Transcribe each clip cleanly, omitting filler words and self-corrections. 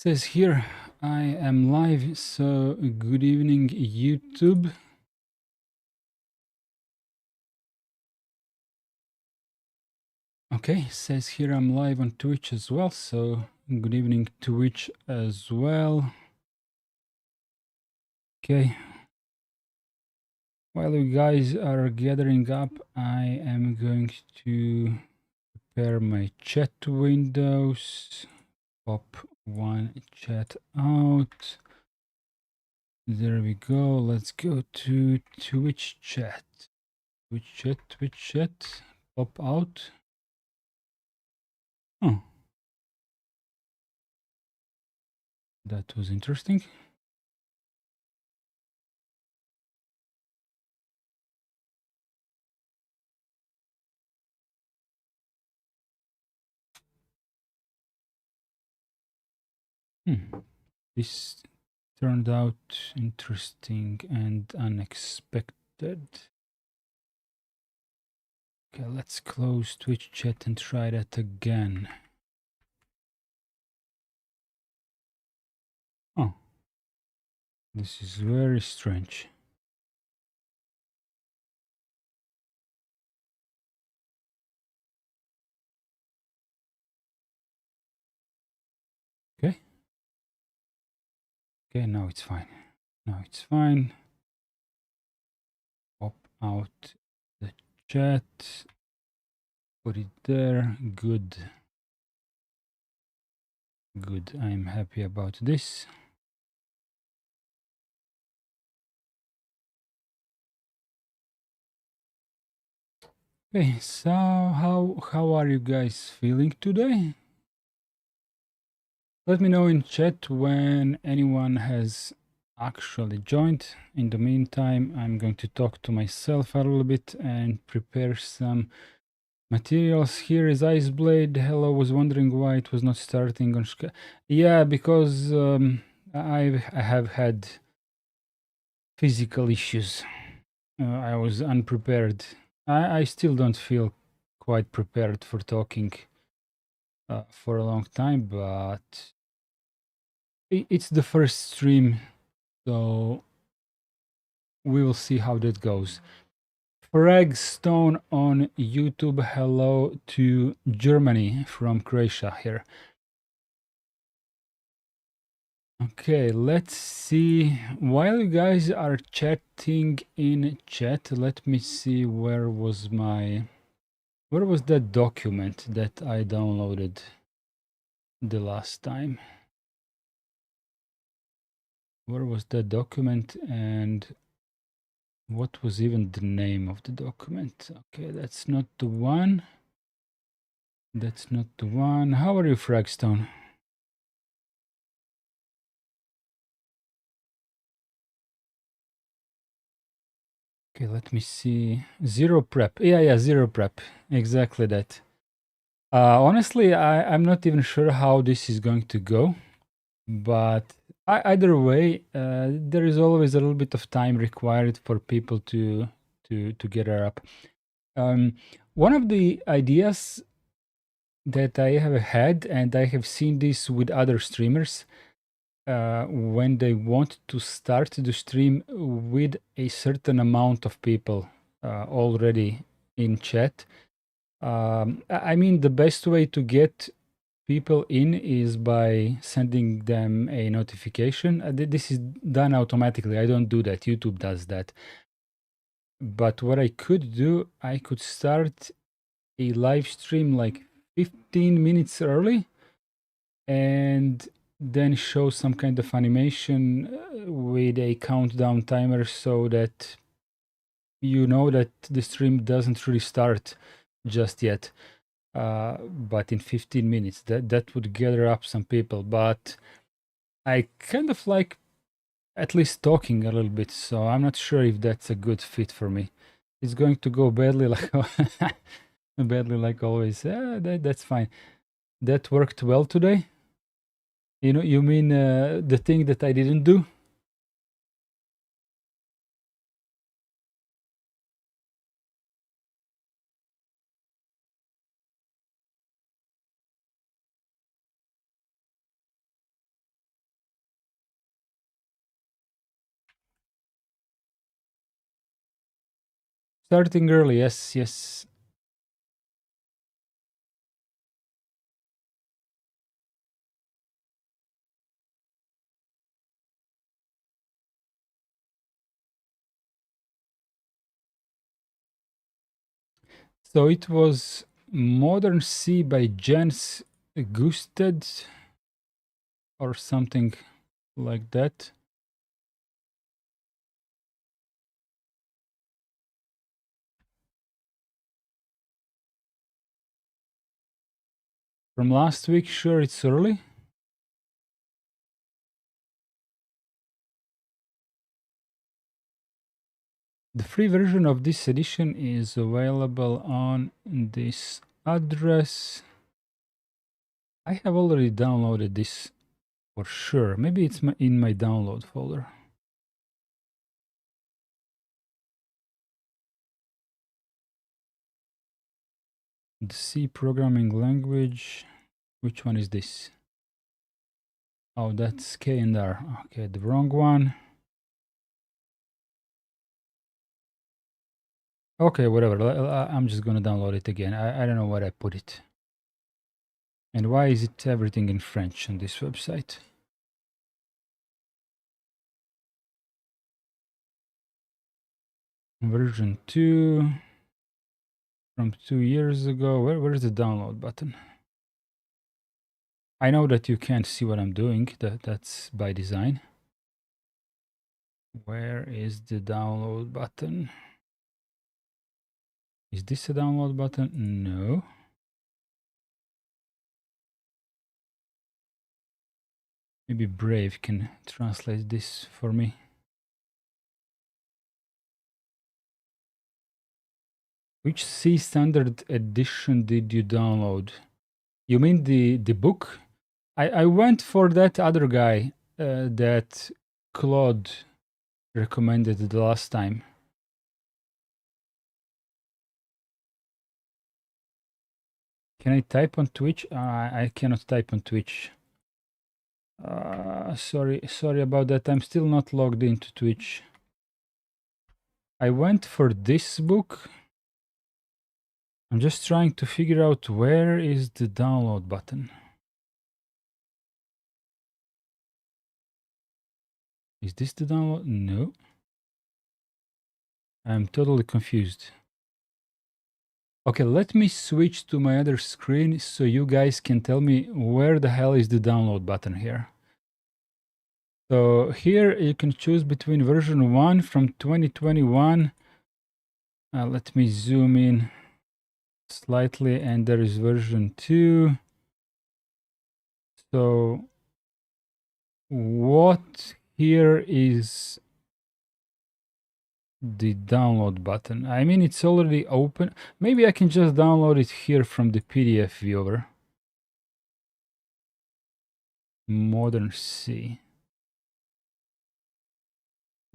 Says here, I am live, so good evening, YouTube. Okay, says here I'm live on Twitch as well, so good evening, Twitch as well. Okay. While you guys are gathering up, I am going to prepare my chat windows. Pop one chat out. There we go. Let's go to Twitch chat. Twitch chat. Pop out. Oh, that was interesting. This turned out interesting and unexpected. Okay, let's close Twitch chat and try that again. Oh, this is very strange. Okay. Okay, now it's fine. Now it's fine. Pop out the chat. Put it there. Good. Good. I'm happy about this. Okay, so how are you guys feeling today? Let me know in chat when anyone has actually joined. In the meantime, I'm going to talk to myself a little bit and prepare some materials. Here is Iceblade. Hello, was wondering why it was not starting on yeah, because I have had physical issues. I was unprepared. I still don't feel quite prepared for talking for a long time, but it's the first stream, so we will see how that goes. Fragstone on YouTube, hello to Germany from Croatia here. Okay, let's see. While you guys are chatting in chat, let me see where was that document that I downloaded the last time. Where was that document and what was even the name of the document? Okay, that's not the one. That's not the one. How are you, Fragstone? Okay, let me see. Zero prep. Yeah, zero prep. Exactly that. Honestly, I'm not even sure how this is going to go, but either way, there is always a little bit of time required for people to gather up. One of the ideas that I have had, and I have seen this with other streamers, when they want to start the stream with a certain amount of people already in chat. I mean, the best way to get people in is by sending them a notification. This is done automatically. I don't do that. YouTube does that. But what I could do, I could start a live stream like 15 minutes early and then show some kind of animation with a countdown timer so that you know that the stream doesn't really start just yet. But in 15 minutes, that would gather up some people. But I kind of like at least talking a little bit, so I'm not sure if that's a good fit for me. It's going to go badly like always. Yeah, that's fine. That worked well today. You know, you mean the thing that I didn't do? Starting early, yes, yes. So it was Modern C by Jens Gustedt or something like that. From last week, sure, it's early. The free version of this edition is available on this address. I have already downloaded this for sure. Maybe it's in my download folder. The C programming language. Which one is this? Oh, that's K and R. Okay, the wrong one. Okay, whatever. I'm just gonna download it again. I don't know where I put it. And why is it everything in French on this website? Version 2 from 2 years ago. Where's the download button? I know that you can't see what I'm doing. That's by design. Where is the download button? Is this a download button? No. Maybe Brave can translate this for me. Which C standard edition did you download? You mean the book? I went for that other guy that Claude recommended the last time. Can I type on Twitch? I cannot type on Twitch. Sorry about that. I'm still not logged into Twitch. I went for this book. I'm just trying to figure out where is the download button. Is this the download? No. I'm totally confused. Okay, let me switch to my other screen so you guys can tell me where the hell is the download button here. So here you can choose between version 1 from 2021. Let me zoom in slightly, and there is version 2. So what here is the download button? I mean, it's already open. Maybe I can just download it here from the PDF viewer. Modern C.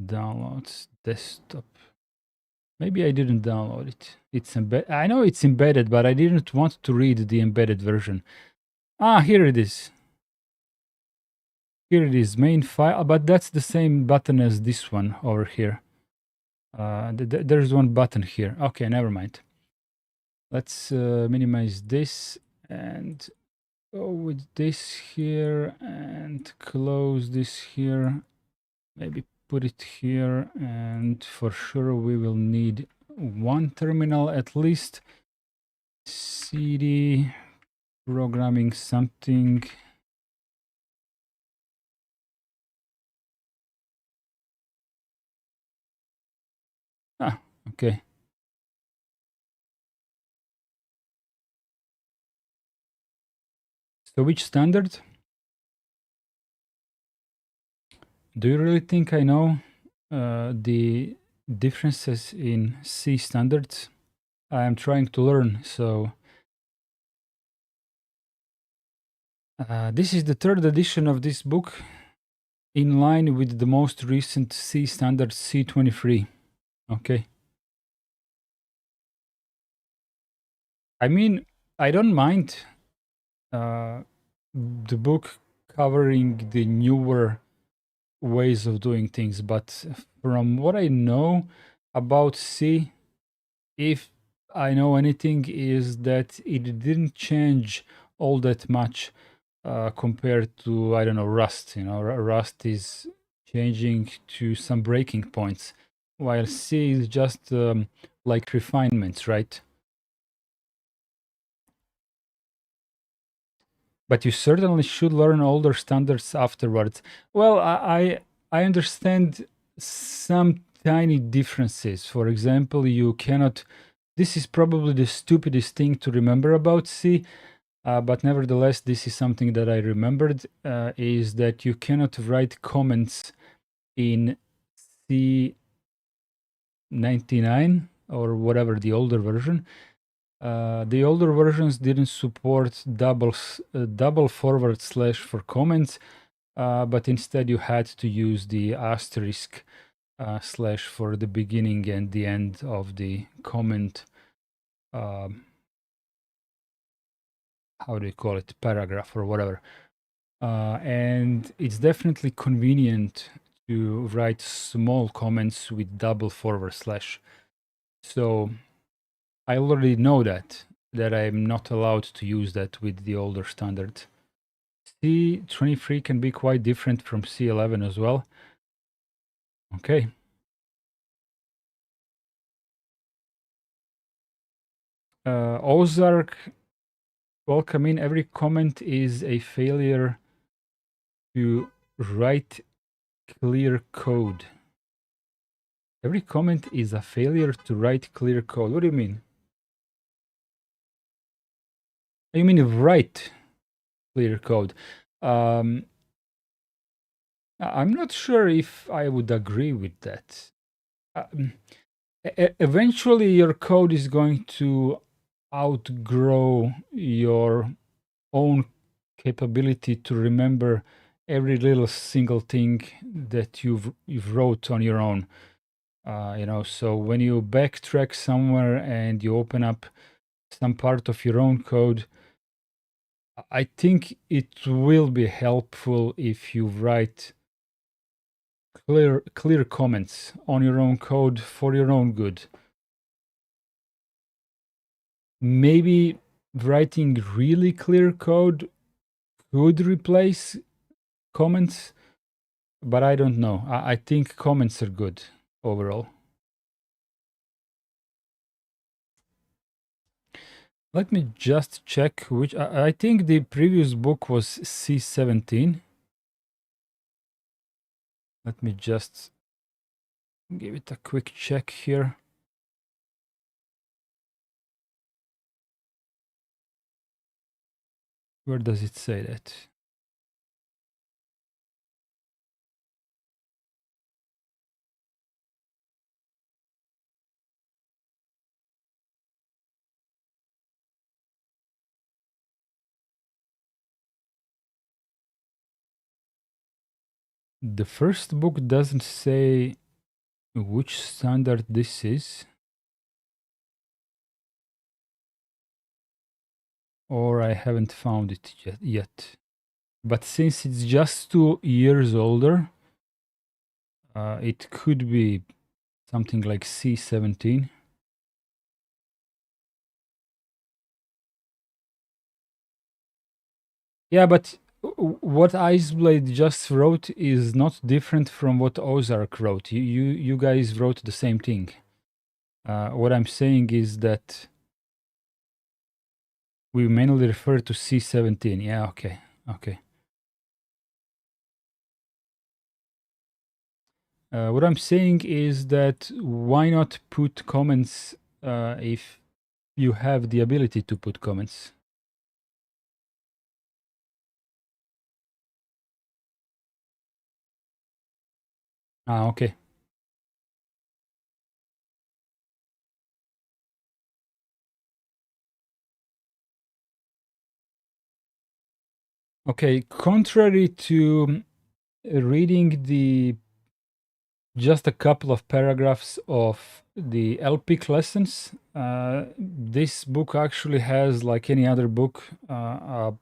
Downloads, desktop. Maybe I didn't download it. It's embedded. I know it's embedded, but I didn't want to read the embedded version. Ah, here it is. Here it is, main file, but that's the same button as this one over here. There's one button here. Okay, never mind. Let's minimize this and go with this here and close this here. Maybe put it here, and for sure we will need one terminal at least. CD programming something. Ah, okay. So which standard? Do you really think I know the differences in C standards? I am trying to learn, so this is the 3rd edition of this book, in line with the most recent C standard C23. Okay. I mean, I don't mind the book covering the newer ways of doing things, but from what I know about C, if I know anything, is that it didn't change all that much compared to, I don't know, Rust. You know, Rust is changing to some breaking points, while C is just like refinements, right? But you certainly should learn older standards afterwards. Well, I understand some tiny differences. For example, you cannot. This is probably the stupidest thing to remember about C, but nevertheless, this is something that I remembered. Is that you cannot write comments in C99 or whatever the older version. The older versions didn't support double forward slash for comments, but instead you had to use the asterisk slash for the beginning and the end of the comment. How do you call it? Paragraph or whatever. And it's definitely convenient to write small comments with double forward slash. So I already know that I'm not allowed to use that with the older standard. C23 can be quite different from C11 as well. Okay. Ozark, welcome in. Every comment is a failure to write clear code. Every comment is a failure to write clear code. What do you mean? You mean write clear code? I'm not sure if I would agree with that. Eventually, your code is going to outgrow your own capability to remember every little single thing that you've wrote on your own. You know, so when you backtrack somewhere and you open up some part of your own code, I think it will be helpful if you write clear comments on your own code for your own good. Maybe writing really clear code could replace comments, but I don't know. I think comments are good overall. Let me just check which. I think the previous book was C17. Let me just give it a quick check here. Where does it say that? The first book doesn't say which standard this is, or I haven't found it yet. But since it's just 2 years older, it could be something like C17. Yeah, but what Iceblade just wrote is not different from what Ozark wrote. You guys wrote the same thing. What I'm saying is that we mainly refer to C17. Yeah, okay. What I'm saying is that why not put comments if you have the ability to put comments? Okay. Okay, contrary to reading just a couple of paragraphs of the LPIC lessons, this book actually has, like any other book, an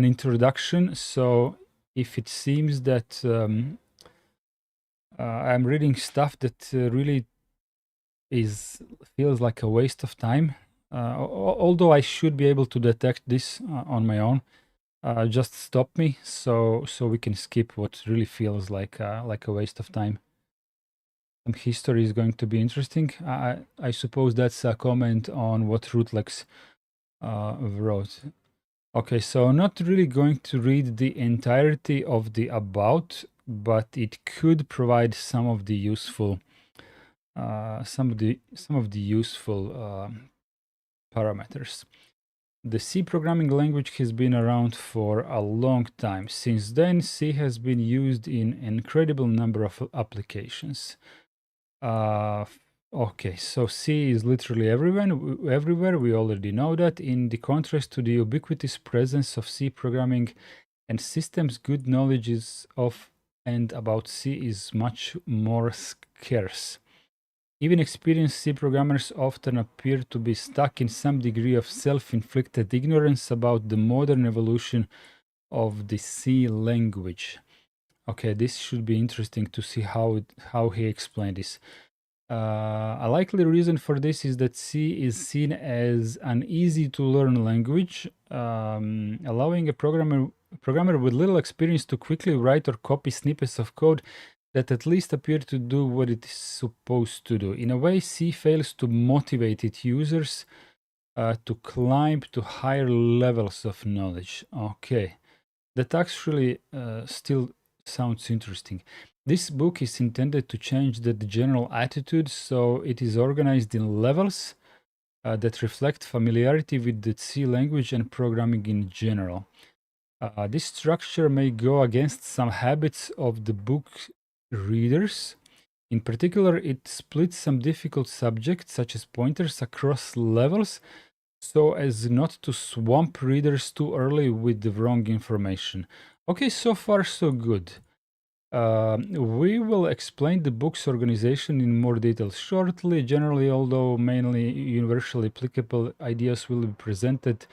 introduction. So if it seems that I'm reading stuff that really feels like a waste of time. Although I should be able to detect this on my own, just stop me so we can skip what really feels like a waste of time. Some history is going to be interesting. I suppose that's a comment on what Rootlex wrote. Okay, so not really going to read the entirety of the about, but it could provide some of the useful parameters. The C programming language has been around for a long time. Since then, C has been used in an incredible number of applications. Okay, so C is literally everywhere. We already know that. In the contrast to the ubiquitous presence of C programming and systems, good knowledge of and about C is much more scarce. Even experienced C programmers often appear to be stuck in some degree of self-inflicted ignorance about the modern evolution of the C language. Okay, this should be interesting to see how he explained this. A likely reason for this is that C is seen as an easy-to-learn language, allowing a programmer with little experience to quickly write or copy snippets of code that at least appear to do what it is supposed to do. In a way, C fails to motivate its users to climb to higher levels of knowledge. Okay, that actually still sounds interesting. This book is intended to change the general attitude, so it is organized in levels that reflect familiarity with the C language and programming in general. This structure may go against some habits of the book readers. In particular, it splits some difficult subjects, such as pointers, across levels, so as not to swamp readers too early with the wrong information. Okay, so far so good. We will explain the book's organization in more detail shortly. Generally, although mainly universally applicable ideas will be presented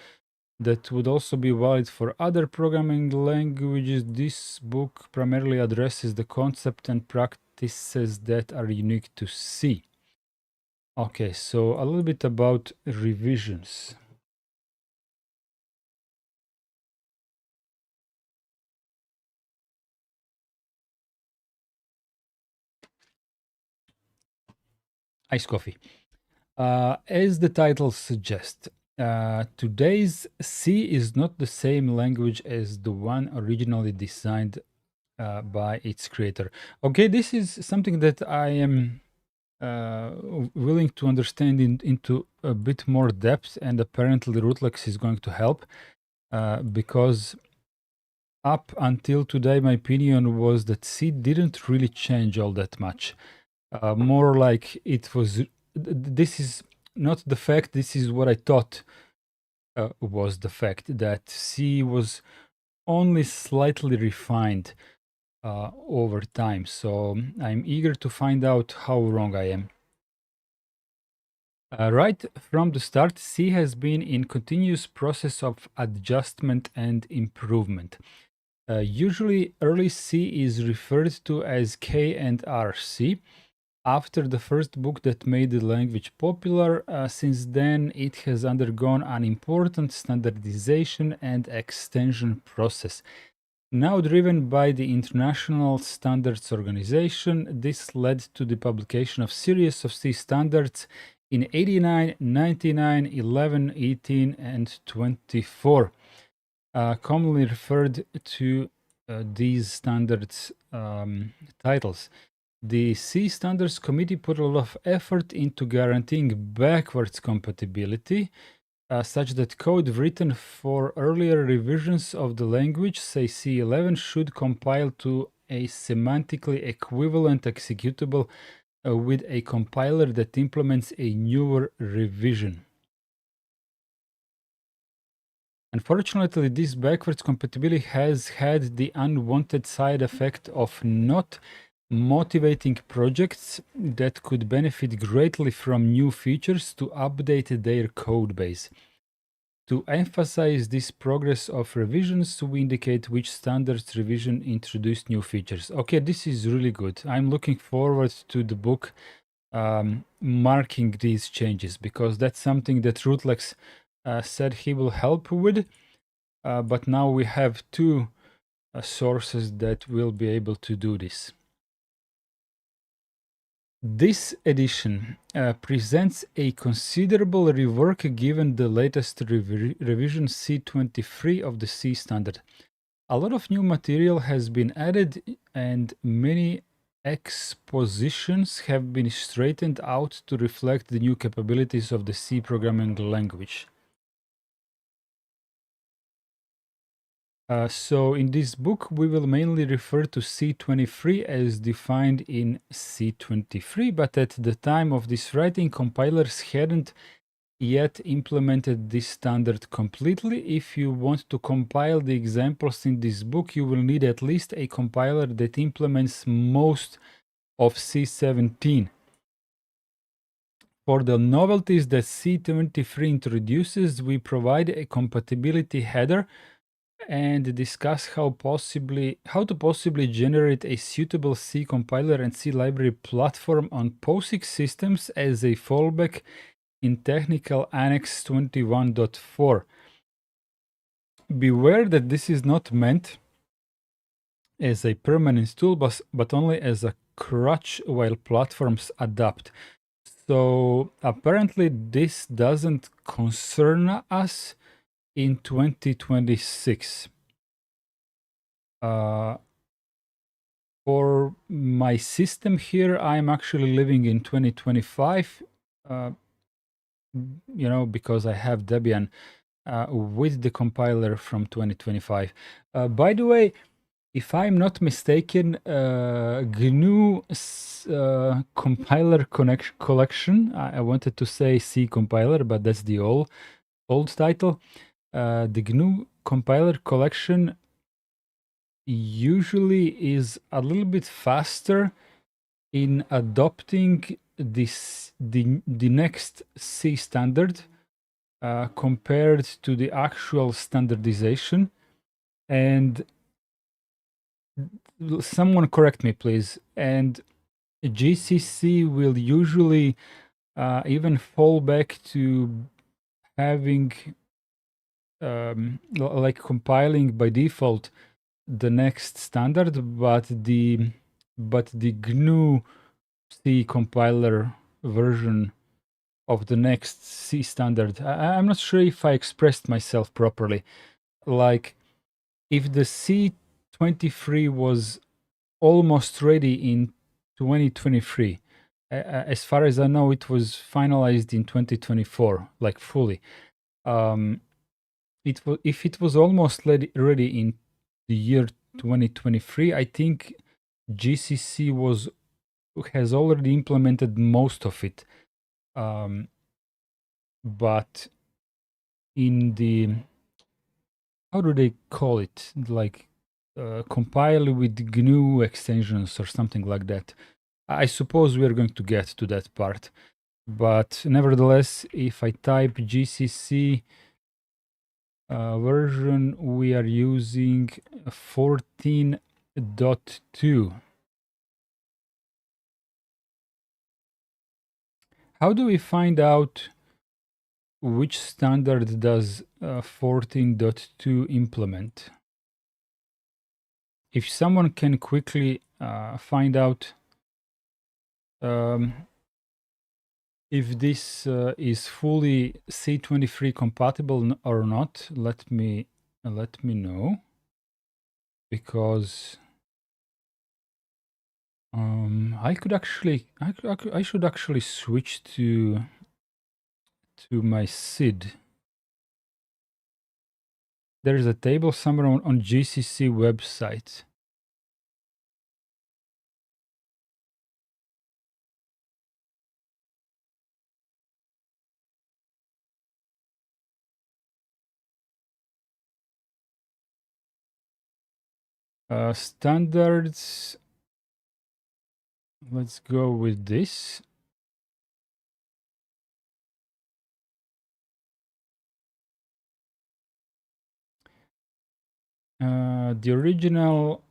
that would also be valid for other programming languages, this book primarily addresses the concept and practices that are unique to C. Okay, so a little bit about revisions. Iced coffee. As the title suggests, today's C is not the same language as the one originally designed by its creator. Okay, this is something that I am willing to understand into a bit more depth, and apparently Rootlex is going to help because up until today, my opinion was that C didn't really change all that much. More like it was. This is not the fact. This is what I thought was the fact that C was only slightly refined over time. So I'm eager to find out how wrong I am. Right from the start, C has been in continuous process of adjustment and improvement. Usually, early C is referred to as K and R C. After the first book that made the language popular, since then it has undergone an important standardization and extension process. Now driven by the International Standards Organization, this led to the publication of series of C standards in 89, 99, 11, 18, and 24. Commonly referred to these standards titles. The C Standards Committee put a lot of effort into guaranteeing backwards compatibility, such that code written for earlier revisions of the language, say C11, should compile to a semantically equivalent executable with a compiler that implements a newer revision. Unfortunately, this backwards compatibility has had the unwanted side effect of not motivating projects that could benefit greatly from new features to update their code base. To emphasize this progress of revisions, we indicate which standards revision introduced new features. Okay, this is really good. I'm looking forward to the book marking these changes, because that's something that Rootlex said he will help with. But now we have two sources that will be able to do this. This edition presents a considerable rework given the latest revision C23 of the C standard. A lot of new material has been added and many expositions have been straightened out to reflect the new capabilities of the C programming language. So in this book, we will mainly refer to C23 as defined in C23, but at the time of this writing, compilers hadn't yet implemented this standard completely. If you want to compile the examples in this book, you will need at least a compiler that implements most of C17. For the novelties that C23 introduces, we provide a compatibility header and discuss how to possibly generate a suitable C compiler and C library platform on POSIX systems as a fallback in Technical Annex 21.4. Beware that this is not meant as a permanent tool, but only as a crutch while platforms adapt. So apparently this doesn't concern us in 2026. For my system here, I'm actually living in 2025, because I have Debian with the compiler from 2025. By the way, if I'm not mistaken, GNU compiler collection, I wanted to say C compiler, but that's the old title. The GNU compiler collection usually is a little bit faster in adopting the next C standard compared to the actual standardization. And someone correct me, please. And GCC will usually even fall back to having like compiling by default the next standard, but the GNU C compiler version of the next C standard. I'm not sure if I expressed myself properly. Like, if the C23 was almost ready in 2023, as far as I know, it was finalized in 2024, like fully. If it was almost ready in the year 2023, I think GCC has already implemented most of it. But in the, how do they call it? Like compile with GNU extensions or something like that. I suppose we are going to get to that part. But nevertheless, if I type GCC version, we are using 14.2. How do we find out which standard does 14.2 implement? If someone can quickly find out if this is fully C23 compatible or not, let me know, because I should actually switch to my SID. There's a table somewhere on GCC website. Standards. Let's go with this. The original.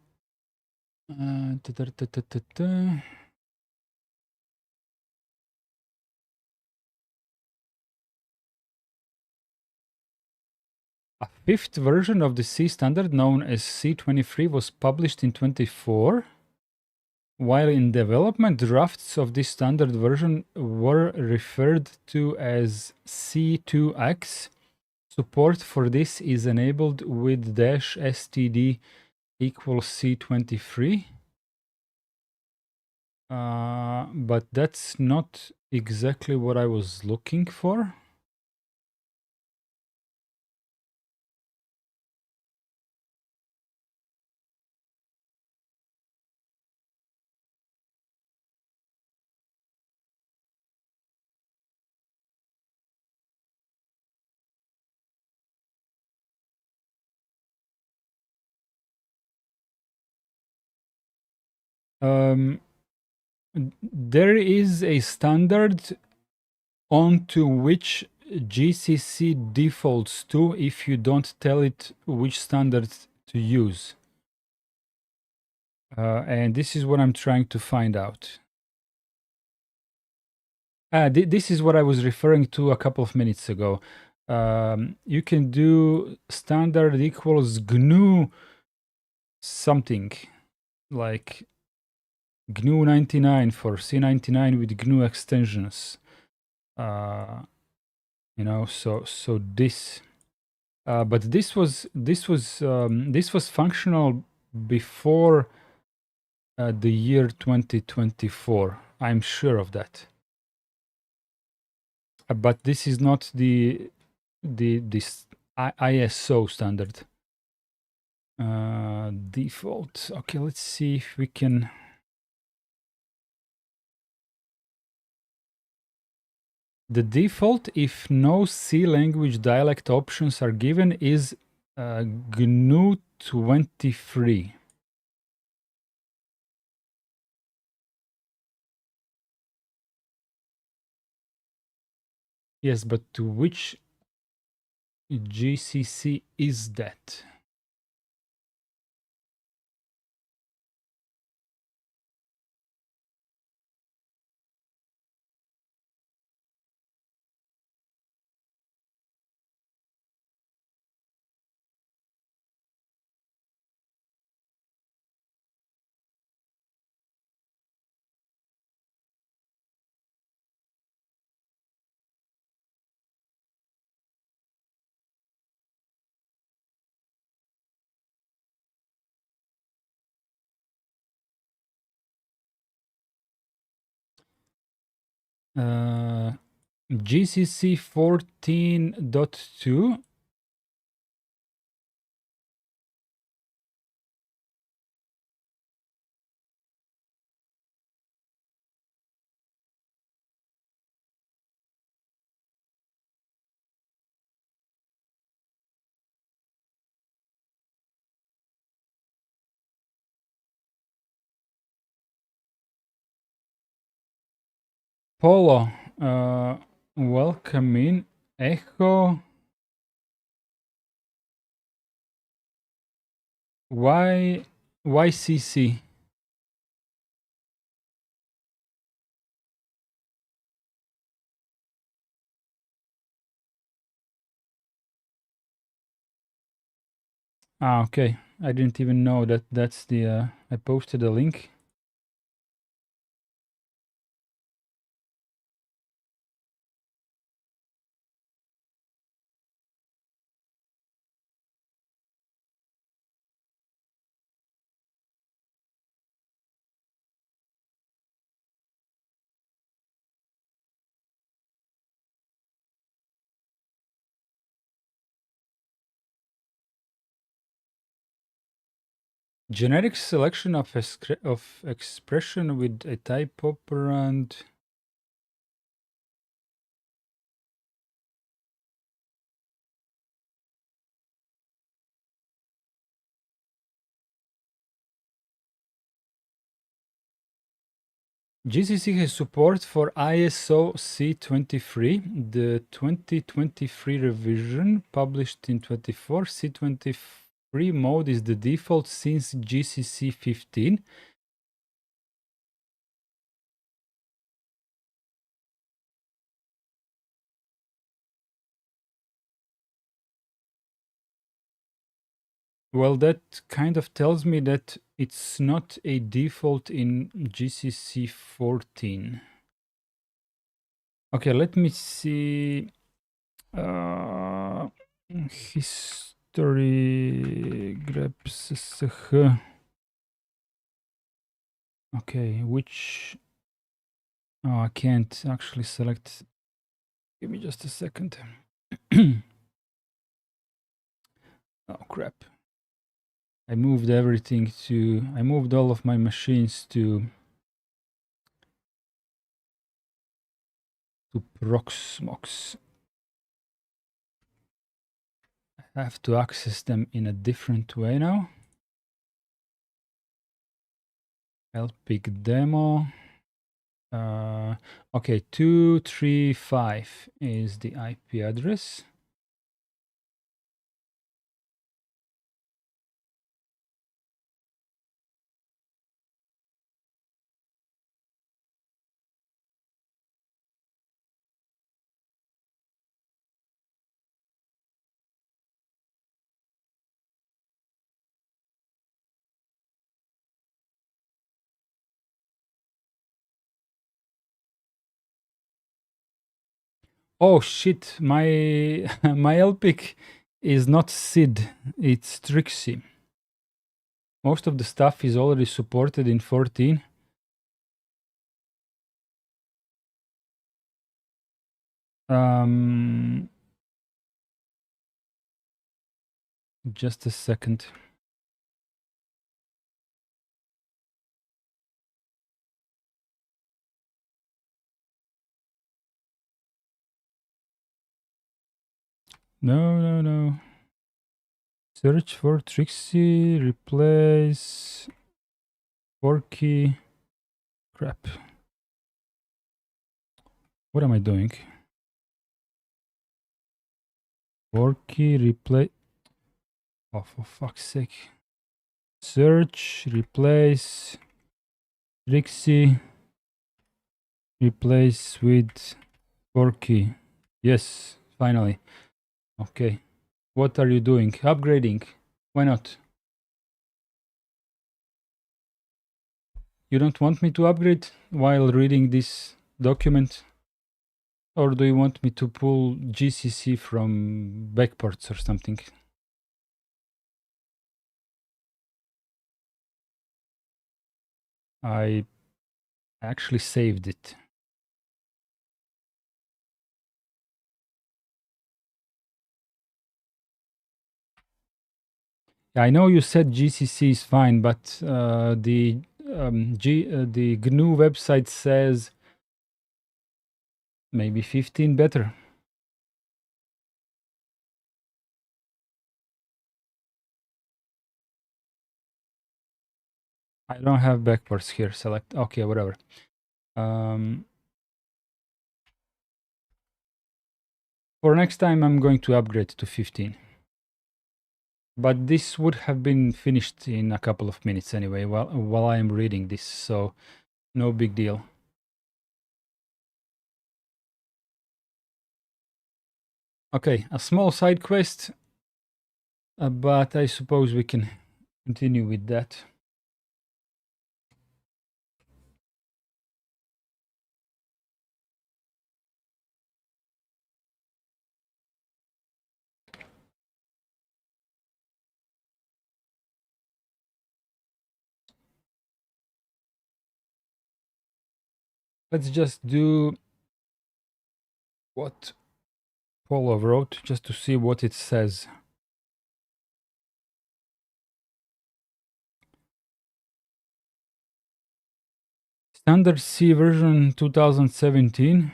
fifth version of the C standard, known as C23, was published in 24. While in development, drafts of this standard version were referred to as C2X. Support for this is enabled with -std equals C23. But that's not exactly what I was looking for. There is a standard onto which GCC defaults to if you don't tell it which standard to use. And this is what I'm trying to find out. This is what I was referring to a couple of minutes ago. You can do standard equals GNU something, like GNU 99 for C99 with GNU extensions. You know, so this, but this was functional before the year 2024. I'm sure of that. But this is not this ISO standard default. Okay, let's see if we can. The default, if no C language dialect options are given, is GNU 23. Yes, but to which GCC is that? GCC 14.2. Polo, welcome in. Echo. Why CC? Okay. I didn't even know that that's the I posted a link. Generic selection of expression with a type operand. GCC has support for ISO C23, the 2023 revision published in 24. C23 mode is the default since GCC 15. Well, that kind of tells me that it's not a default in GCC 14. Okay, let me see. History grabs. Okay, which... Oh, I can't actually select. Give me just a second. Oh, crap. I moved everything to... I moved all of my machines to Proxmox. I have to access them in a different way now. LPIC demo. Okay, 235 is the IP address. Oh shit, my my LPIC is not SID, it's Trixie. Most of the stuff is already supported in 14. Just a second. No. Search for Trixie, replace Porky. Crap. What am I doing? Porky, replace... Oh, for fuck's sake. Search, replace Trixie, replace with Porky. Yes, finally. Okay. What are you doing? Upgrading. Why not? You don't want me to upgrade while reading this document? Or do you want me to pull GCC from backports or something? I actually saved it. I know you said GCC is fine, but the GNU website says maybe 15 better. I don't have backports here. Select. Okay, whatever. For next time, I'm going to upgrade to 15. But this would have been finished in a couple of minutes anyway, while I am reading this, so no big deal. Okay, a small side quest, but I suppose we can continue with that. Let's just do what Paulo wrote, just to see what it says. Standard C version 2017,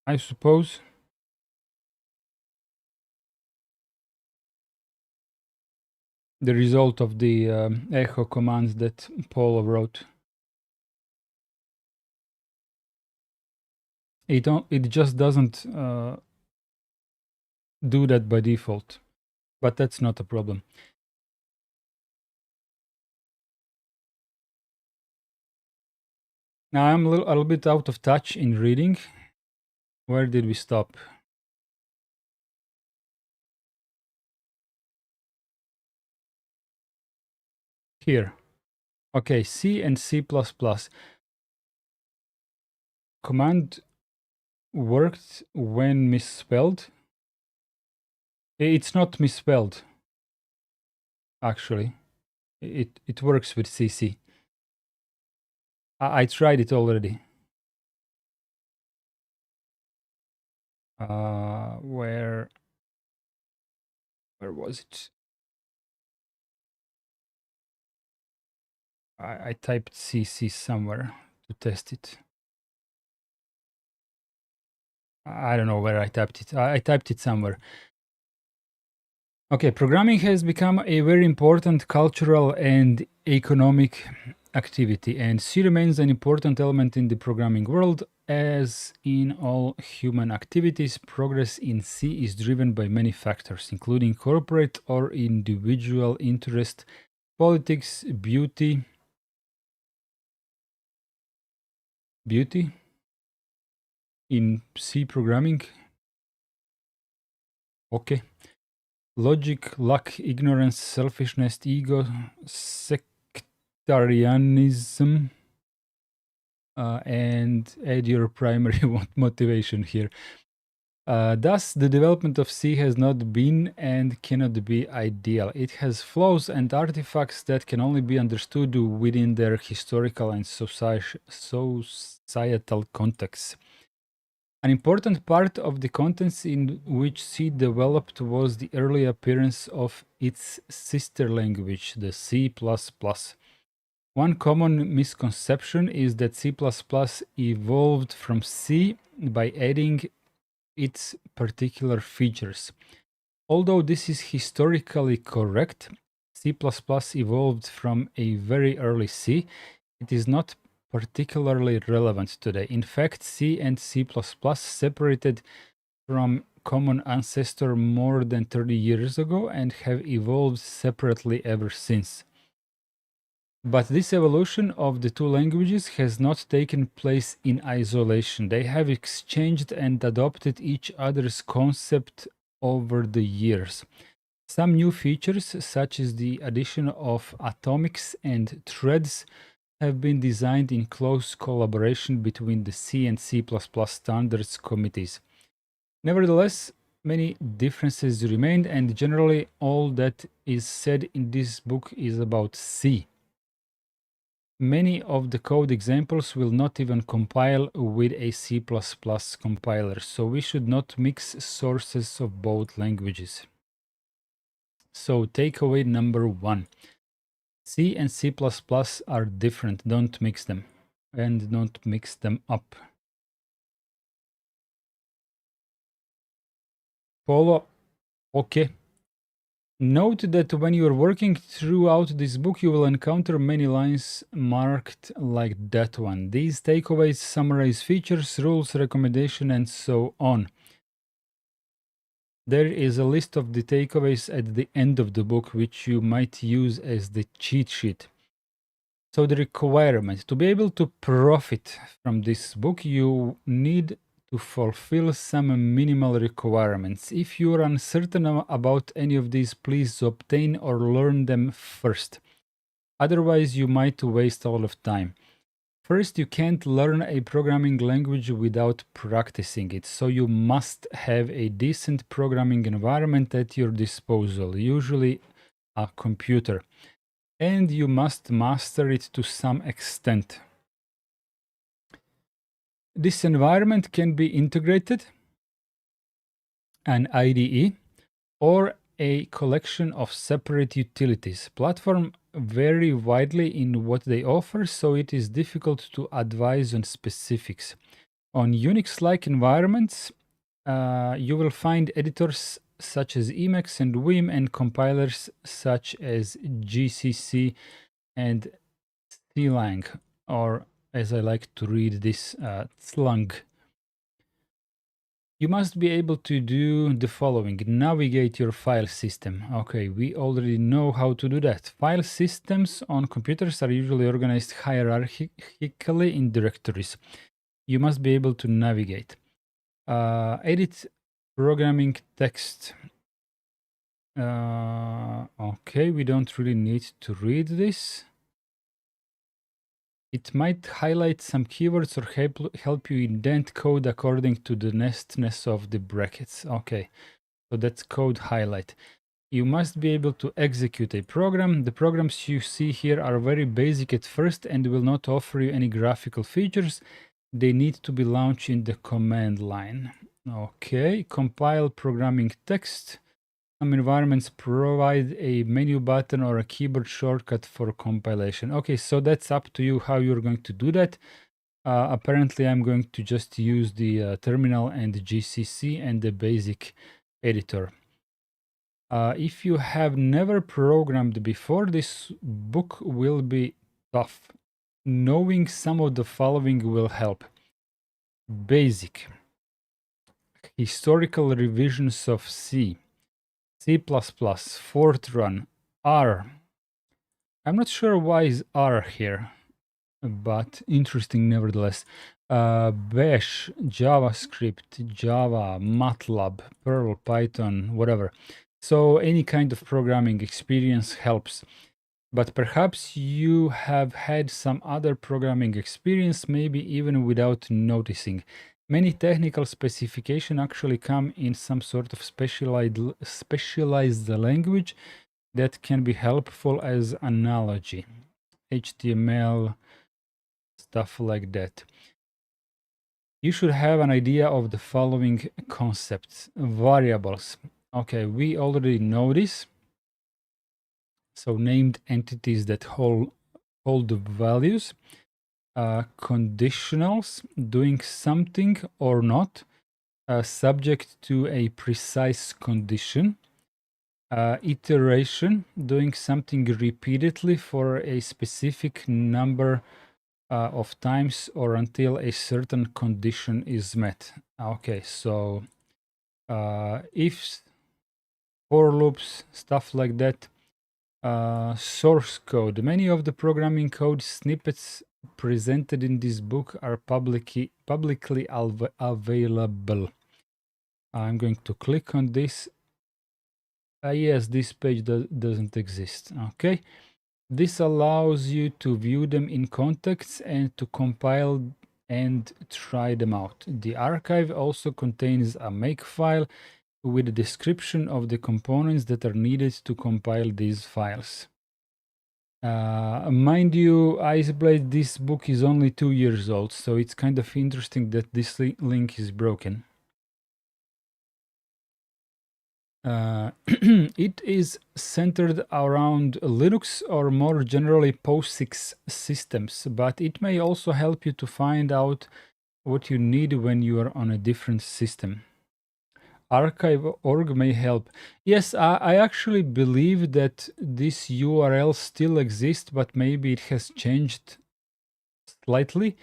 I suppose. The result of the echo commands that Paulo wrote. It just doesn't do that by default, but that's not a problem. Now I'm a little bit out of touch in reading. Where did we stop? Here. Okay, C and C++. Command worked when misspelled. It's not misspelled, actually. It works with CC. I tried it already. Where was it? I typed CC somewhere to test it. I don't know where I typed it. I typed it somewhere. Okay, programming has become a very important cultural and economic activity, and C remains an important element in the programming world. As in all human activities, progress in C is driven by many factors, including corporate or individual interest, politics, beauty in C programming. Okay. Logic, luck, ignorance, selfishness, ego, sectarianism, and add your primary motivation here. Thus, the development of C has not been and cannot be ideal. It has flaws and artifacts that can only be understood within their historical and societal contexts. An important part of the contents in which C developed was the early appearance of its sister language, the C++. One common misconception is that C++ evolved from C by adding its particular features. Although this is historically correct, C++ evolved from a very early C. It is not particularly relevant today. In fact, C and C++ separated from common ancestor more than 30 years ago and have evolved separately ever since. But this evolution of the two languages has not taken place in isolation. They have exchanged and adopted each other's concept over the years. Some new features, such as the addition of atomics and threads, have been designed in close collaboration between the C and C++ standards committees. Nevertheless, many differences remain, and generally all that is said in this book is about C. Many of the code examples will not even compile with a C++ compiler, so we should not mix sources of both languages. So takeaway number 1. C and C++ are different. Don't mix them. And don't mix them up. Follow. Okay. Note that when you are working throughout this book, you will encounter many lines marked like that one. These takeaways summarize features, rules, recommendation, and so on. There is a list of the takeaways at the end of the book, which you might use as the cheat sheet. So the requirement to be able to profit from this book, you need to fulfill some minimal requirements. If you are uncertain about any of these, please obtain or learn them first. Otherwise, you might waste all of time. First, you can't learn a programming language without practicing it, so you must have a decent programming environment at your disposal, usually a computer, and you must master it to some extent. This environment can be integrated, an IDE, or a collection of separate utilities. Platforms vary widely in what they offer, so it is difficult to advise on specifics. On Unix-like environments, you will find editors such as Emacs and Vim and compilers such as GCC and Clang, or as I like to read this, Slung. You must be able to do the following. Navigate your file system. Okay, we already know how to do that. File systems on computers are usually organized hierarchically in directories. You must be able to navigate. Edit programming text. Okay, we don't really need to read this. It might highlight some keywords or help you indent code according to the nestness of the brackets. Okay, so that's code highlight. You must be able to execute a program. The programs you see here are very basic at first and will not offer you any graphical features. They need to be launched in the command line. Okay, compile programming text. Some environments provide a menu button or a keyboard shortcut for compilation. Okay, so that's up to you how you're going to do that. Apparently, I'm going to just use the terminal and the GCC and the basic editor. If you have never programmed before, this book will be tough. Knowing some of the following will help. Basic. Historical revisions of C. C++, Fortran, R. I'm not sure why is R here, but interesting nevertheless. Bash, JavaScript, Java, MATLAB, Perl, Python, whatever. So any kind of programming experience helps. But perhaps you have had some other programming experience, maybe even without noticing. Many technical specifications actually come in some sort of specialized language that can be helpful as analogy. HTML, stuff like that. You should have an idea of the following concepts. Variables. Okay, we already know this. So named entities that hold the values. Conditionals, doing something or not, subject to a precise condition. Iteration, doing something repeatedly for a specific number of times or until a certain condition is met. Okay, so ifs, for loops, stuff like that. Source code. Many of the programming code snippets presented in this book are publicly available. I'm going to click on this. Yes, this page doesn't exist. Okay. This allows you to view them in context and to compile and try them out. The archive also contains a makefile with a description of the components that are needed to compile these files. Mind you, Iceblade, this book is only 2 years old, so it's kind of interesting that this link is broken. It is centered around Linux or more generally POSIX systems, but it may also help you to find out what you need when you are on a different system. Archive.org may help. Yes, I actually believe that this URL still exists, but maybe it has changed slightly.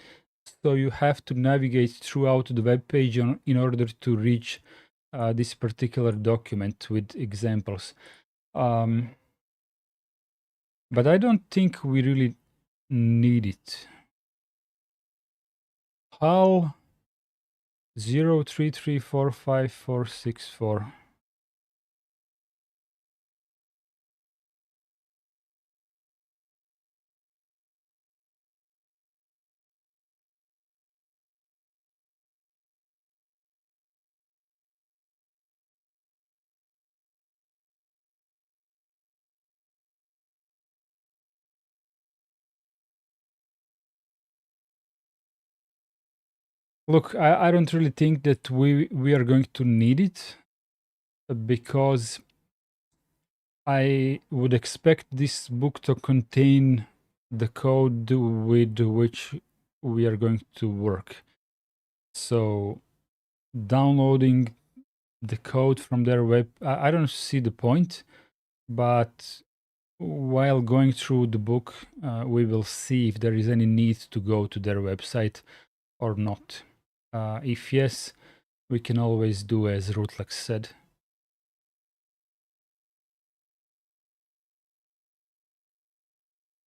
So you have to navigate throughout the web page in order to reach this particular document with examples. But I don't think we really need it. HAL 033455464. Look, I don't really think that we are going to need it because I would expect this book to contain the code with which we are going to work. So downloading the code from their web, I don't see the point, but while going through the book, we will see if there is any need to go to their website or not. If yes, we can always do as Rutlex said.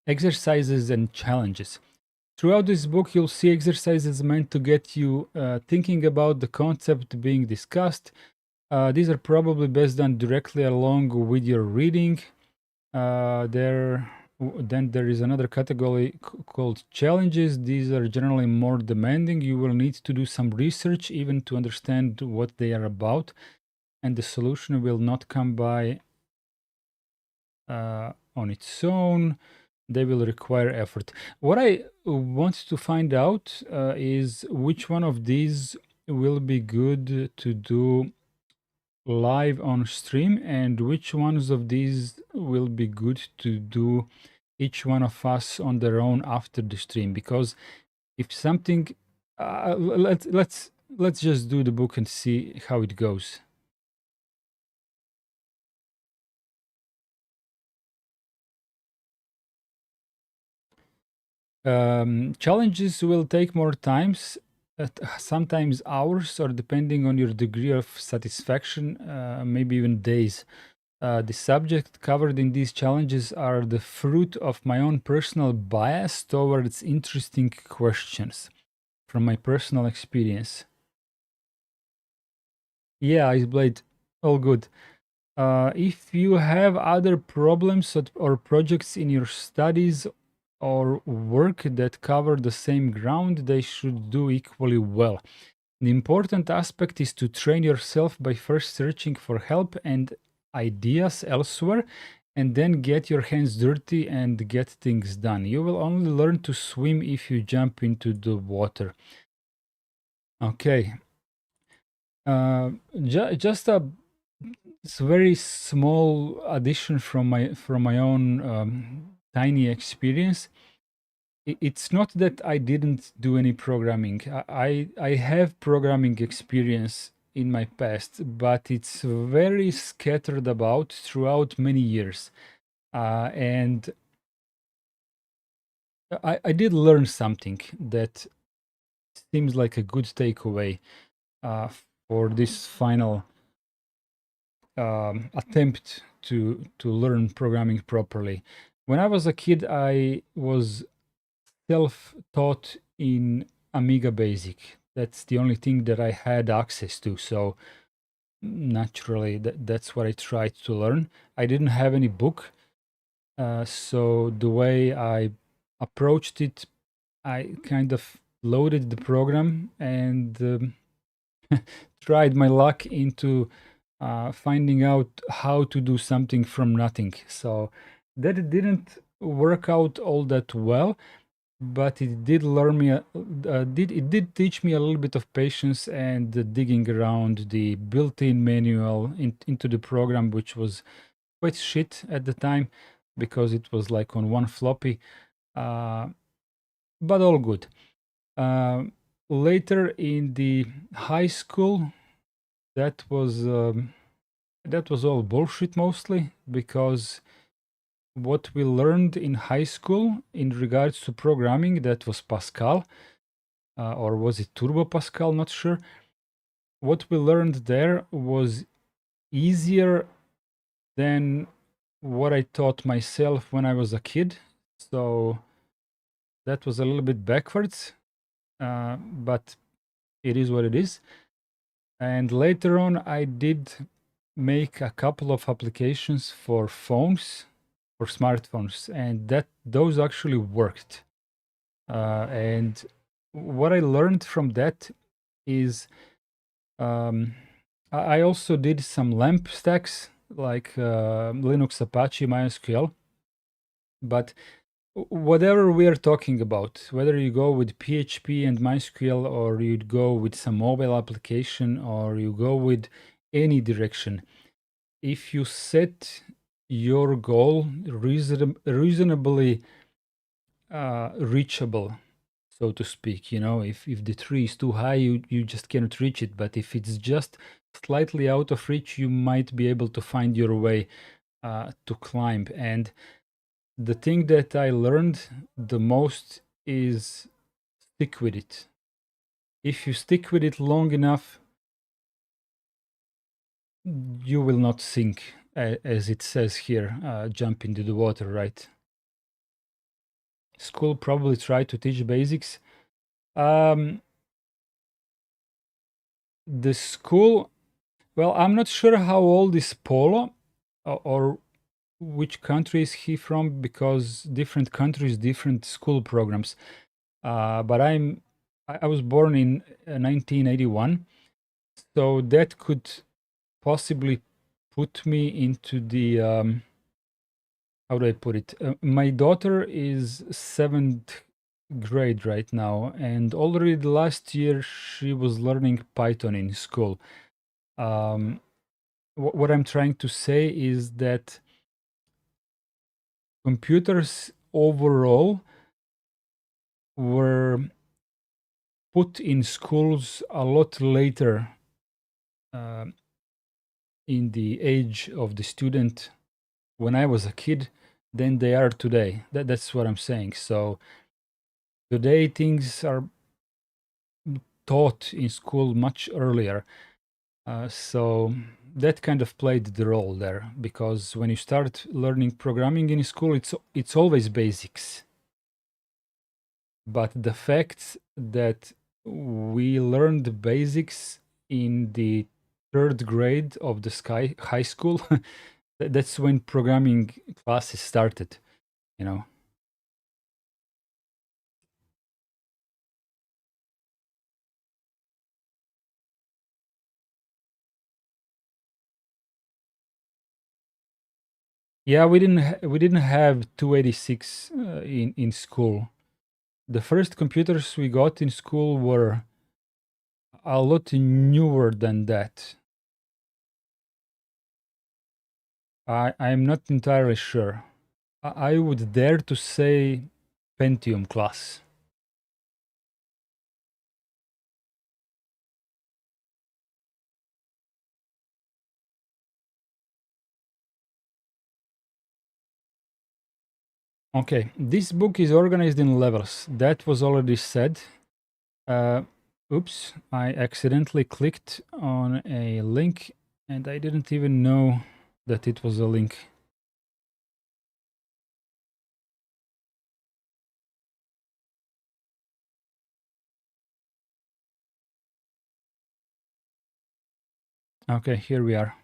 Exercises and challenges. Throughout this book, you'll see exercises meant to get you thinking about the concept being discussed. These are probably best done directly along with your reading. Then there is another category called challenges. These are generally more demanding. You will need to do some research even to understand what they are about, and the solution will not come by on its own. They will require effort. What I want to find out is which one of these will be good to do live on stream and which ones of these will be good to do each one of us on their own after the stream. Because if something let's just do the book and see how it goes. Challenges will take more times, sometimes hours, or depending on your degree of satisfaction, maybe even days. The subject covered in these challenges are the fruit of my own personal bias towards interesting questions from my personal experience. Yeah, Iceblade, all good. If you have other problems or projects in your studies or work that cover the same ground, they should do equally well. The important aspect is to train yourself by first searching for help and ideas elsewhere, and then get your hands dirty and get things done. You will only learn to swim if you jump into the water. Okay. Just a very small addition from my own tiny experience. It's not that I didn't do any programming. I have programming experience in my past, but it's very scattered about throughout many years. And I did learn something that seems like a good takeaway uh, for this final attempt to learn programming properly. When I was a kid, I was self-taught in Amiga Basic. That's the only thing that I had access to. So naturally, that's what I tried to learn. I didn't have any book, so the way I approached it, I kind of loaded the program and tried my luck into finding out how to do something from nothing. So that didn't work out all that well, but it did learn me it did teach me a little bit of patience and digging around the built-in manual into the program, which was quite shit at the time because it was like on one floppy, uh, but all good. uh, Later in the high school, that was all bullshit mostly, because what we learned in high school in regards to programming, that was Pascal, or was it Turbo Pascal? Not sure. What we learned there was easier than what I taught myself when I was a kid. So that was a little bit backwards, but it is what it is. And later on, I did make a couple of applications for phones, for smartphones, and those actually worked. And what I learned from that is I also did some LAMP stacks like Linux, Apache, MySQL. But whatever we are talking about, whether you go with PHP and MySQL, or you'd go with some mobile application, or you go with any direction, if you set your goal reasonably reachable, so to speak, if the tree is too high, you just cannot reach it. But if it's just slightly out of reach, you might be able to find your way to climb. And the thing that I learned the most is stick with it. If you stick with it long enough, you will not sink, as it says here, jump into the water, right? School probably tried to teach basics. Um, the school, well, I'm not sure how old is Polo, or which country is he from, because different countries, different school programs. But I was born in 1981, so that could possibly put me into the how do I put it? My daughter is 7th grade right now, and already the last year she was learning Python in school. Um, what I'm trying to say is that computers overall were put in schools a lot later uh, in the age of the student when I was a kid than they are today. That's what I'm saying. So today things are taught in school much earlier. So that kind of played the role there, because when you start learning programming in school, it's always basics. But the fact that we learned the basics in the 3rd grade of the high school, that's when programming classes started, you know. Yeah, we didn't have 286 in school. The first computers we got in school were a lot newer than that. I'm not entirely sure. I would dare to say Pentium class. Okay, this book is organized in levels. That was already said. Uh, oops, I accidentally clicked on a link and I didn't even know that it was a link. Okay, here we are.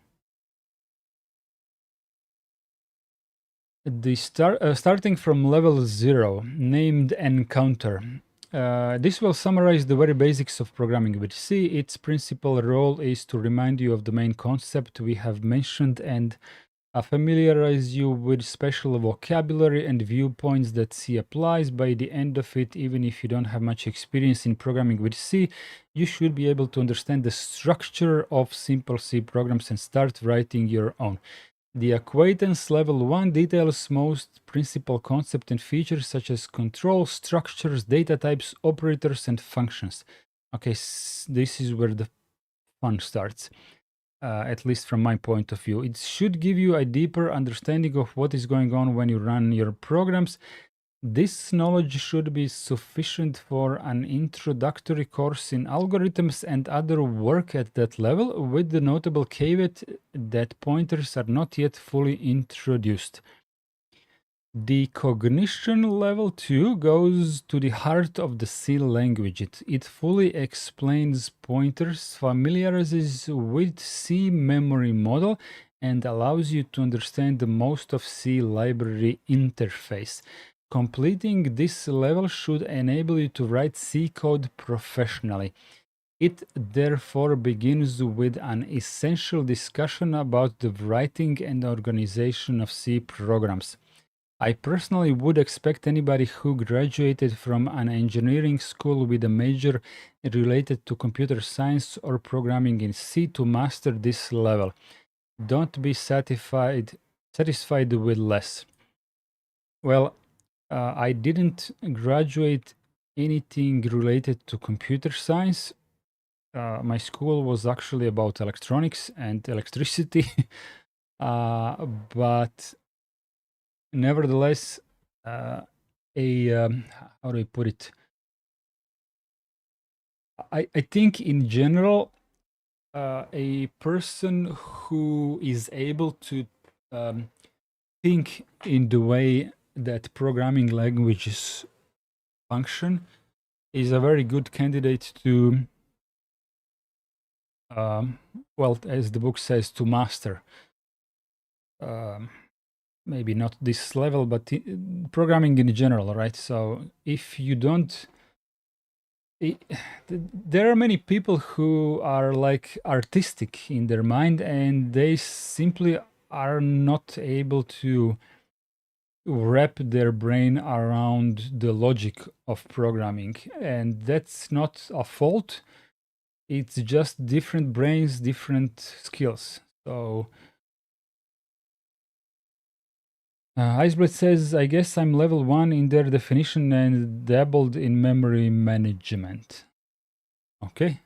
Starting from level 0, named Encounter. This will summarize the very basics of programming with C. Its principal role is to remind you of the main concept we have mentioned and familiarize you with special vocabulary and viewpoints that C applies. By the end of it, even if you don't have much experience in programming with C, you should be able to understand the structure of simple C programs and start writing your own. The acquaintance level 1 details most principal concepts and features such as control, structures, data types, operators, and functions. Okay, this is where the fun starts, at least from my point of view. It should give you a deeper understanding of what is going on when you run your programs. This knowledge should be sufficient for an introductory course in algorithms and other work at that level, with the notable caveat that pointers are not yet fully introduced. The cognition level 2 goes to the heart of the C language. It fully explains pointers, familiarizes with C memory model, and allows you to understand the most of C library interface. Completing this level should enable you to write C code professionally. It therefore begins with an essential discussion about the writing and organization of C programs. I personally would expect anybody who graduated from an engineering school with a major related to computer science or programming in C to master this level. Don't be satisfied with less. Well, I didn't graduate anything related to computer science. My school was actually about electronics and electricity, but nevertheless, a how do I put it? I think in general, a person who is able to um, think in the way that programming languages function is a very good candidate to, well, as the book says, to master. Um, maybe not this level, but programming in general, right? So if you don't, there are many people who are like artistic in their mind, and they simply are not able to wrap their brain around the logic of programming. And that's not a fault. It's just different brains, different skills. So Iceblade says, I guess I'm level 1 in their definition and dabbled in memory management. Okay.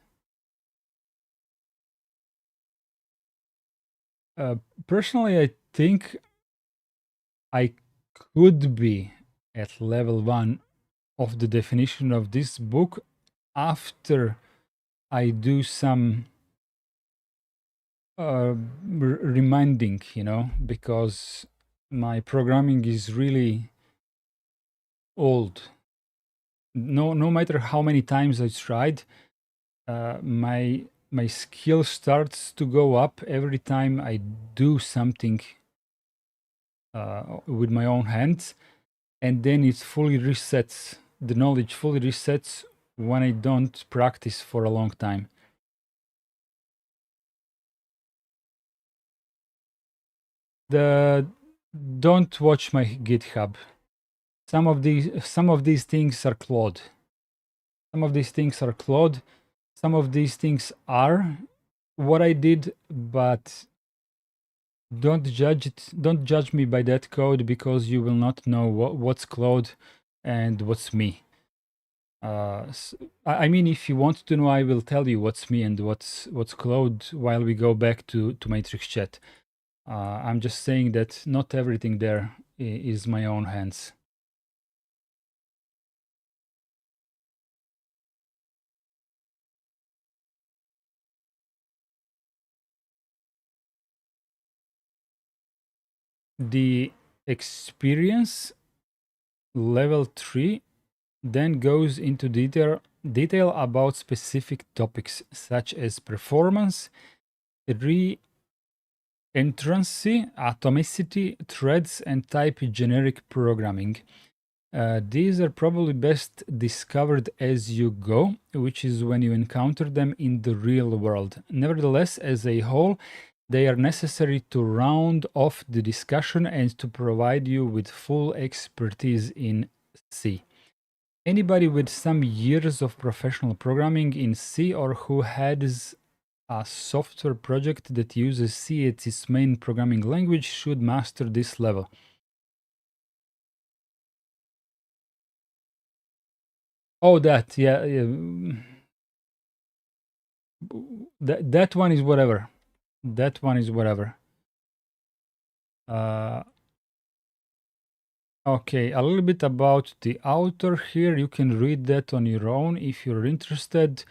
Personally, I think I could be at level 1 of the definition of this book after I do some reminding, because my programming is really old. No matter how many times I tried, my skill starts to go up every time I do something with my own hands, and then it fully resets. The knowledge fully resets when I don't practice for a long time. Don't watch my GitHub. Some of these things are Claude. Some of these things are Claude. Some of these things are what I did, but don't judge it. Don't judge me by that code, because you will not know what's Claude and what's me. I mean, if you want to know, I will tell you what's me and what's Claude while we go back to Matrix Chat. I'm just saying that not everything there is my own hands. The experience level 3 then goes into detail about specific topics such as performance, reentrancy, atomicity, threads, and type generic programming. These are probably best discovered as you go, which is when you encounter them in the real world. Nevertheless, as a whole, they are necessary to round off the discussion and to provide you with full expertise in C. Anybody with some years of professional programming in C, or who has a software project that uses C as its main programming language, should master this level. Oh, that, yeah. That one is whatever. That one is whatever. Okay, a little bit about the author here. You can read that on your own if you're interested.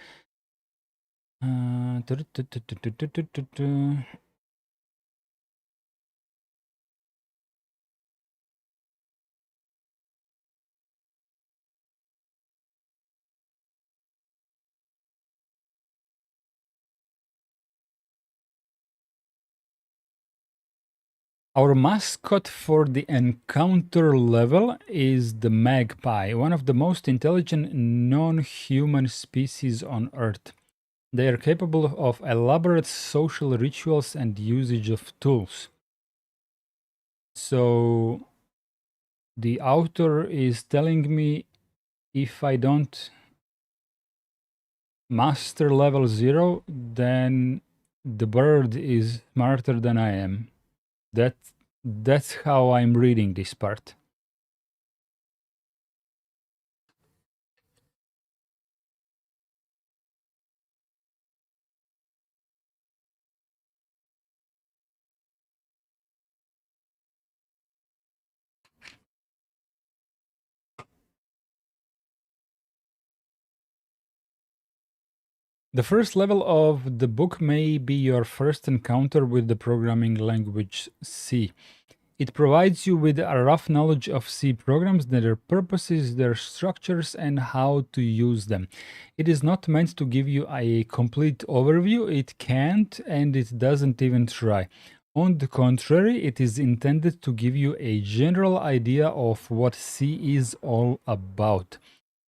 Our mascot for the encounter level is the magpie, one of the most intelligent non-human species on Earth. They are capable of elaborate social rituals and usage of tools. So the author is telling me if I don't master level 0, then the bird is smarter than I am. That's how I'm reading this part. The first level of the book may be your first encounter with the programming language C. It provides you with a rough knowledge of C programs, their purposes, their structures, and how to use them. It is not meant to give you a complete overview. It can't, and it doesn't even try. On the contrary, it is intended to give you a general idea of what C is all about,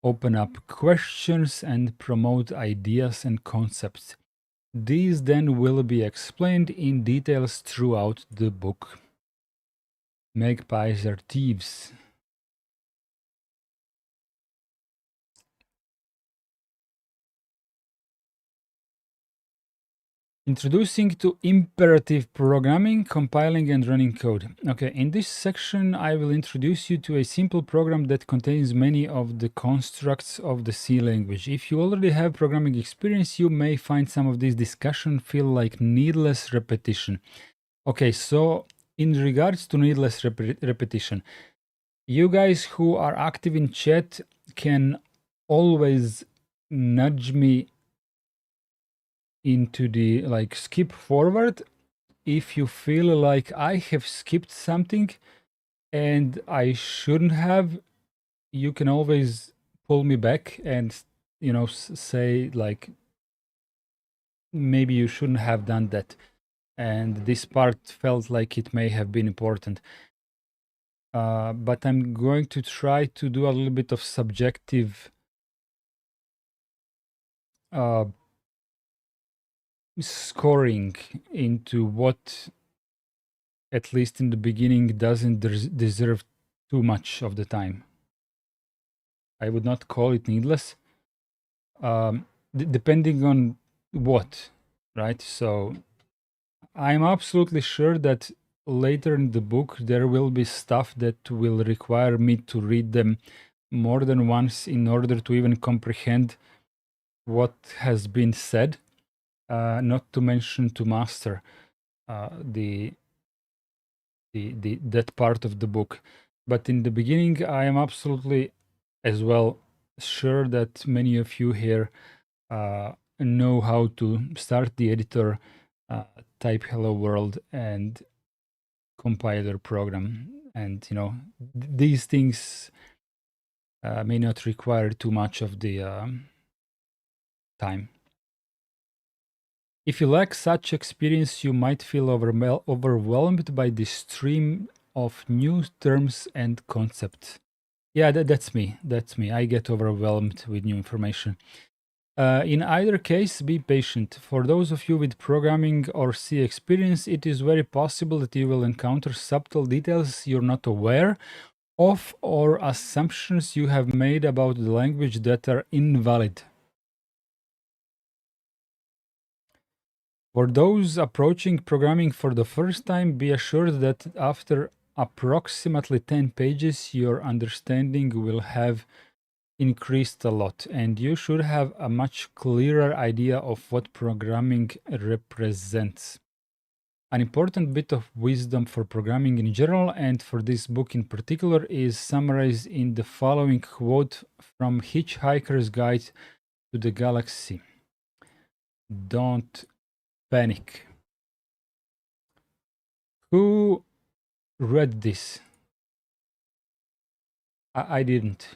open up questions, and promote ideas and concepts. These then will be explained in details throughout the book. Magpies are thieves. Introducing to imperative programming, compiling and running code. Okay, in this section, I will introduce you to a simple program that contains many of the constructs of the C language. If you already have programming experience, you may find some of this discussion feel like needless repetition. Okay, so in regards to needless repetition, you guys who are active in chat can always nudge me into the like skip forward if you feel like I have skipped something and I shouldn't have. You can always pull me back and say like maybe you shouldn't have done that, and this part felt like it may have been important. But I'm going to try to do a little bit of subjective scoring into what, at least in the beginning, doesn't deserve too much of the time. I would not call it needless, depending on what, right? So I'm absolutely sure that later in the book there will be stuff that will require me to read them more than once in order to even comprehend what has been said, not to mention to master the that part of the book. But in the beginning, I am absolutely as well sure that many of you here know how to start the editor, type hello world, and compiler program. And these things may not require too much of the time. If you lack such experience, you might feel overwhelmed by the stream of new terms and concepts. Yeah, that's me. That's me. I get overwhelmed with new information. In either case, be patient. For those of you with programming or C experience, it is very possible that you will encounter subtle details you're not aware of or assumptions you have made about the language that are invalid. For those approaching programming for the first time, be assured that after approximately 10 pages, your understanding will have increased a lot, and you should have a much clearer idea of what programming represents. An important bit of wisdom for programming in general and for this book in particular is summarized in the following quote from Hitchhiker's Guide to the Galaxy. Don't panic. Who read this? I didn't.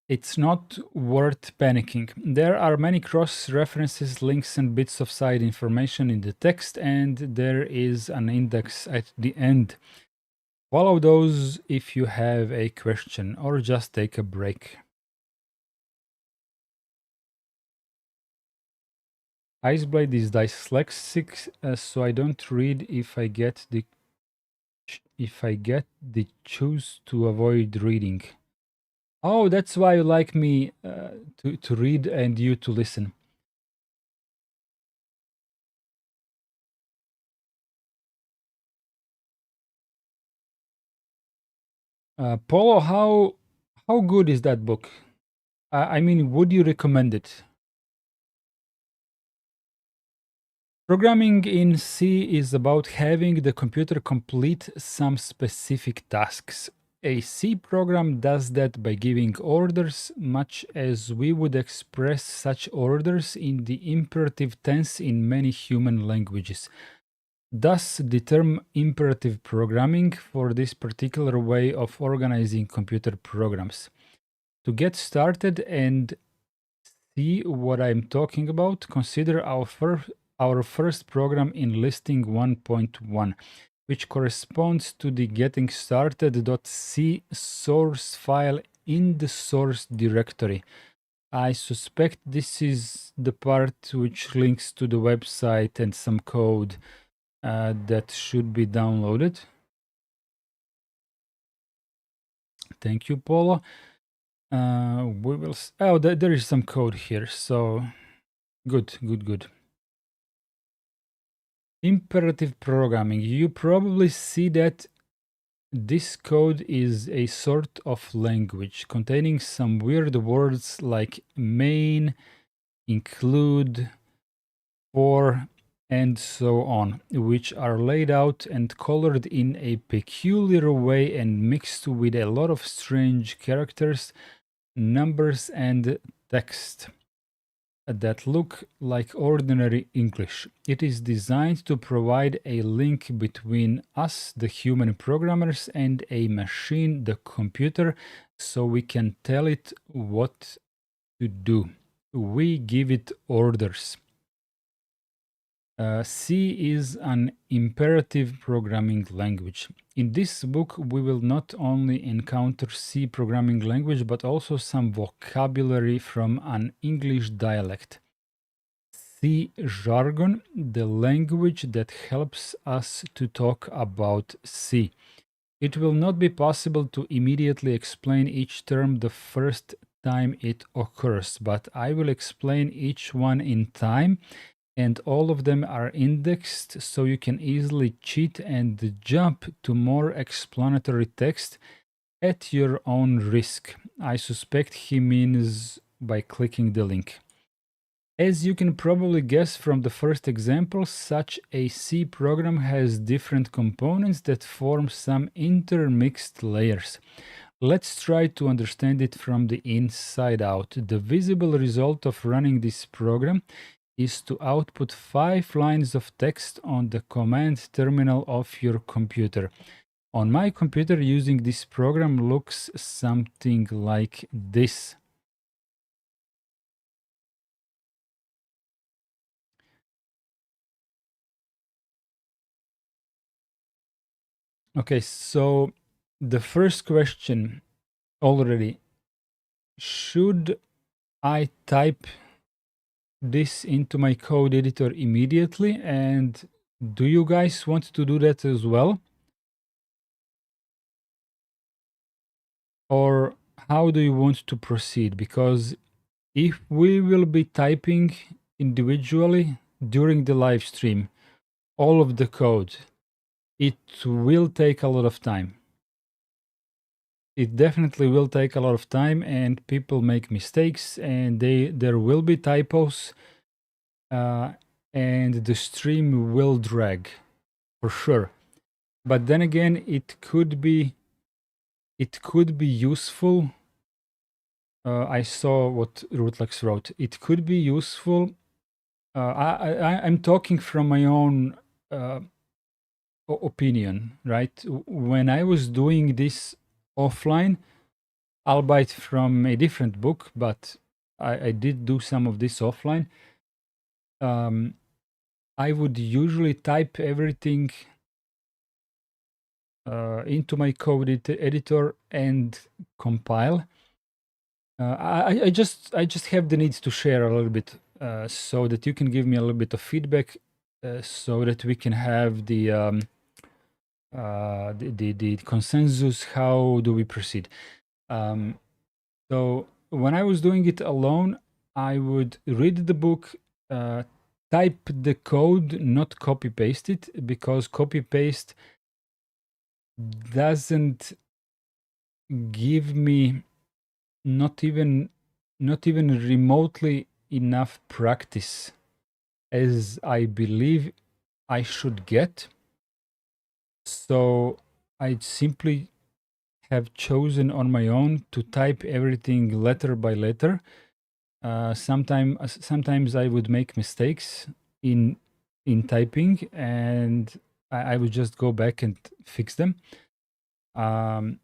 It's not worth panicking. There are many cross references, links, and bits of side information in the text, and there is an index at the end. Follow those if you have a question, or just take a break. Iceblade is dyslexic, so I don't read if I get the choose to avoid reading. Oh, that's why you like me to read and you to listen. Polo, how good is that book? I mean, would you recommend it? Programming in C is about having the computer complete some specific tasks. A C program does that by giving orders, much as we would express such orders in the imperative tense in many human languages. Thus, the term imperative programming for this particular way of organizing computer programs. To get started and see what I'm talking about, consider our first program in listing 1.1, which corresponds to the getting started.c source file in the source directory. I suspect this is the part which links to the website and some code that should be downloaded. Thank you, Paula. We will. Oh, there is some code here. So good. Imperative programming. You probably see that this code is a sort of language containing some weird words like main, include, for, and so on, which are laid out and colored in a peculiar way and mixed with a lot of strange characters, numbers, and text that look like ordinary English. It is designed to provide a link between us, the human programmers, and a machine, the computer, so we can tell it what to do. We give it orders. C is an imperative programming language. In this book, we will not only encounter C programming language, but also some vocabulary from an English dialect. C jargon, the language that helps us to talk about C. It will not be possible to immediately explain each term the first time it occurs, but I will explain each one in time, and all of them are indexed so you can easily cheat and jump to more explanatory text at your own risk. I suspect he means by clicking the link. As you can probably guess from the first example, such a C program has different components that form some intermixed layers. Let's try to understand it from the inside out. The visible result of running this program is to output 5 lines of text on the command terminal of your computer. On my computer, using this program looks something like this. Okay, so the first question already, should I type this into my code editor immediately? And do you guys want to do that as well? Or how do you want to proceed? Because if we will be typing individually during the live stream all of the code, it will take a lot of time. It definitely will take a lot of time, and people make mistakes, and there will be typos, and the stream will drag for sure. But then again, it could be useful. I saw what Rootlex wrote. It could be useful. I'm talking from my own opinion, right? When I was doing this offline, albeit from a different book, but I did do some of this offline. I would usually type everything into my code editor and compile. I just have the need to share a little bit so that you can give me a little bit of feedback, so that we can have the consensus. How do we proceed? So when I was doing it alone, I would read the book, type the code, not copy paste it, because copy paste doesn't give me not even remotely enough practice as I believe I should get. So I simply have chosen on my own to type everything letter by letter. Sometimes I would make mistakes in typing, and I would just go back and fix them. Um,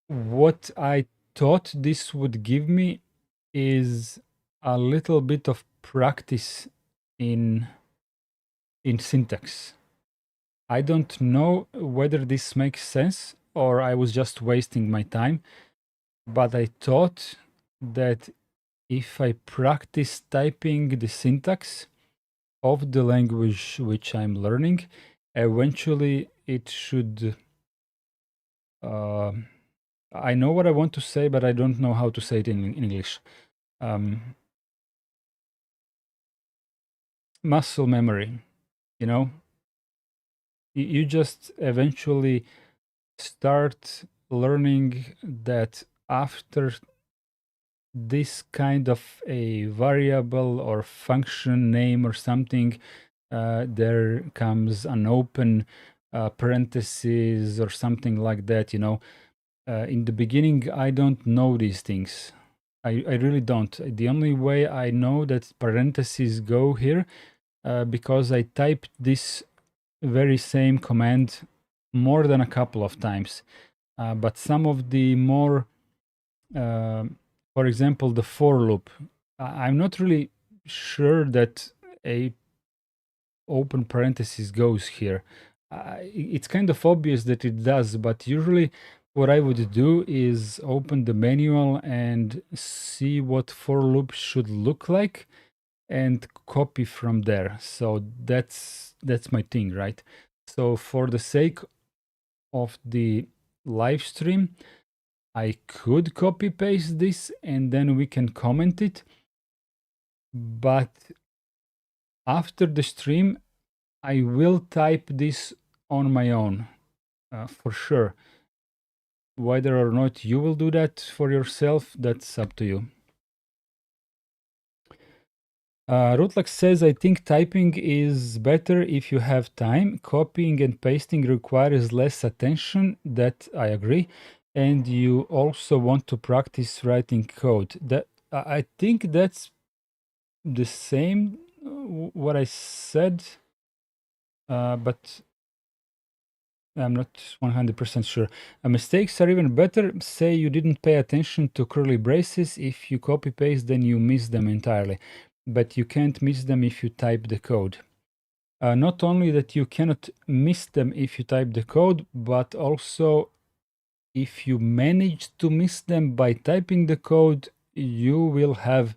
what I thought this would give me is a little bit of practice in syntax. I don't know whether this makes sense or I was just wasting my time, but I thought that if I practice typing the syntax of the language which I'm learning, eventually it should. Uh, I know what I want to say, but I don't know how to say it in English. Um, Muscle memory, you know, you just eventually start learning that after this kind of a variable or function name or something, there comes an open parenthesis or something like that. In the beginning, I don't know these things. I really don't. The only way I know that parentheses go here because I typed this very same command more than a couple of times. But some of the more, uh, for example, the for loop, I'm not really sure that a open parenthesis goes here. It's kind of obvious that it does, but usually what I would do is open the manual and see what for loop should look like and copy from there. So that's my thing, right? So for the sake of the live stream, I could copy paste this and then we can comment it. But after the stream, I will type this on my own for sure. Whether or not you will do that for yourself, that's up to you. Rutlax says, I think typing is better if you have time. Copying and pasting requires less attention. That I agree. And you also want to practice writing code. That I think that's the same what I said, but I'm not 100% sure. Mistakes are even better. Say you didn't pay attention to curly braces. If you copy paste, then you miss them entirely. But you can't miss them if you type the code. Not only that you cannot miss them if you type the code, but also if you manage to miss them by typing the code, you will have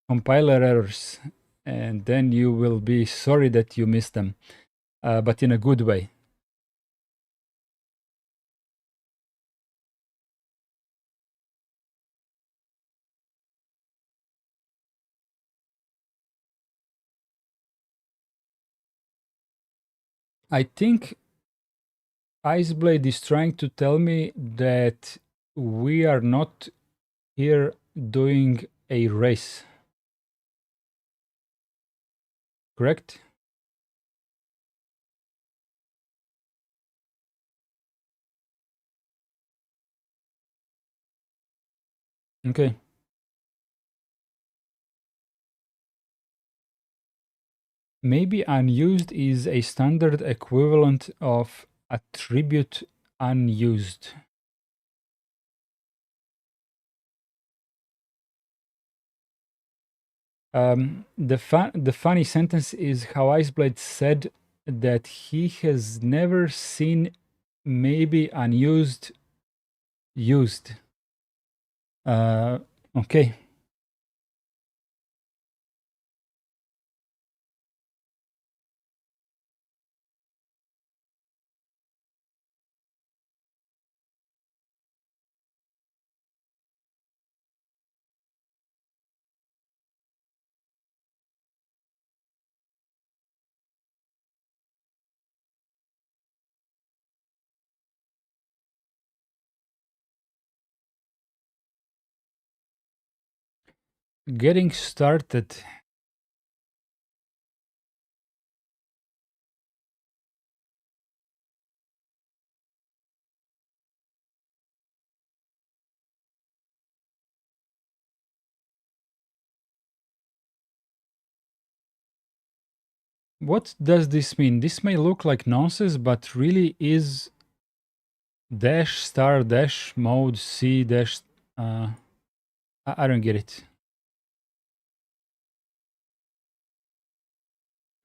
compiler errors. And then you will be sorry that you missed them, but in a good way. I think Iceblade is trying to tell me that we are not here doing a race, correct? Okay. Maybe unused is a standard equivalent of attribute unused. The funny sentence is how Iceblade said that he has never seen maybe unused used. Okay. Getting started. What does this mean? This may look like nonsense, but really is dash star dash mode C dash. I don't get it.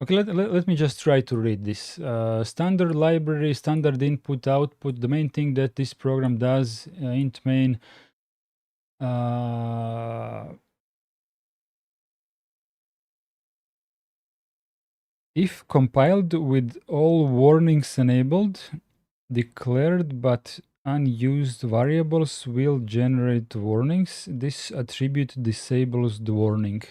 Okay, let me just try to read this. Standard library, standard input, output. The main thing that this program does, int main. If compiled with all warnings enabled, declared but unused variables will generate warnings. This attribute disables the warning.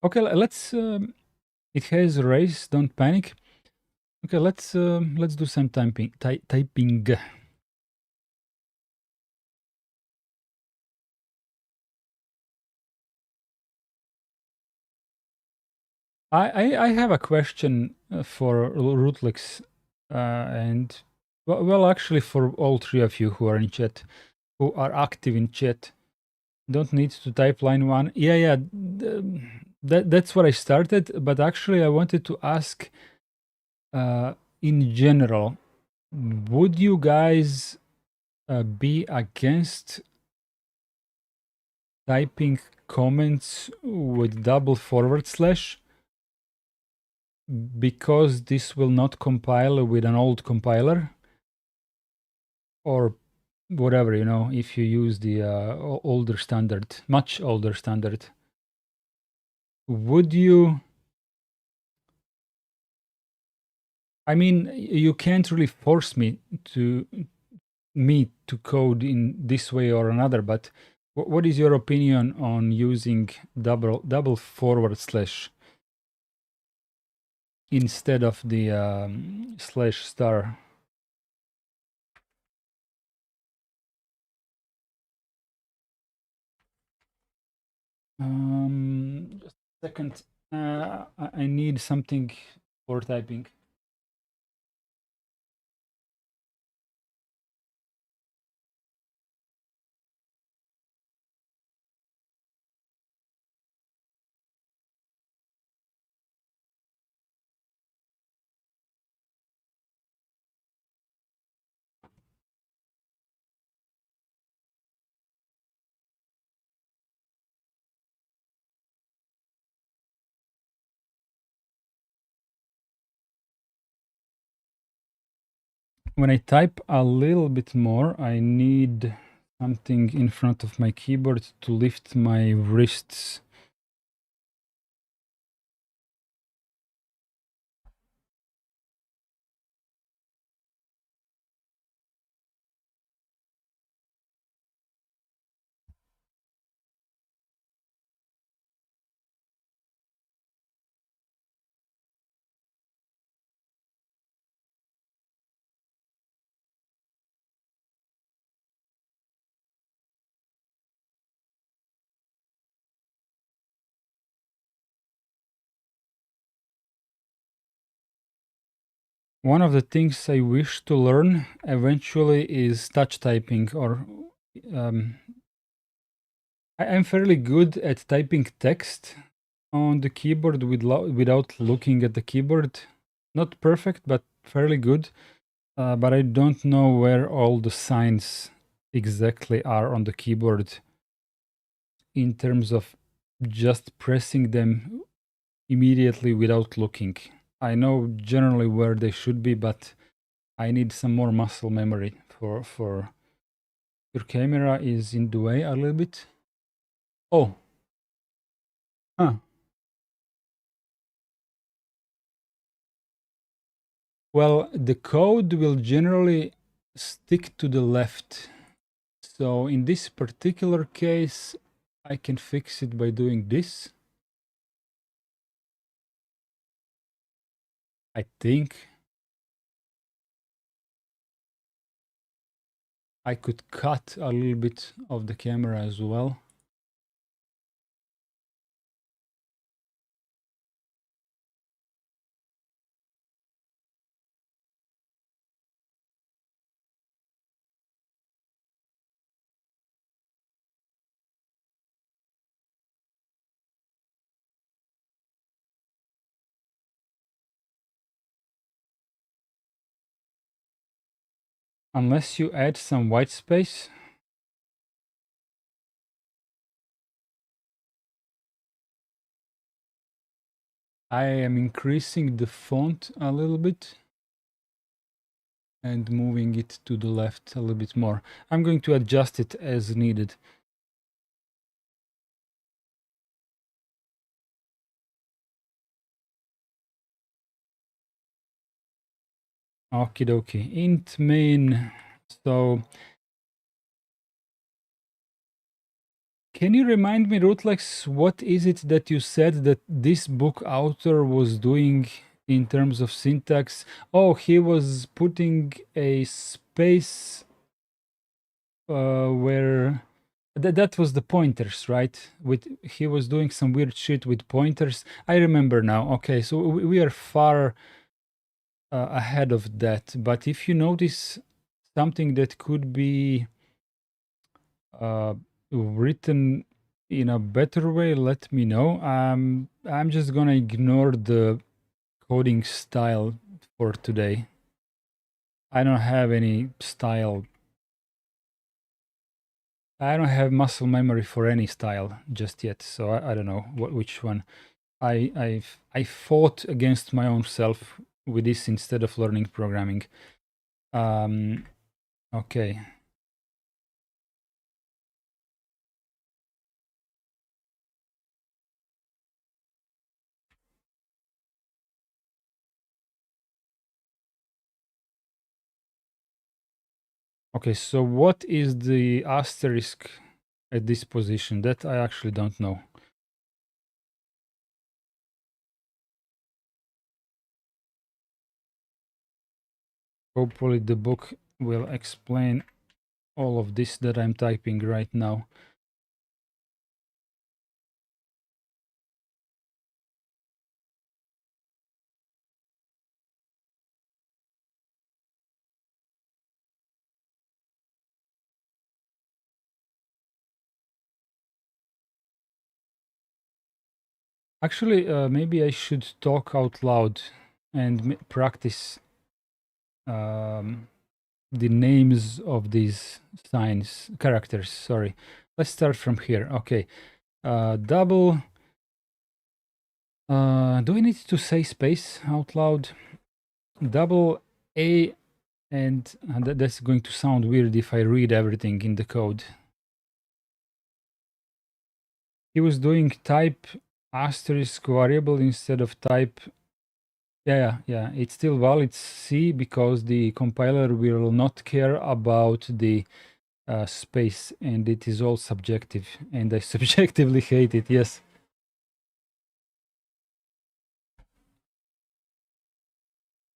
Okay, let's. It has race. Don't panic. Okay, let's do some typing. Typing. I have a question for Rootlix, and well, actually, for all three of you who are in chat, who are active in chat. Don't need to type line one. Yeah. That's what I started, but actually, I wanted to ask, in general, would you guys be against typing comments with double forward slash? Because this will not compile with an old compiler, or whatever, if you use the older standard, much older standard. Would you? I mean, you can't really force me to code in this way or another, but what is your opinion on using double forward slash instead of the slash star? Just a second. I need something for typing. When I type a little bit more, I need something in front of my keyboard to lift my wrists. One of the things I wish to learn eventually is touch typing, or I'm fairly good at typing text on the keyboard without looking at the keyboard. Not perfect, but fairly good. But I don't know where all the signs exactly are on the keyboard in terms of just pressing them immediately without looking. I know generally where they should be, but I need some more muscle memory for your camera is in the way a little bit. Oh. Huh. Well, the code will generally stick to the left. So in this particular case, I can fix it by doing this. I think I could cut a little bit of the camera as well. unless you add some white space. I am increasing the font a little bit and moving it to the left a little bit more. I'm going to adjust it as needed. Okie dokie. Int main. So can you remind me, Rutlex, what is it that you said that this book author was doing in terms of syntax? Oh, he was putting a space where that was the pointers, right? He was doing some weird shit with pointers. I remember now. Okay, so we are far ahead of that. But if you notice something that could be written in a better way, let me know. I'm just gonna ignore the coding style for today. I don't have any style. I don't have muscle memory for any style just yet, so I don't know which one. I fought against my own self with this instead of learning programming. Okay. Okay, so what is the asterisk at this position? That I actually don't know. Hopefully the book will explain all of this that I'm typing right now. Actually, maybe I should talk out loud and practice the names of these characters, sorry. Let's start from here. Okay. Double. Do we need to say space out loud? Double A, and that's going to sound weird if I read everything in the code. He was doing type asterisk variable instead of type. Yeah, it's still valid C because the compiler will not care about the space, and it is all subjective, and I subjectively hate it. Yes.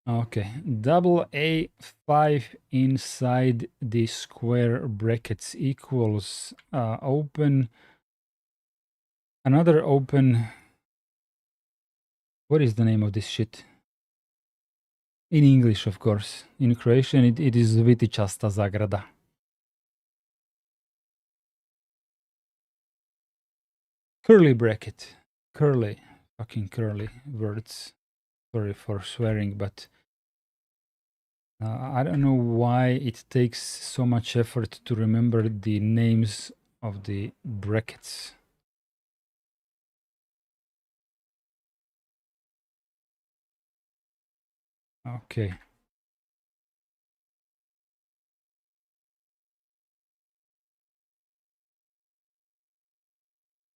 Okay, double A5 inside the square brackets equals open, another open. What is the name of this shit? In English, of course. In Croatian, it is Vitičasta zagrada. Curly bracket. Curly. Fucking curly words. Sorry for swearing, but I don't know why it takes so much effort to remember the names of the brackets. Okay.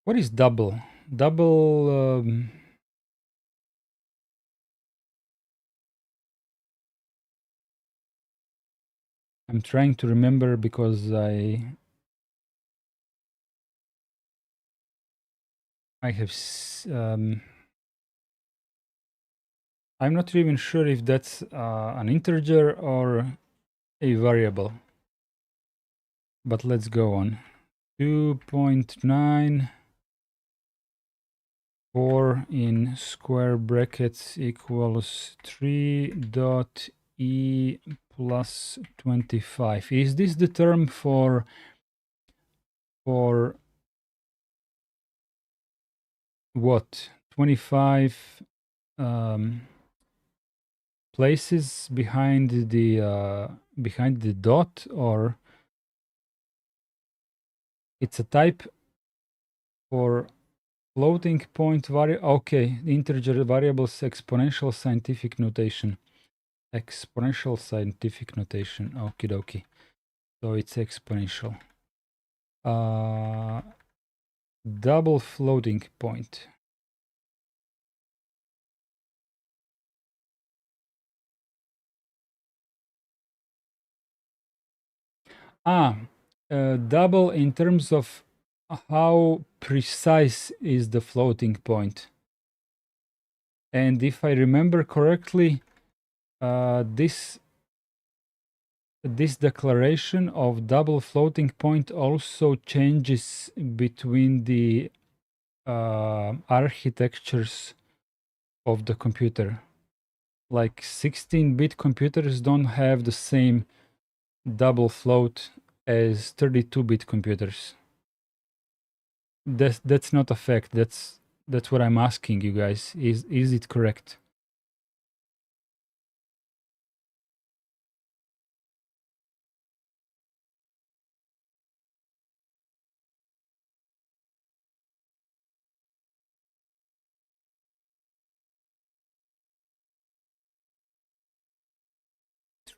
What is double? Double. I'm trying to remember because I have. I'm not even sure if that's an integer or a variable. But let's go on. 2.9. 4 in square brackets equals 3 dot e plus 25. Is this the term for what? 25 places behind the behind the dot, or it's a type for floating point variable. Okay, integer variables exponential scientific notation. Exponential scientific notation. Okie dokie. So it's exponential. Double floating point. Double in terms of how precise is the floating point. And if I remember correctly, this declaration of double floating point also changes between the architectures of the computer. Like 16-bit computers don't have the same double float as 32-bit computers. That's not a fact. That's what I'm asking you guys. Is it correct?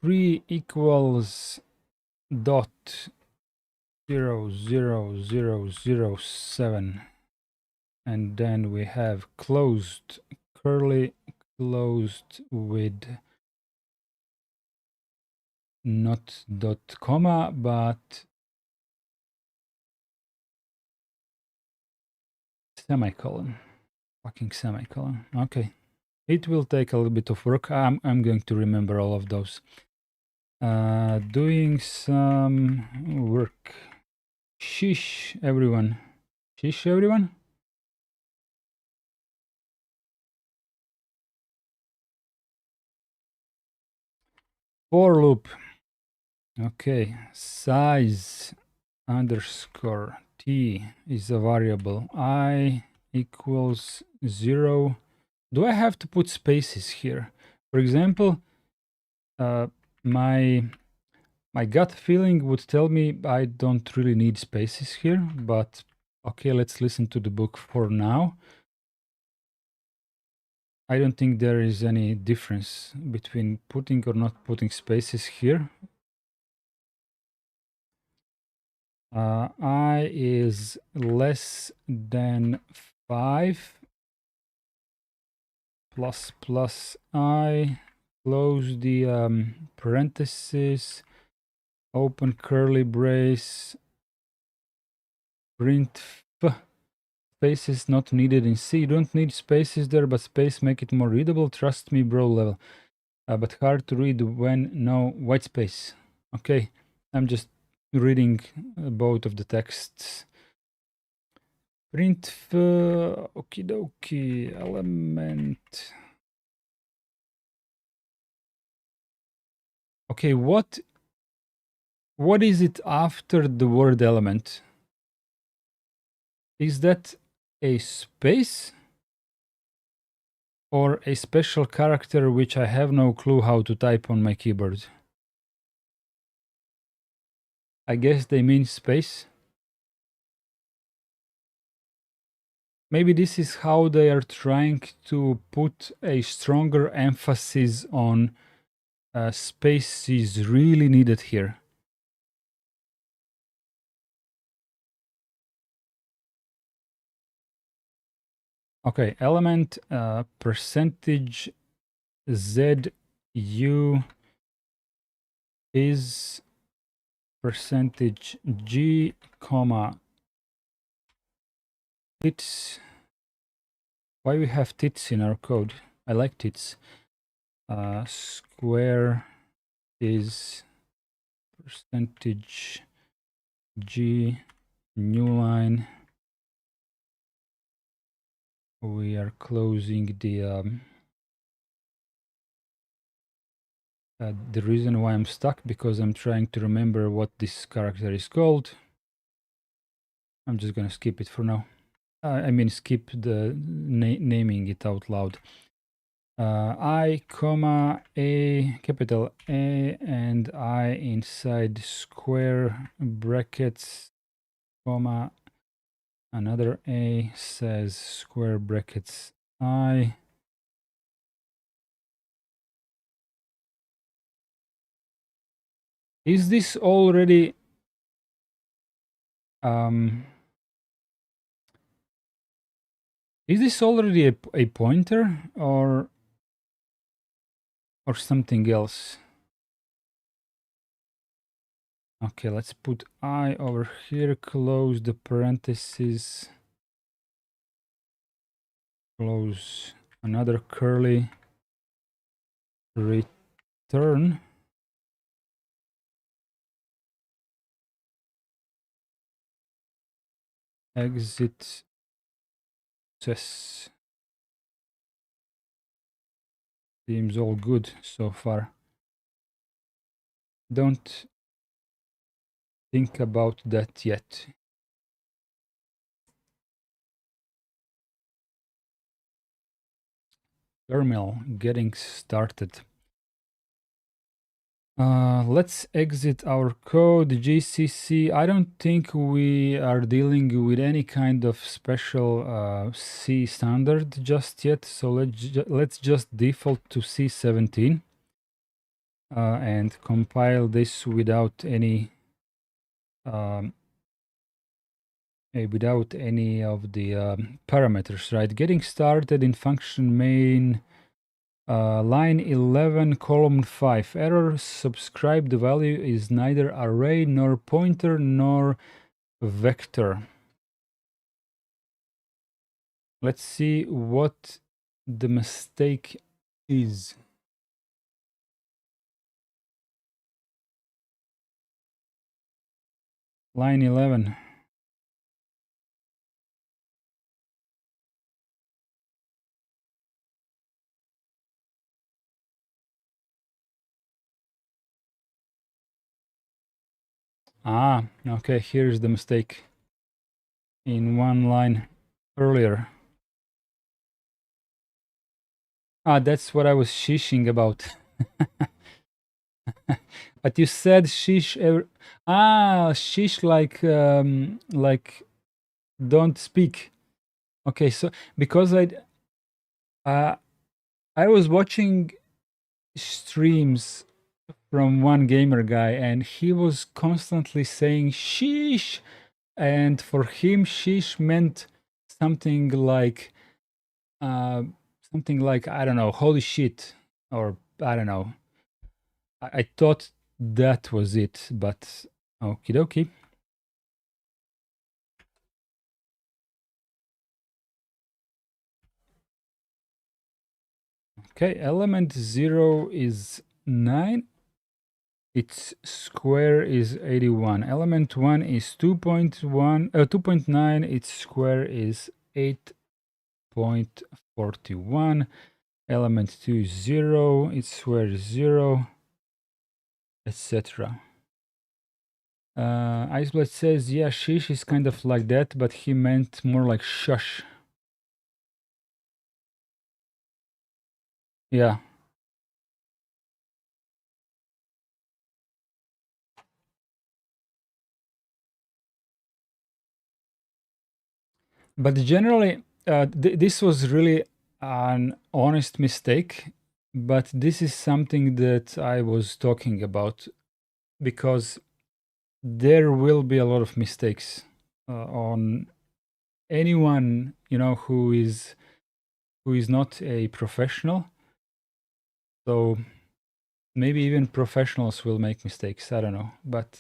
Three equals dot 00007, and then we have closed curly closed with not dot comma but semicolon. Fucking semicolon. Okay, it will take a little bit of work. I'm going to remember all of those. Doing some work. Shish everyone. Shish everyone. For loop. Okay, size underscore t is a variable. I equals 0. Do I have to put spaces here? For example, my gut feeling would tell me I don't really need spaces here, but okay, let's listen to the book for now. I don't think there is any difference between putting or not putting spaces here. I is less than 5 plus I, close the parenthesis, open curly brace, print f. Spaces not needed in C. You don't need spaces there, but space make it more readable. Trust me, bro level. But hard to read when no white space. Okay, I'm just reading both of the texts. Print okie dokie element. Okay, what is it after the word element? Is that a space or a special character which I have no clue how to type on my keyboard? I guess they mean space. Maybe this is how they are trying to put a stronger emphasis on space is really needed here. Okay, element percentage ZU is percentage G, comma tits. Why we have tits in our code? I like tits. Square is percentage G, new line. We are closing the reason why I'm stuck, because I'm trying to remember what this character is called. I'm just gonna skip it for now. I mean, skip the naming it out loud. I comma A, capital A, and I inside square brackets, comma, another A says square brackets I. Is this already is this already a pointer or something else? Okay, let's put I over here, close the parentheses, close another curly, return. Exit CEST. Seems all good so far. Don't think about that yet. Terminal getting started. Let's exit our code, GCC. I don't think we are dealing with any kind of special C standard just yet, so let's just default to C17 and compile this without any of the parameters, right? Getting started in function main. Line 11, column 5. Error, subscribe the value is neither array nor pointer nor vector. Let's see what the mistake is. Line 11. Ah, okay, here's the mistake. In one line earlier. Ah, that's what I was shishing about. But you said shish. Shish like don't speak. Okay, so because I was watching streams from one gamer guy, and he was constantly saying sheesh, and for him, sheesh meant something like uh, I don't know, holy shit, or I don't know. I thought that was it, but okie dokie. Okay, element 0 is 9. Its square is 81. Element 1 is 2.9. Its square is 8.41. Element 2 is 0. Its square is 0, etc. Iceblood says, yeah, shish is kind of like that, but he meant more like shush. Yeah. But generally, this was really an honest mistake. But this is something that I was talking about, because there will be a lot of mistakes on anyone, who is not a professional. So maybe even professionals will make mistakes. I don't know, but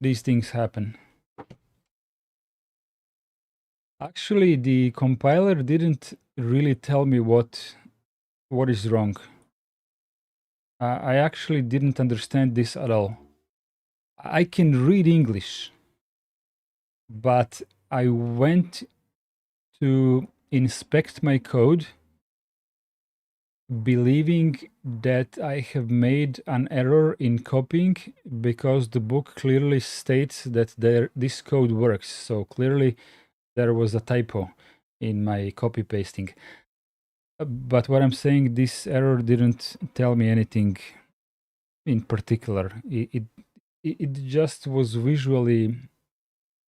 these things happen. Actually, the compiler didn't really tell me what is wrong. I actually didn't understand this at all. I can read English, but I went to inspect my code believing that I have made an error in copying, because the book clearly states that this code works. So clearly there was a typo in my copy pasting. But what I'm saying, this error didn't tell me anything in particular. It just was visually.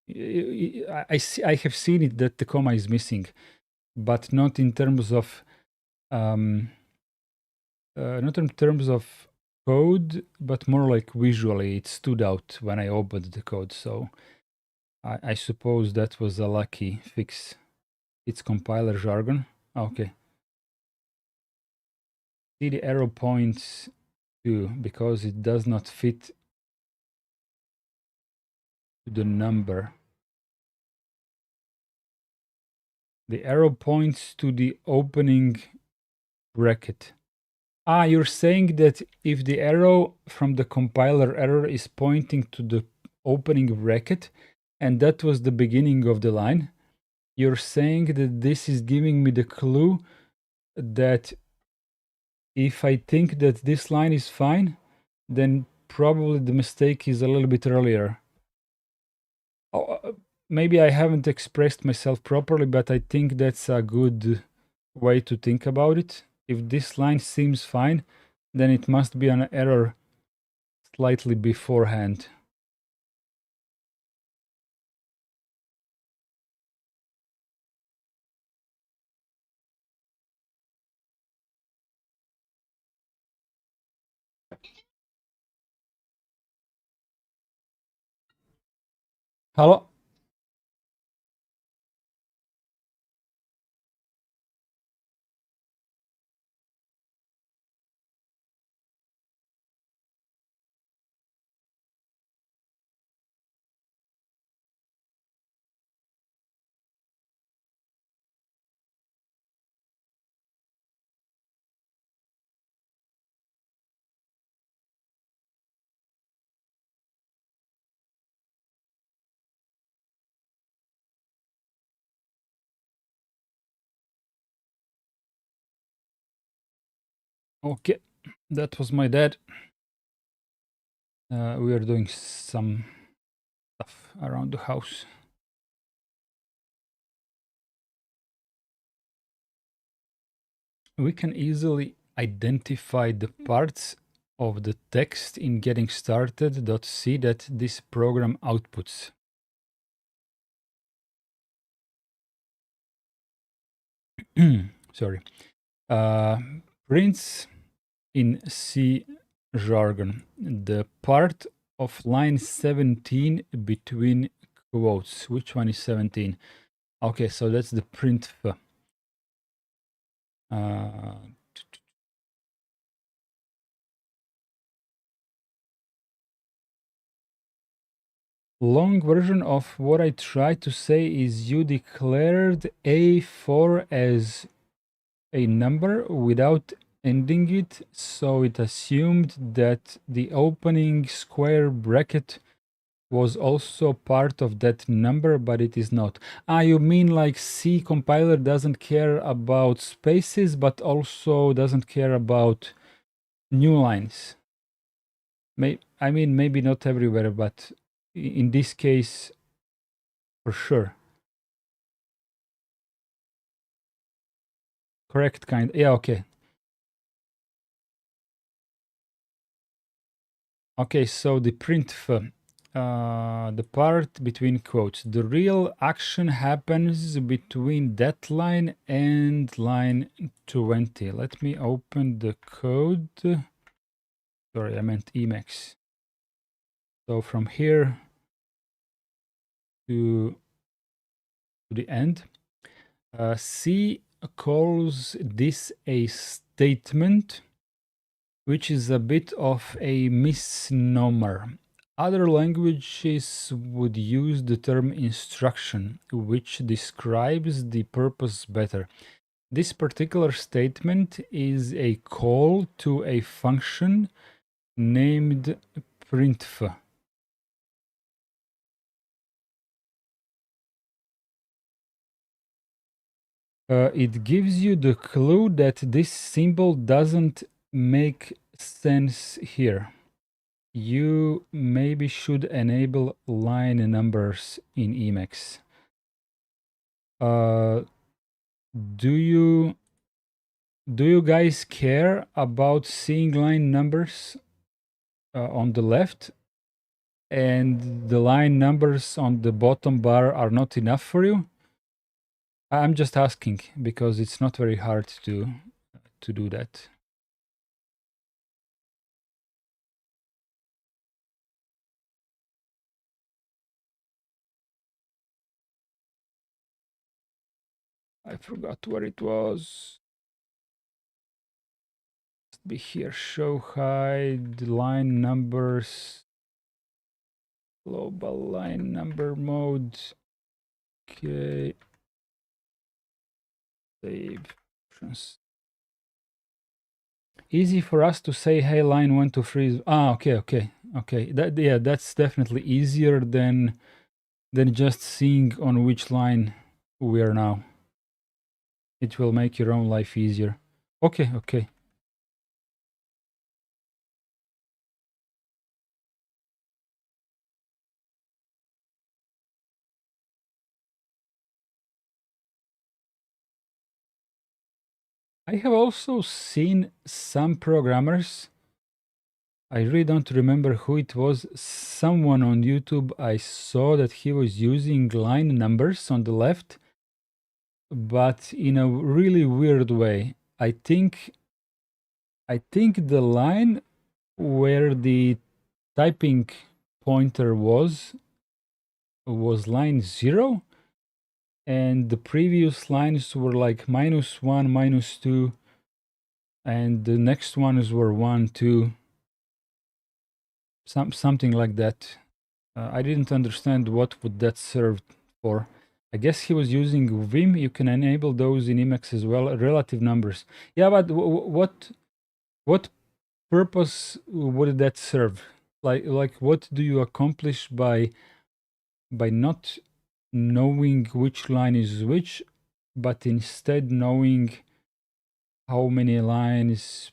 I have seen it that the comma is missing, but not in terms of not in terms of code, but more like visually. It stood out when I opened the code. So I suppose that was a lucky fix. It's compiler jargon. Okay. See the arrow points too, because it does not fit to the number. The arrow points to the opening bracket. Ah, you're saying that if the arrow from the compiler error is pointing to the opening bracket, and that was the beginning of the line, you're saying that this is giving me the clue that if I think that this line is fine, then probably the mistake is a little bit earlier. Maybe I haven't expressed myself properly, but I think that's a good way to think about it. If this line seems fine, then it must be an error slightly beforehand. Hello? Okay, that was my dad. We are doing some stuff around the house. We can easily identify the parts of the text in getting started.c that this program outputs. Sorry. Prints in C jargon, the part of line 17 between quotes. Which one is 17? Okay, so that's the printf. Long version of what I tried to say is you declared A4 as a number without ending it, so it assumed that the opening square bracket was also part of that number, but it is not. Ah, you mean like C compiler doesn't care about spaces, but also doesn't care about new lines. I mean, maybe not everywhere, but in this case, for sure. Correct kind. Yeah, okay. Okay, so the printf, the part between quotes. The real action happens between that line and line 20. Let me open the code. Sorry, I meant Emacs. So from here to the end, C calls this a statement, which is a bit of a misnomer. Other languages would use the term instruction, which describes the purpose better. This particular statement is a call to a function named printf. It gives you the clue that this symbol doesn't make sense here. You maybe should enable line numbers in Emacs. Do you do you guys care about seeing line numbers on the left, and the line numbers on the bottom bar are not enough for you? I'm just asking because it's not very hard to do that. I forgot where it was. Be here, show hide line numbers, global line number mode. Okay, save options. Easy for us to say, hey, line 1 to 3. Okay. That's definitely easier than just seeing on which line we are now. It will make your own life easier. Okay. I have also seen some programmers. I really don't remember who it was. Someone on YouTube, I saw that he was using line numbers on the left, but in a really weird way. I think the line where the typing pointer was line 0, and the previous lines were like -1, -2, and the next ones were 1, 2, something like that. I didn't understand what would that serve for. I guess he was using Vim. You can enable those in Emacs as well, relative numbers. Yeah, but what purpose would that serve? Like what do you accomplish by not knowing which line is which, but instead knowing how many lines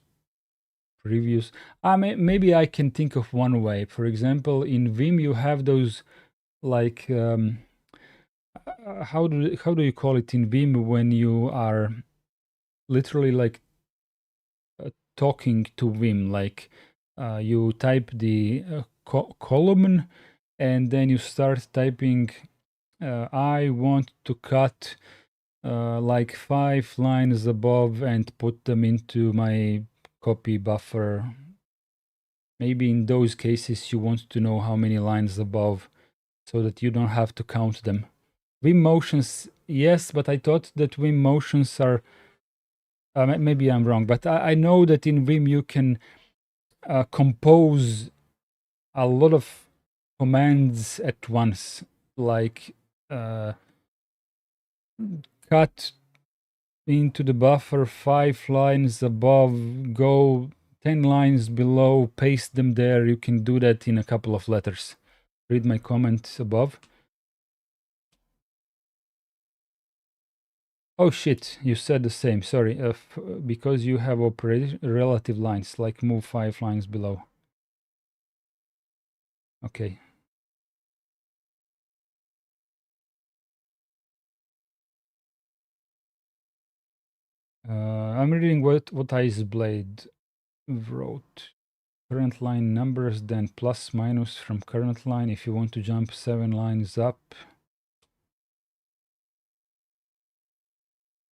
previous? Maybe I can think of one way. For example, in Vim you have those like how do you call it in Vim when you are literally like talking to Vim, like you type the column and then you start typing I want to cut like 5 lines above and put them into my copy buffer. Maybe in those cases you want to know how many lines above so that you don't have to count them. Vim motions, yes, but I thought that Vim motions are maybe I'm wrong, but I know that in Vim you can compose a lot of commands at once, like cut into the buffer 5 lines above, go 10 lines below, paste them there. You can do that in a couple of letters. Read my comment above. Oh shit, you said the same, sorry. Because you have relative lines, like move 5 lines below. Okay. I'm reading what Iceblade wrote. Current line numbers, then plus minus from current line if you want to jump 7 lines up.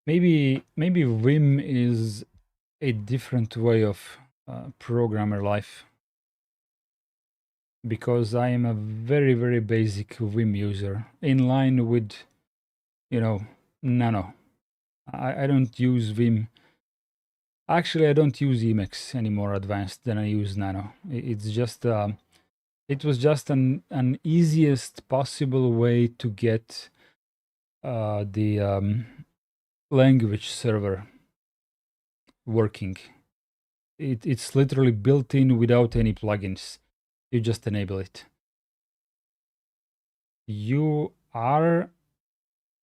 Maybe Vim is a different way of programmer life, because I am a very basic Vim user in line with, Nano. I don't use Vim. Actually, I don't use Emacs any more advanced than I use Nano. It's just it was just an easiest possible way to get the language server working. It's literally built in without any plugins. You just enable it. You are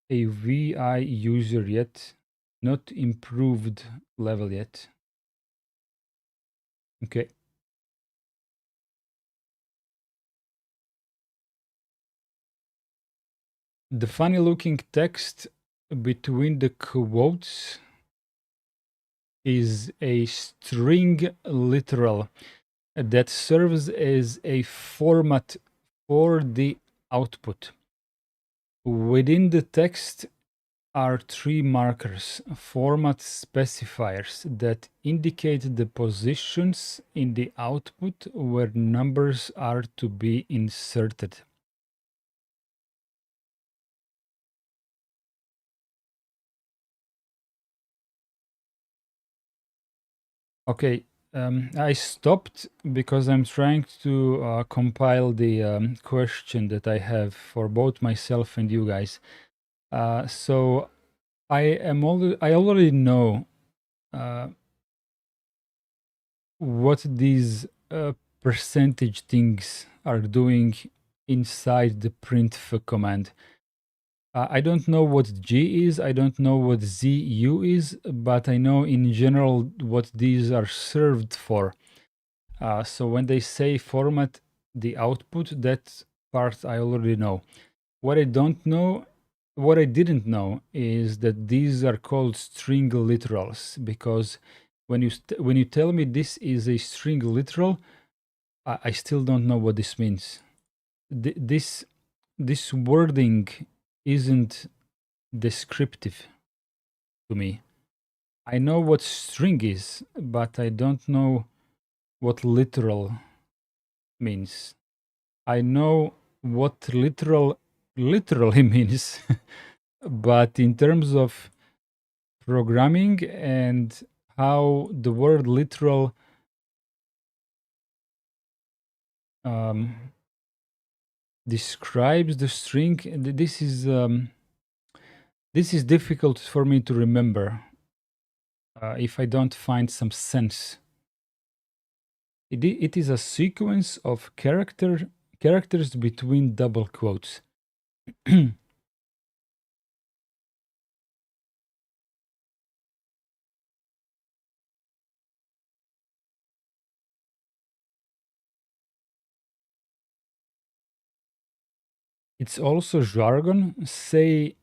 a VI user yet, not improved level yet. Okay. The funny looking text between the quotes is a string literal that serves as a format for the output. Within the text are three markers, format specifiers, that indicate the positions in the output where numbers are to be inserted. Okay, I stopped because I'm trying to compile the question that I have for both myself and you guys. So I already know what these percentage things are doing inside the printf command. I don't know what G is, I don't know what ZU is, but I know in general what these are served for. So when they say format the output, that part I already know. What I don't know, what I didn't know is that these are called string literals, because when you tell me this is a string literal, I still don't know what this means. This wording isn't descriptive to me. I know what string is, but I don't know what literal means. I know what literally means, but in terms of programming and how the word literal describes the string, this is difficult for me to remember if I don't find some sense. It is a sequence of characters between double quotes. It's also jargon. Say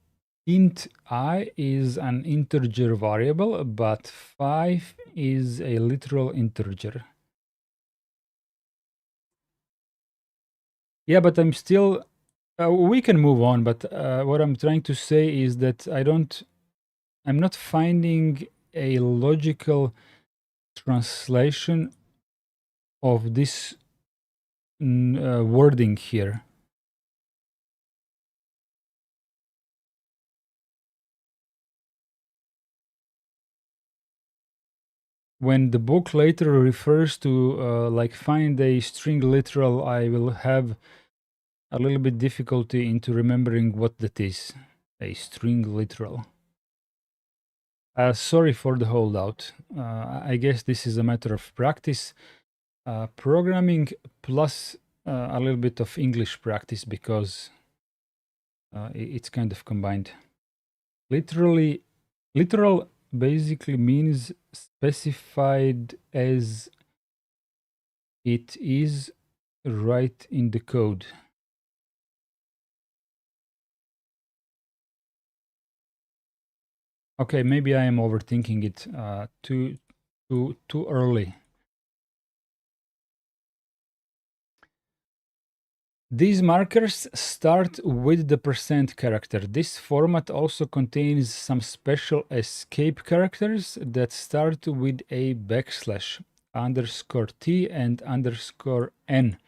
int I is an integer variable, but 5 is a literal integer. Yeah, but I'm still. We can move on, but what I'm trying to say is that I'm not finding a logical translation of this wording here. When the book later refers to like find a string literal, I will have a little bit difficulty into remembering what that is. A string literal. Sorry for the holdout. I guess this is a matter of practice. Programming plus a little bit of English practice, because it's kind of combined. Literal basically means specified as it is right in the code. Okay, maybe I am overthinking it too early. These markers start with the % character. This format also contains some special escape characters that start with a backslash, _t and _n.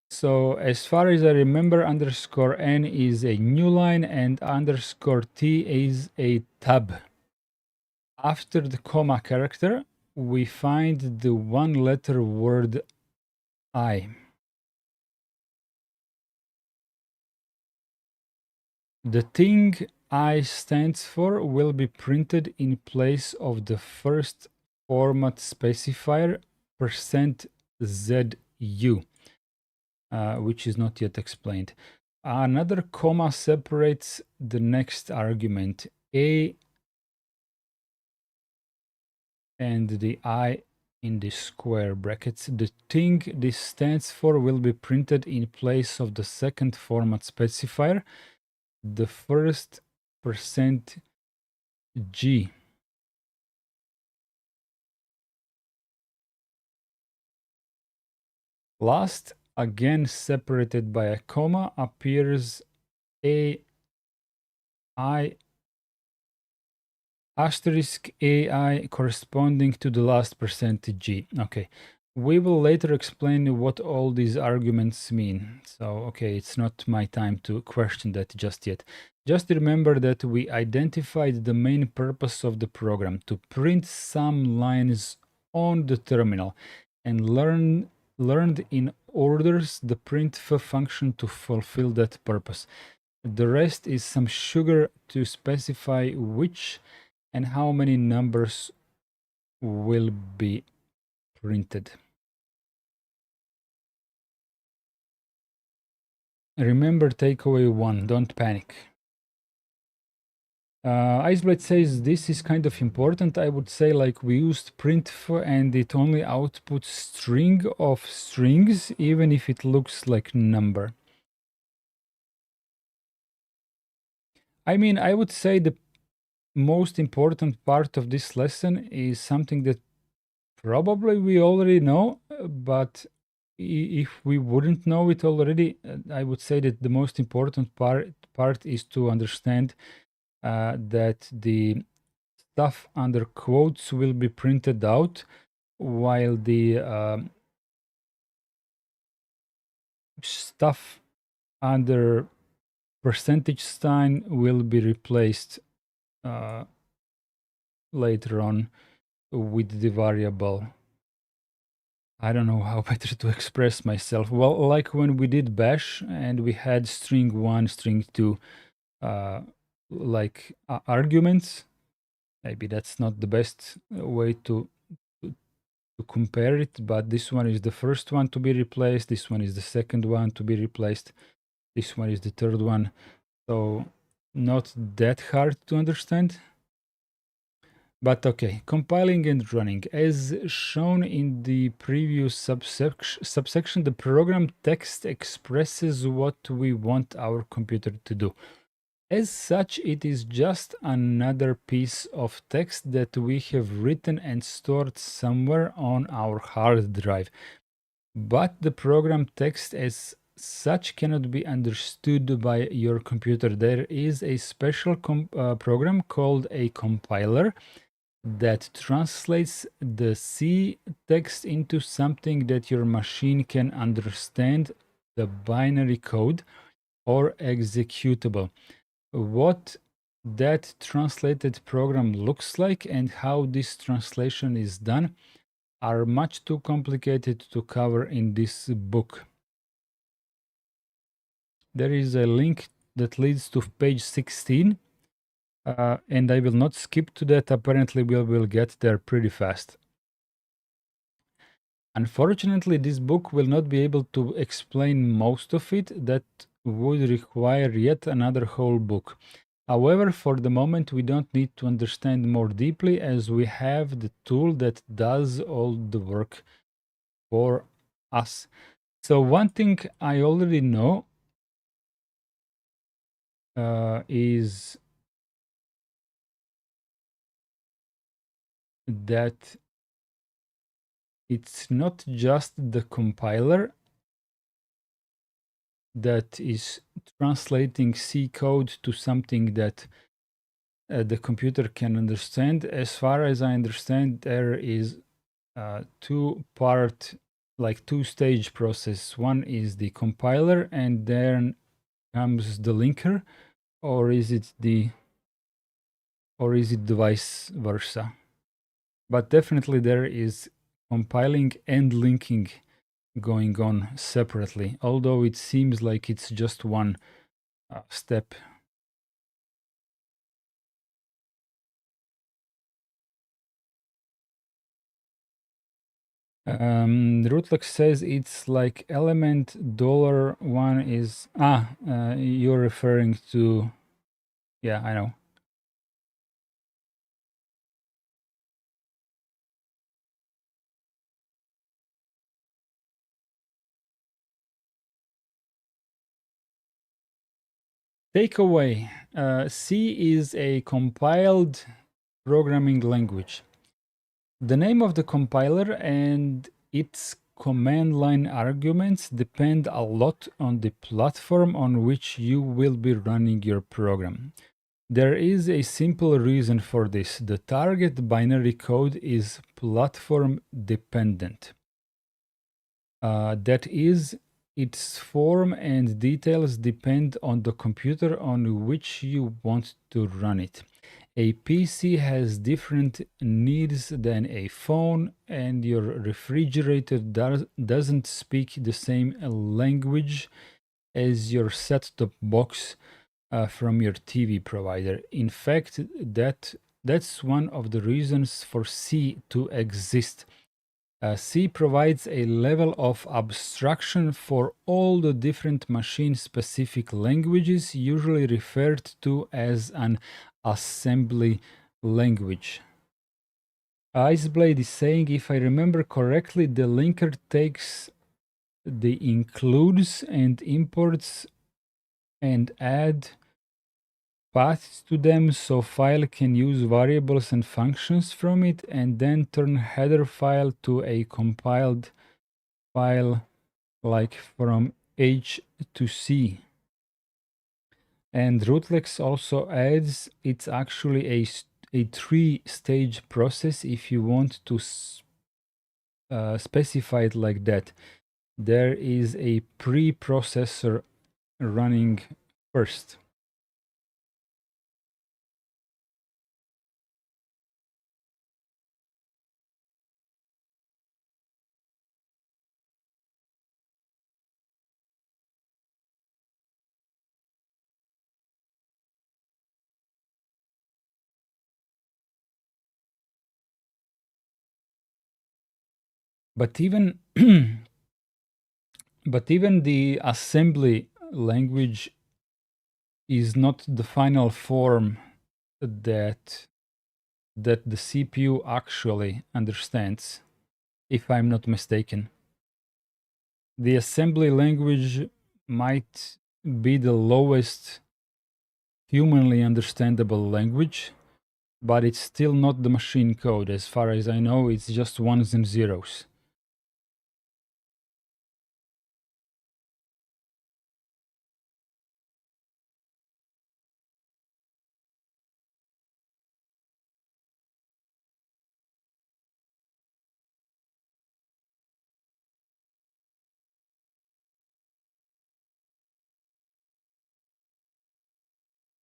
So as far as I remember, _n is a new line and _t is a tab. After the comma character, we find the one-letter word I. The thing I stands for will be printed in place of the first format specifier %ZU, which is not yet explained. Another comma separates the next argument, A, and the I in the square brackets. The thing this stands for will be printed in place of the second format specifier, the first %G. Last, again separated by a comma, appears AI asterisk AI corresponding to the last percentage G. Okay. We will later explain what all these arguments mean. So, okay, it's not my time to question that just yet. Just remember that we identified the main purpose of the program to print some lines on the terminal and learned in orders the printf function to fulfill that purpose. The rest is some sugar to specify which and how many numbers will be printed. Remember takeaway 1, don't panic. Iceblade says this is kind of important. I would say like we used printf and it only outputs string of strings, even if it looks like number. I mean, I would say the most important part of this lesson is something that probably we already know, but if we wouldn't know it already, I would say that the most important part is to understand that the stuff under quotes will be printed out, while the stuff under percentage sign will be replaced later on with the variable. I don't know how better to express myself. Well, like when we did bash and we had string 1, string 2, like arguments. Maybe that's not the best way to compare it, but this one is the first one to be replaced. This one is the second one to be replaced. This one is the third one. So not that hard to understand. But okay, compiling and running. As shown in the previous subsection, the program text expresses what we want our computer to do. As such, it is just another piece of text that we have written and stored somewhere on our hard drive. But the program text as such cannot be understood by your computer. There is a special program called a compiler that translates the C text into something that your machine can understand, the binary code or executable. What that translated program looks like and how this translation is done are much too complicated to cover in this book. There is a link that leads to page 16, and I will not skip to that. Apparently, we will get there pretty fast. Unfortunately, this book will not be able to explain most of it. That would require yet another whole book. However, for the moment, we don't need to understand more deeply as we have the tool that does all the work for us. So one thing I already know is that it's not just the compiler that is translating C code to something that the computer can understand. As far as I understand, there is two-stage process. One is the compiler, and then comes the linker, or is it the vice versa? But definitely there is compiling and linking going on separately, although it seems like it's just one step. Rootlux says it's like element $1 is you're referring to, yeah, I know. Takeaway, C is a compiled programming language. The name of the compiler and its command line arguments depend a lot on the platform on which you will be running your program. There is a simple reason for this. The target binary code is platform dependent. That is, its form and details depend on the computer on which you want to run it. A PC has different needs than a phone, and your refrigerator doesn't speak the same language as your set-top box from your TV provider. In fact, that's one of the reasons for C to exist. C provides a level of abstraction for all the different machine-specific languages, usually referred to as an assembly language. Iceblade is saying, if I remember correctly, the linker takes the includes and imports and add paths to them, so file can use variables and functions from it, and then turn header file to a compiled file like from H to C. And Rootlex also adds it's actually a three-stage process if you want to specify it like that. There is a preprocessor running first. But even but even the assembly language is not the final form that the CPU actually understands, if I'm not mistaken. The assembly language might be the lowest humanly understandable language, but it's still not the machine code. As far as I know, it's just ones and zeros.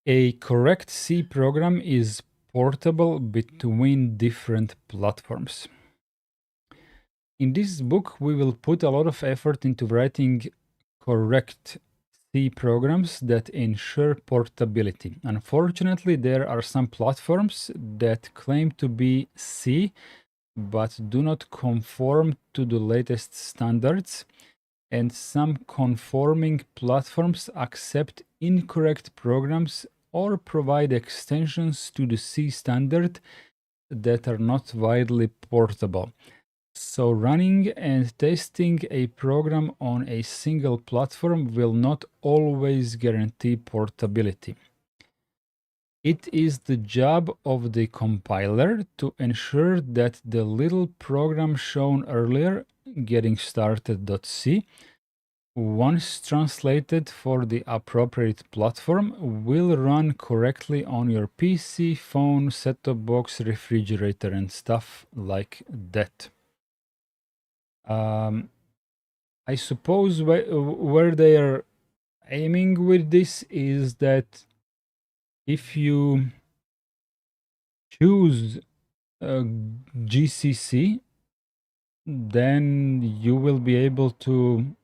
A correct C program is portable between different platforms. In this book, we will put a lot of effort into writing correct C programs that ensure portability. Unfortunately, there are some platforms that claim to be C but do not conform to the latest standards, and some conforming platforms accept incorrect programs or provide extensions to the C standard that are not widely portable. So running and testing a program on a single platform will not always guarantee portability. It is the job of the compiler to ensure that the little program shown earlier, getting started.c, once translated for the appropriate platform, will run correctly on your PC, phone, set-top box, refrigerator, and stuff like that. I suppose where they are aiming with this is that if you choose GCC, then you will be able to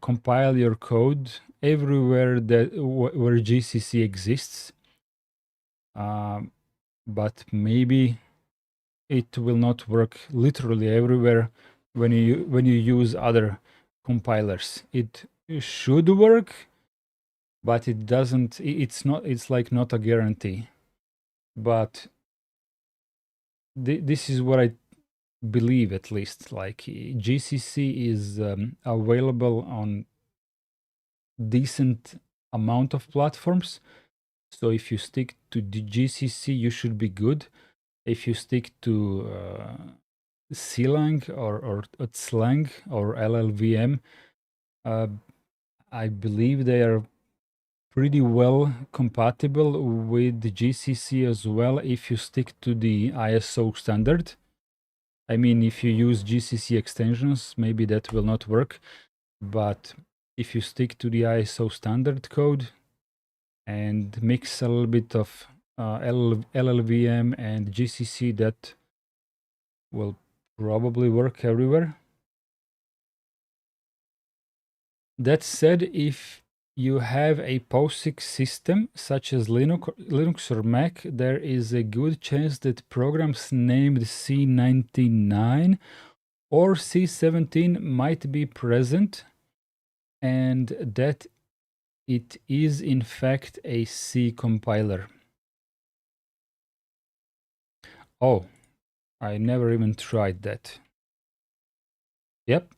compile your code everywhere where GCC exists. But maybe it will not work literally everywhere when you use other compilers. It should work, but it doesn't. It's like not a guarantee. But this is what I believe, at least. Like GCC is available on decent amount of platforms. So if you stick to the GCC, you should be good. If you stick to CLang or Slang or LLVM. I believe they are pretty well compatible with GCC as well if you stick to the ISO standard. I mean, if you use GCC extensions, maybe that will not work. But if you stick to the ISO standard code and mix a little bit of LLVM and GCC, that will probably work everywhere. That said, if you have a POSIX system such as Linux or Mac, there is a good chance that programs named C99 or C17 might be present, and that it is in fact a C compiler. Oh, I never even tried that. Yep.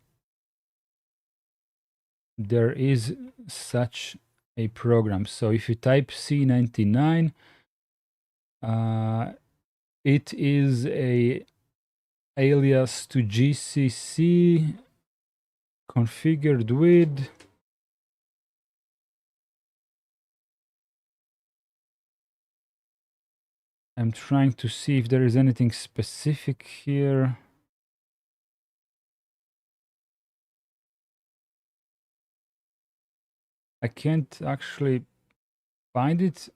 There is such a program. So if you type C99, it is a alias to GCC configured with I'm trying to see if there is anything specific here. I can't actually find it,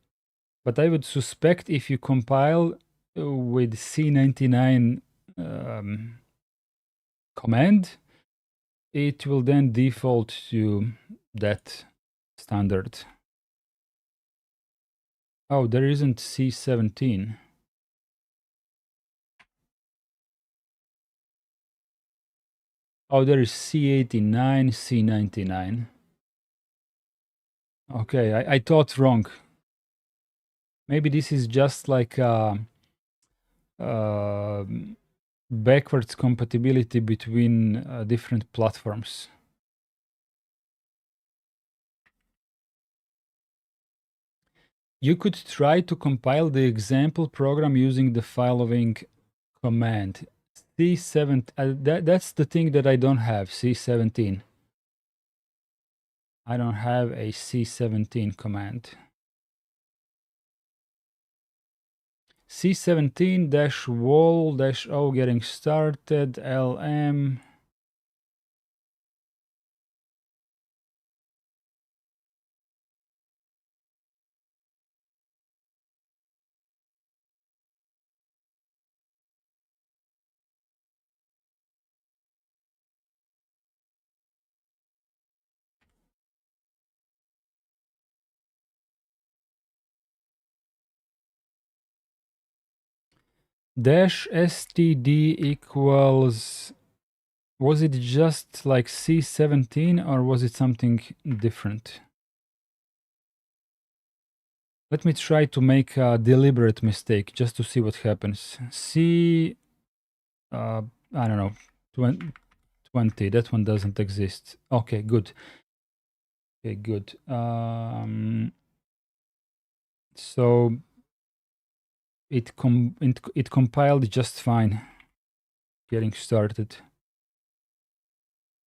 but I would suspect if you compile with C99 command, it will then default to that standard. Oh, there isn't C17. Oh, there is C89, C99. Okay, I thought wrong. Maybe this is just like backwards compatibility between different platforms. You could try to compile the example program using the fileoving command. C7, that's the thing that I don't have, C17. I don't have a C17 command. C17-wall-o getting started, LM. Dash std equals, was it just like C17 or was it something different? Let me try to make a deliberate mistake just to see what happens. C, I don't know, 20, that one doesn't exist. Okay, good. Okay, good. So it compiled just fine. Getting started.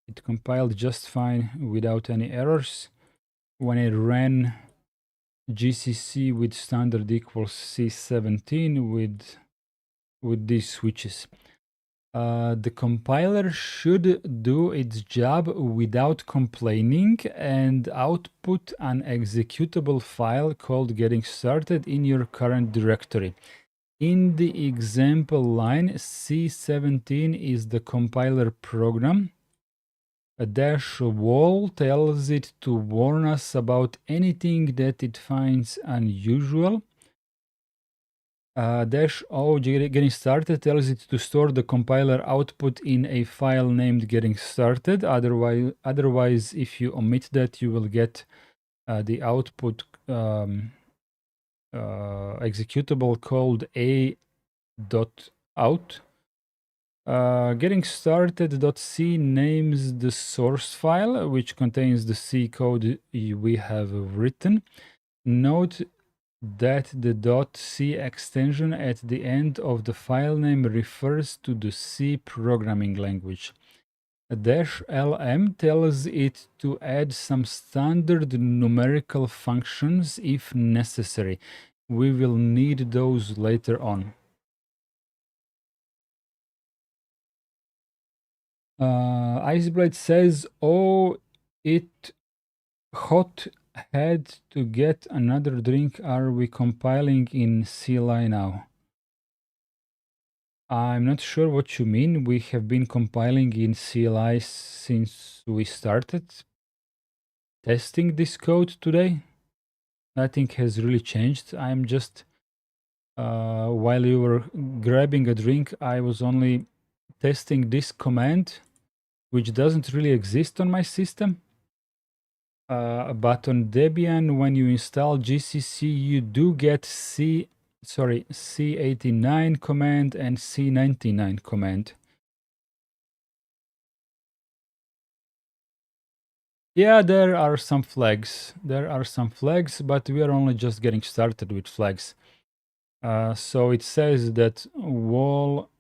It compiled just fine without any errors. When I ran GCC with standard equals C17 with these switches. The compiler should do its job without complaining and output an executable file called getting started in your current directory. In the example line, C17 is the compiler program. A dash wall tells it to warn us about anything that it finds unusual. Dash O getting started tells it to store the compiler output in a file named getting started. Otherwise, if you omit that, you will get the output executable called a.out. Getting started.c names the source file, which contains the C code we have written. Note that the .c extension at the end of the file name refers to the C programming language. -lm tells it to add some standard numerical functions if necessary. We will need those later on. Iceblade says, oh, it hot had to get another drink. Are we compiling in CLI now? I'm not sure what you mean. We have been compiling in CLI since we started testing this code today. Nothing has really changed. I'm just, while you were grabbing a drink, I was only testing this command, which doesn't really exist on my system. But on Debian, when you install GCC, you do get C89 command and C99 command. Yeah, there are some flags. There are some flags, but we are only just getting started with flags. So it says that wall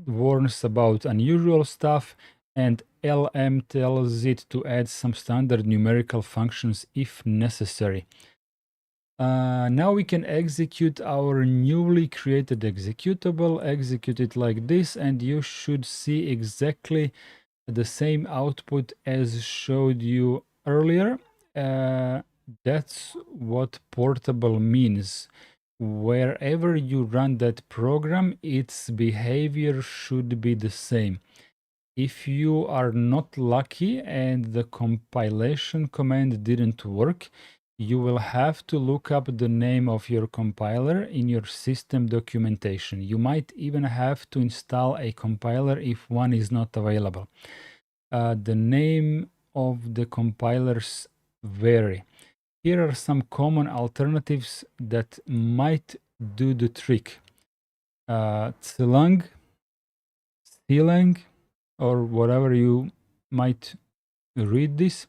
warns about unusual stuff, and LM tells it to add some standard numerical functions if necessary. Now we can execute our newly created executable, execute it like this, and you should see exactly the same output as showed you earlier. That's what portable means. Wherever you run that program, its behavior should be the same. If you are not lucky and the compilation command didn't work, you will have to look up the name of your compiler in your system documentation. You might even have to install a compiler if one is not available. The name of the compilers vary. Here are some common alternatives that might do the trick. Tlang, Stilang, or whatever you might read this.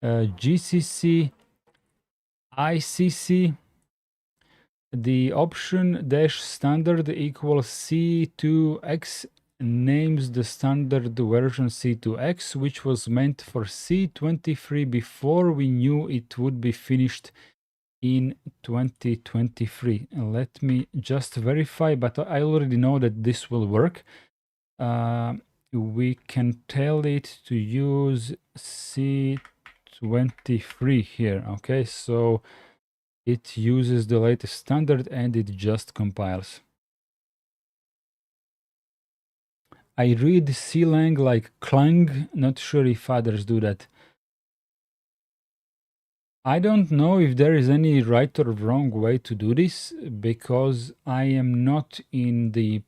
GCC, ICC, the option dash standard equals C2X names the standard version C2X, which was meant for C23 before we knew it would be finished in 2023. Let me just verify, but I already know that this will work. We can tell it to use C23 here. Okay, so it uses the latest standard and it just compiles. I read clang like clang, not sure if others do that. I don't know if there is any right or wrong way to do this because I am not in the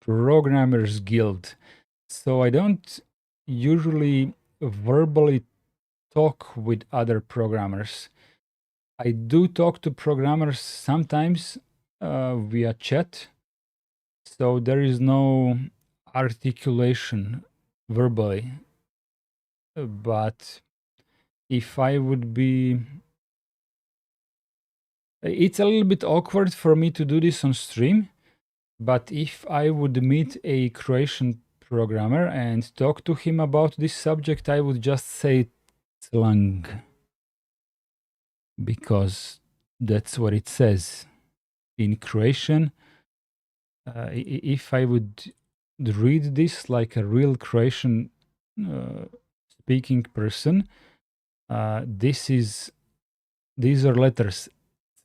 Programmers Guild. So I don't usually verbally talk with other programmers. I do talk to programmers sometimes via chat. So there is no articulation verbally. But if I would be... It's a little bit awkward for me to do this on stream. But if I would meet a Croatian programmer and talk to him about this subject, I would just say slang. Because that's what it says. In Croatian, if I would read this like a real Croatian speaking person, these are letters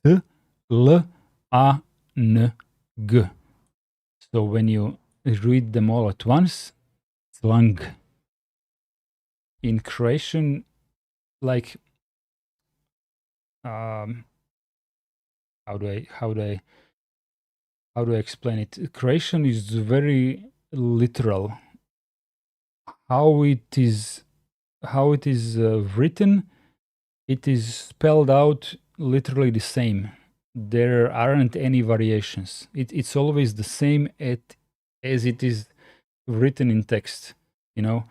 T, L, A, N, G. So when you read them all at once, slang. In Croatian, like how do I explain it? Croatian is very literal. How it is written, it is spelled out literally the same. There aren't any variations. It's always the same as it is written in text. You know,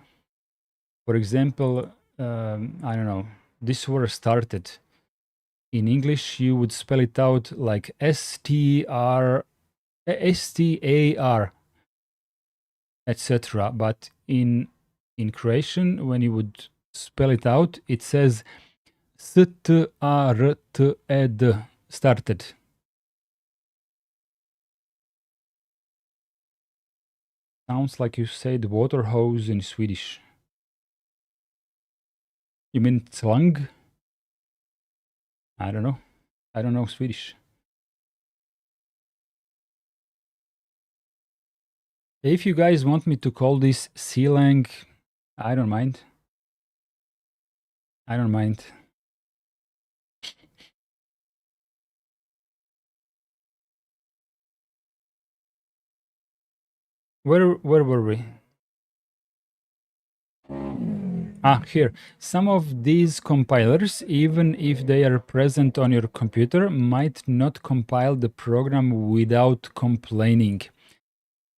for example, I don't know. This war started. in English you would spell it out like STR, STAR, etc. But in Croatian, when you would spell it out, it says STARTED, started. Sounds like you said water hose in Swedish. You mean slang? I don't know. I don't know Swedish. If you guys want me to call this slang, I don't mind. I don't mind. Where were we? Here. Some of these compilers, even if they are present on your computer, might not compile the program without complaining.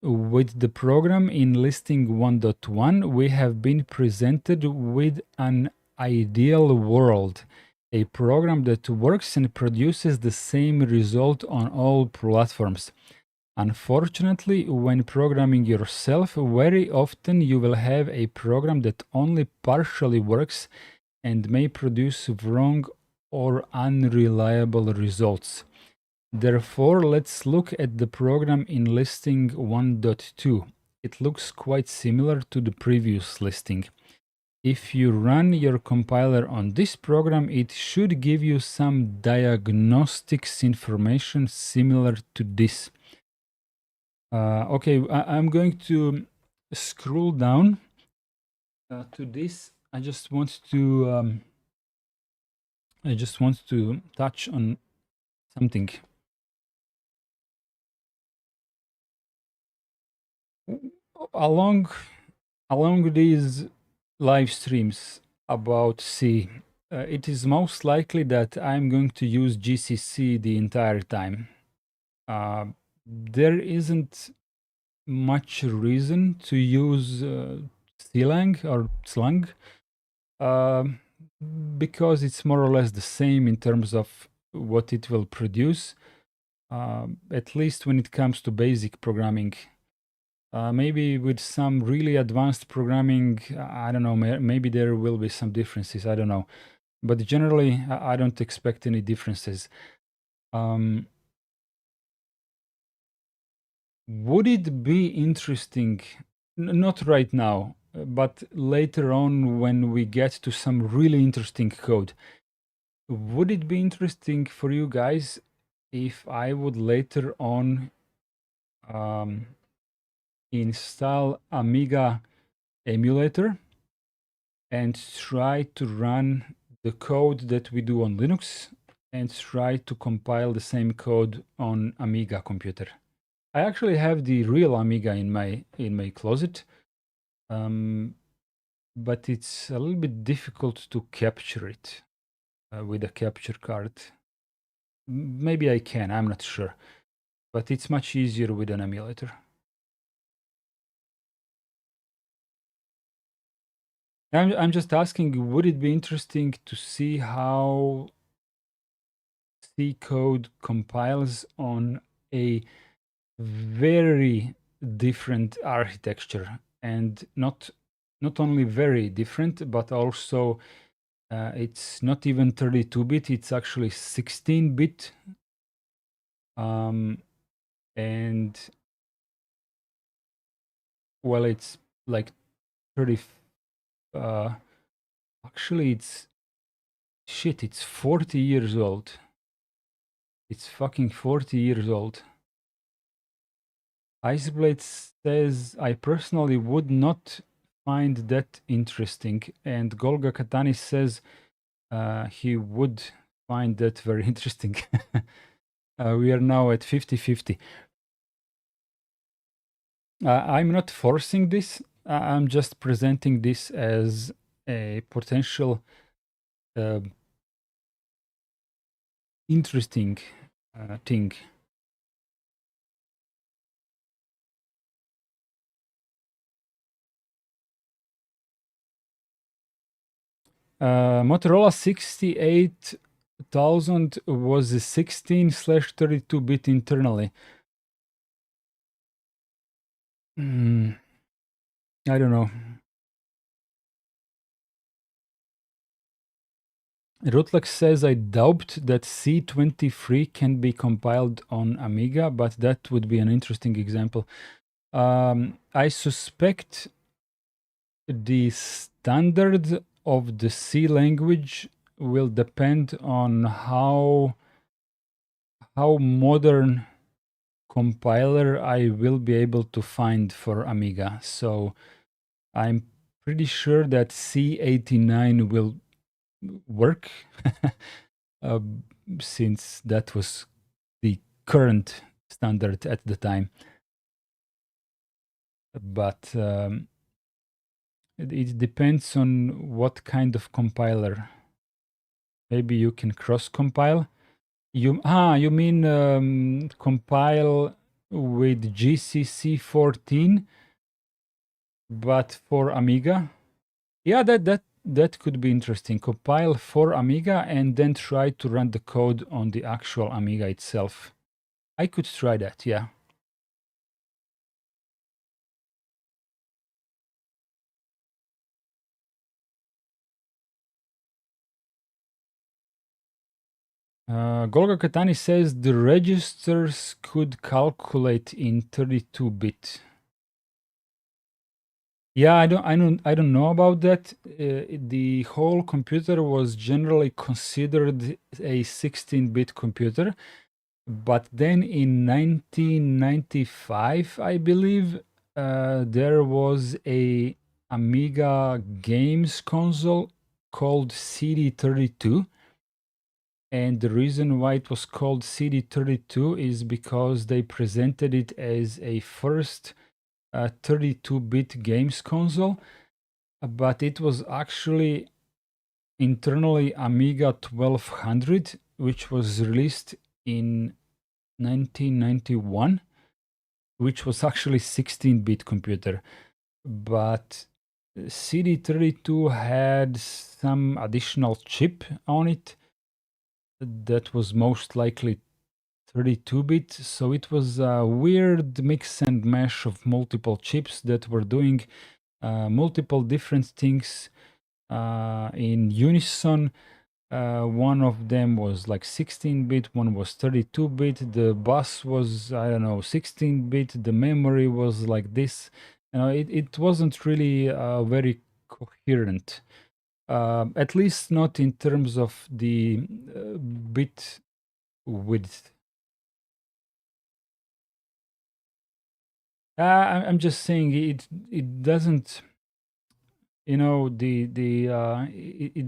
With the program in listing 1.1, we have been presented with an ideal world, a program that works and produces the same result on all platforms. Unfortunately, when programming yourself, very often you will have a program that only partially works and may produce wrong or unreliable results. Therefore, let's look at the program in listing 1.2. It looks quite similar to the previous listing. If you run your compiler on this program, it should give you some diagnostics information similar to this. Okay, I'm going to scroll down to this. I just want to touch on something. Along these live streams about C, it is most likely that I'm going to use GCC the entire time. There isn't much reason to use slang or slang because it's more or less the same in terms of what it will produce, at least when it comes to basic programming. Maybe with some really advanced programming, I don't know, maybe there will be some differences, I don't know. But generally, I don't expect any differences. Would it be interesting, not right now, but later on when we get to some really interesting code, would it be interesting for you guys if I would later on install Amiga emulator and try to run the code that we do on Linux and try to compile the same code on Amiga computer? I actually have the real Amiga in my closet, but it's a little bit difficult to capture it with a capture card. Maybe I can, I'm not sure, but it's much easier with an emulator. I'm just asking, would it be interesting to see how C code compiles on a very different architecture, and not only very different, but also it's not even 32-bit, it's actually 16-bit. And well, it's like 30, actually it's 40 years old. It's fucking 40 years old. Iceblade says, I personally would not find that interesting. And Golga Katani says he would find that very interesting. We are now at 50-50. I'm not forcing this. I'm just presenting this as a potential interesting thing. Motorola 68 1000 was a 16/32-bit internally. I don't know. Rutlex says, I doubt that C23 can be compiled on Amiga, but that would be an interesting example. I suspect the standard of the C language will depend on how modern compiler I will be able to find for Amiga. So I'm pretty sure that C89 will work uh, since that was the current standard at the time. But it depends on what kind of compiler. Maybe you can cross compile. You mean compile with GCC 14, but for Amiga? Yeah, that could be interesting. Compile for Amiga and then try to run the code on the actual Amiga itself. I could try that, yeah. Golga Katani says the registers could calculate in 32-bit. Yeah, I don't know about that. The whole computer was generally considered a 16-bit computer, but then in 1995, I believe, there was a Amiga games console called CD32. And the reason why it was called CD32 is because they presented it as a first 32-bit games console, but it was actually internally Amiga 1200, which was released in 1991, which was actually 16-bit computer. But CD32 had some additional chip on it that was most likely 32-bit, so it was a weird mix and mash of multiple chips that were doing multiple different things in unison. One of them was like 16-bit, one was 32-bit, the bus was, I don't know, 16-bit, the memory was like this. It wasn't really very coherent, at least not in terms of the bit width. I'm just saying it doesn't, it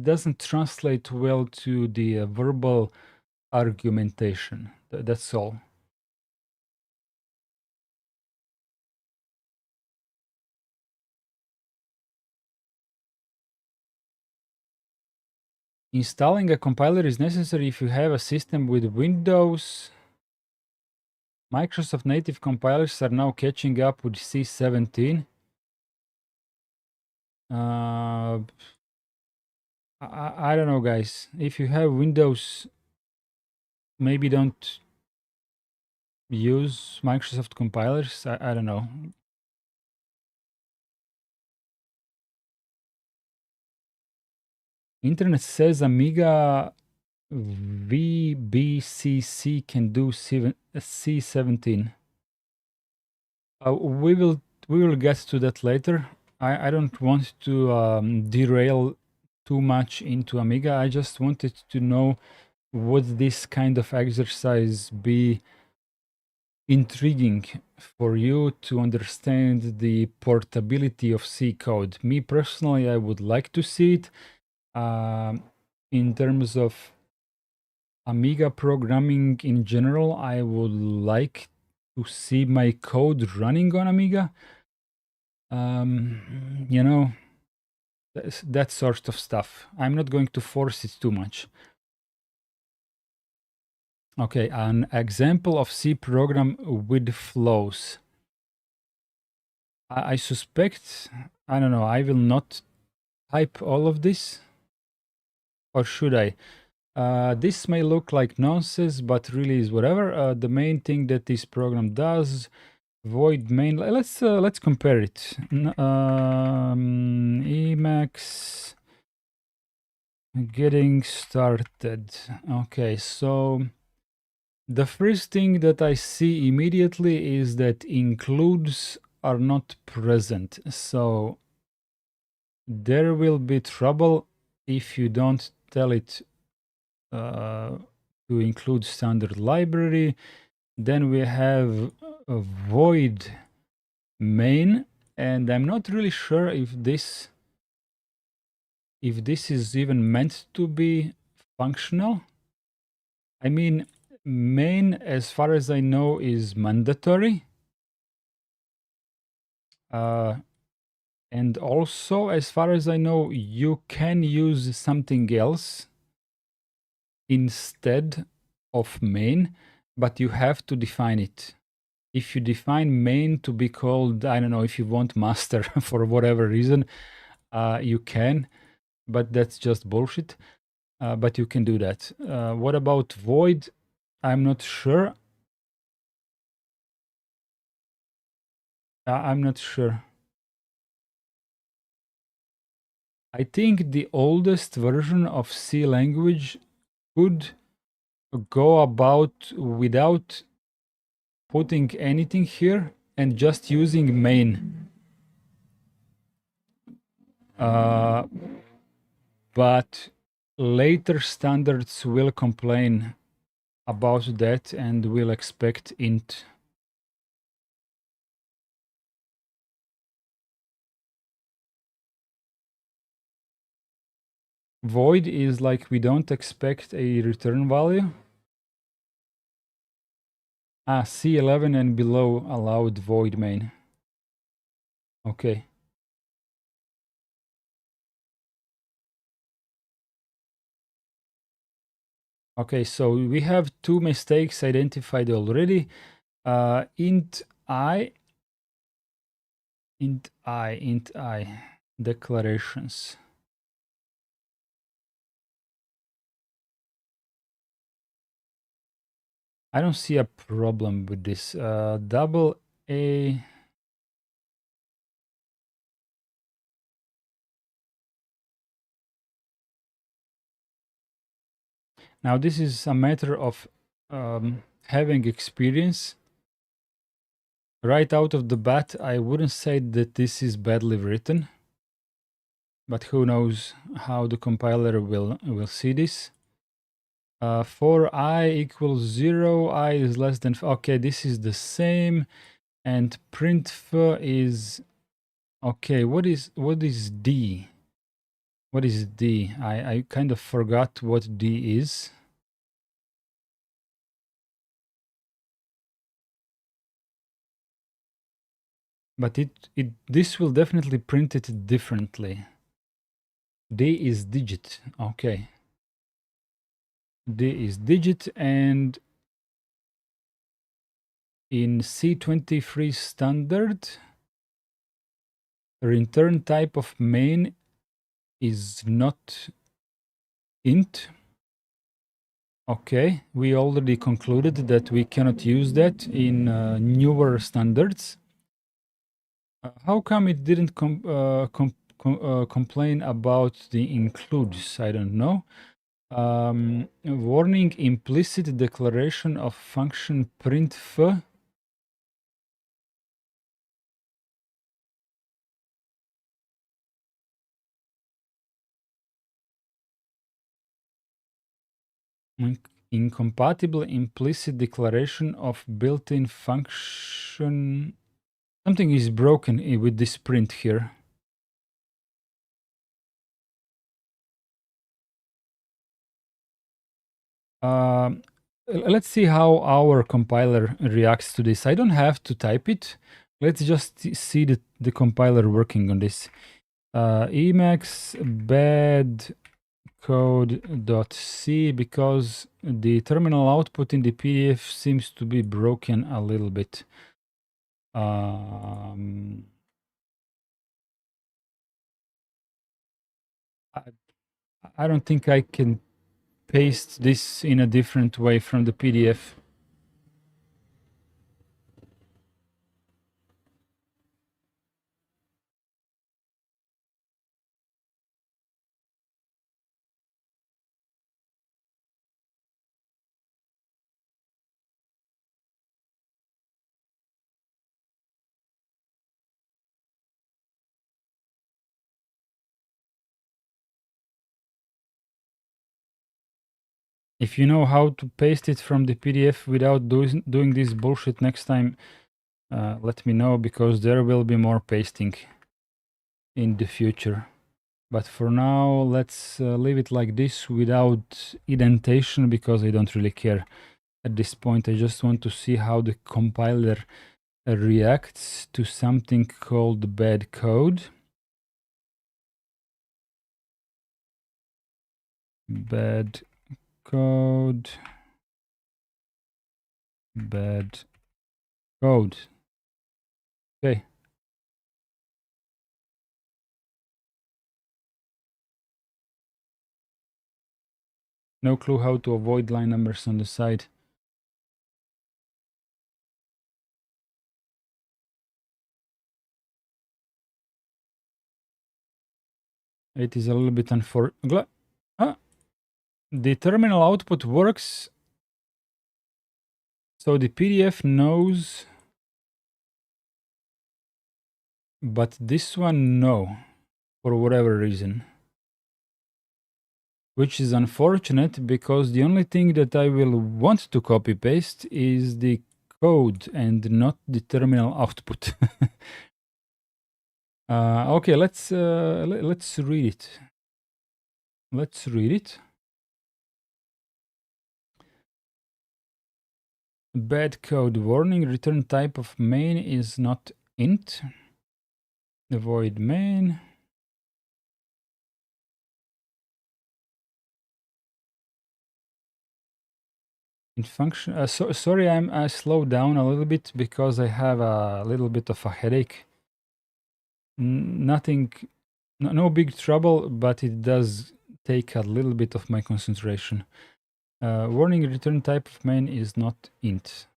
doesn't translate well to the verbal argumentation. That's all. Installing a compiler is necessary if you have a system with Windows. Microsoft native compilers are now catching up with C17. I don't know, guys. If you have Windows, maybe don't use Microsoft compilers. I don't know. Internet says Amiga VBCC can do C17. We will get to that later. I don't want to derail too much into Amiga. I just wanted to know, would this kind of exercise be intriguing for you to understand the portability of C code? Me personally, I would like to see it. In terms of Amiga programming in general, I would like to see my code running on Amiga. You know, that sort of stuff. I'm not going to force it too much. Okay, an example of C program with flows. I suspect, I don't know, I will not type all of this. Or should I? This may look like nonsense, but really is whatever. The main thing that this program does, void main. Let's compare it. Emacs getting started. Okay, so the first thing that I see immediately is that includes are not present. So there will be trouble if you don't tell it to include standard library. Then we have a void main, and I'm not really sure if this is even meant to be functional. I mean, main, as far as I know, is mandatory. And also, as far as I know, you can use something else instead of main, but you have to define it. If you define main to be called, I don't know, if you want master for whatever reason, you can, but that's just bullshit. But you can do that. What about void? I'm not sure. I'm not sure. I think the oldest version of C language could go about without putting anything here and just using main. But later standards will complain about that and will expect int. Void is like we don't expect a return value. C11 and below allowed void main. Okay. Okay, so we have two mistakes identified already. Int I, declarations. I don't see a problem with this. Double A. Now, this is a matter of having experience. Right out of the bat, I wouldn't say that this is badly written, but who knows how the compiler will see this. For I equals 0, I is less than... Okay, this is the same. And printf is... Okay, what is D? What is D? I kind of forgot what D is. But this will definitely print it differently. D is digit. Okay. D is digit, and in C23 standard, return type of main is not int. Okay, we already concluded that we cannot use that in newer standards. How come it didn't complain about the includes? I don't know. Warning: implicit declaration of function printf. Incompatible implicit declaration of built-in function. Something is broken with this print here. Let's see how our compiler reacts to this. I don't have to type it. Let's just see the compiler working on this. Emacs bad code.c, because the terminal output in the PDF seems to be broken a little bit. I don't think I can paste this in a different way from the PDF. If you know how to paste it from the PDF without doing this bullshit next time, let me know, because there will be more pasting in the future. But for now, let's leave it like this without indentation, because I don't really care at this point. I just want to see how the compiler reacts to something called bad code. Bad code. Bad code. Okay. No clue how to avoid line numbers on the side. It is a little bit unfortunate. The terminal output works. So the PDF knows, but this one no, for whatever reason. Which is unfortunate, because the only thing that I will want to copy paste is the code and not the terminal output. Okay, let's read it. Let's read it. Bad code warning. Return type of main is not int. Avoid main. In function. Sorry, I slowed down a little bit because I have a little bit of a headache. Nothing, no big trouble, but it does take a little bit of my concentration. Warning: return type of main is not int.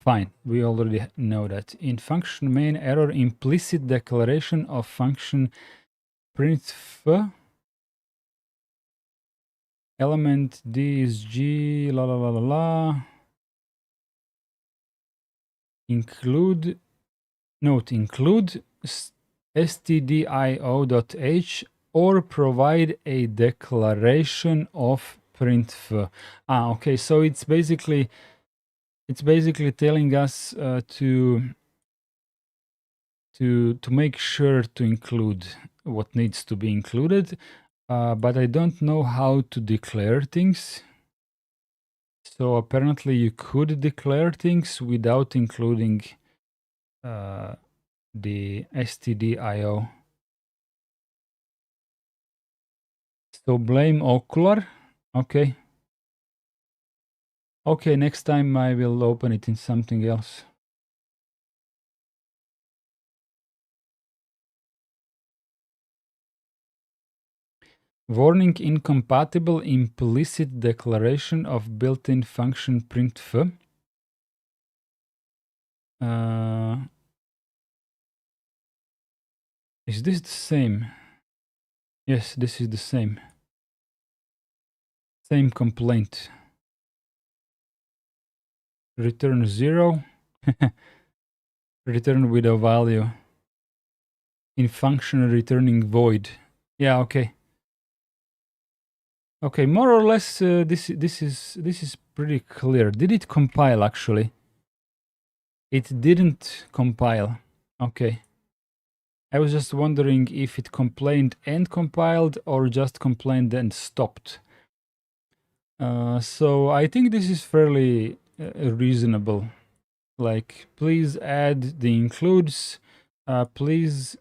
Fine, we already know that. In function main error, implicit declaration of function printf element d is g la la la la la. Include stdio.h or provide a declaration of printf. Okay, so it's basically telling us to make sure to include what needs to be included, but I don't know how to declare things. So apparently you could declare things without including the stdio. So blame ocular. Okay. Okay, next time I will open it in something else. Warning: incompatible implicit declaration of built-in function printf. Is this the same? Yes, this is the same. Same complaint. Return 0. Return with a value. In function returning void. Yeah, okay. Okay, more or less this is pretty clear. Did it compile actually? It didn't compile. Okay. I was just wondering if it complained and compiled or just complained and stopped. So I think this is fairly reasonable. Like, please add the includes. Please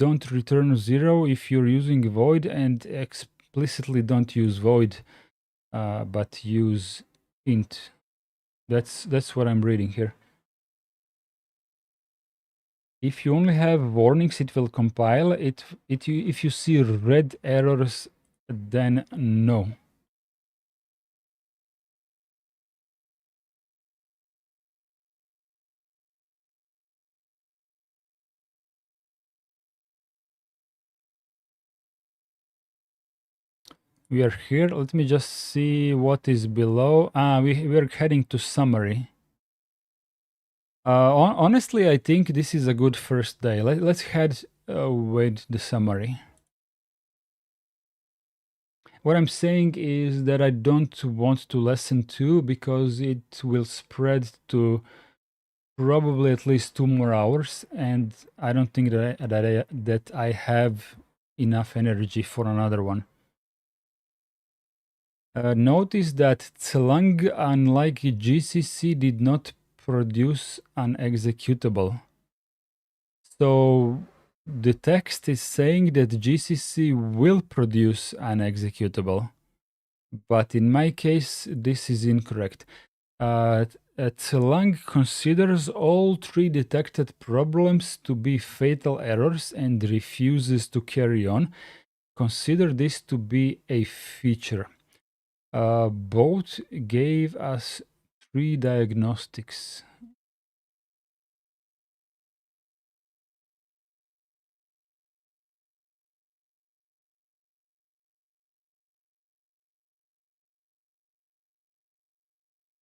don't return 0 if you're using void, and explicitly don't use void, but use int. That's what I'm reading here. If you only have warnings, it will compile. If you see red arrows then no. We are here. Let me just see what is below. We're heading to summary. Honestly, I think this is a good first day. Let's head with the summary. What I'm saying is that I don't want to lesson 2 because it will spread to probably at least 2 more hours, and I don't think that I have enough energy for another one. Notice that Tlang, unlike GCC, did not produce an executable. So the text is saying that GCC will produce an executable, but in my case, this is incorrect. Tlang considers all 3 detected problems to be fatal errors and refuses to carry on. Consider this to be a feature. Both gave us 3 diagnostics.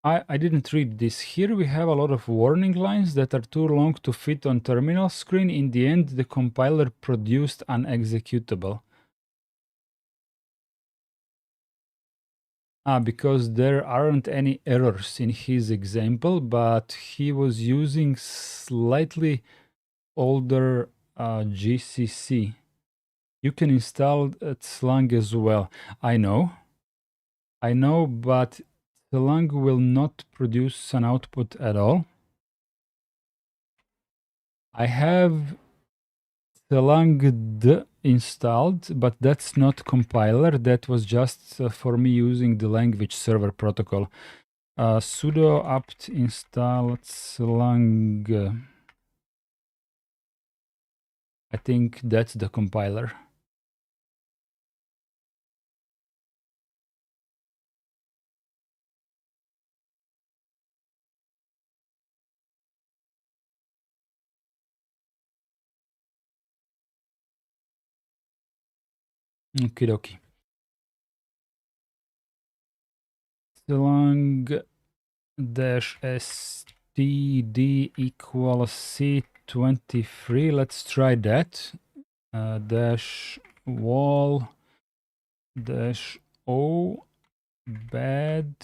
I didn't read this. Here we have a lot of warning lines that are too long to fit on terminal screen. In the end, the compiler produced an executable. Because there aren't any errors in his example, but he was using slightly older GCC. You can install Slang as well. I know, but Slang will not produce an output at all. I have Slang installed, but that's not compiler. That was just for me using the language server protocol. Sudo apt install Slang. I think that's the compiler. Okie dokie. Slang dash std equals C23. Let's try that. Dash wall dash O bad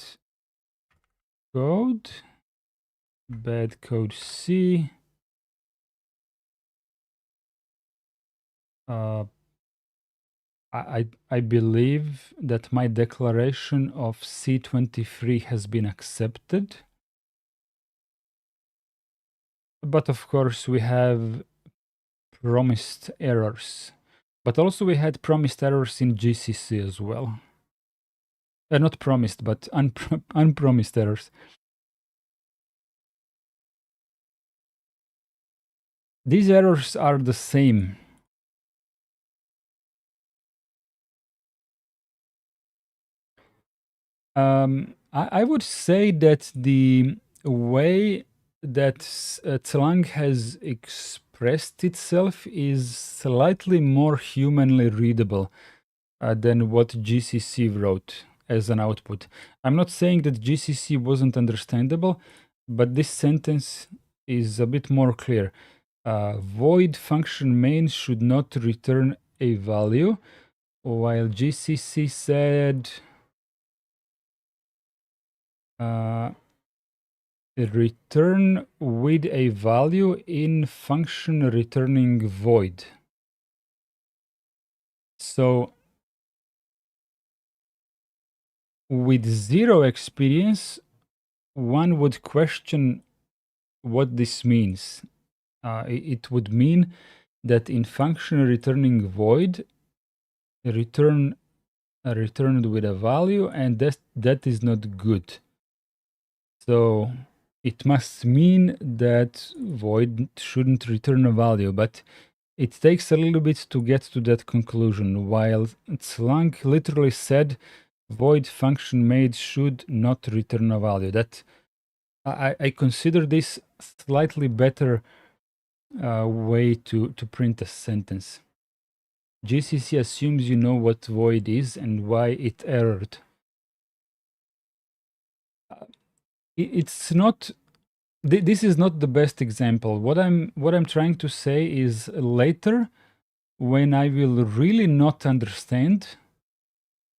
code C. I believe that my declaration of C23 has been accepted. But of course, we have promised errors. But also we had promised errors in GCC as well. Not promised, but unpromised errors. These errors are the same. I would say that the way that Tlang has expressed itself is slightly more humanly readable than what GCC wrote as an output. I'm not saying that GCC wasn't understandable, but this sentence is a bit more clear. Void function main should not return a value, while GCC said return with a value in function returning void. So with 0 experience, one would question what this means. It would mean that in function returning void, returned with a value, and that is not good. So it must mean that void shouldn't return a value, but It takes a little bit to get to that conclusion, while Slang literally said void function made should not return a value. That I consider this slightly better way to print a sentence. GCC assumes you know what void is and why it errored. It's not. This is not the best example. What I'm trying to say is later, when I will really not understand,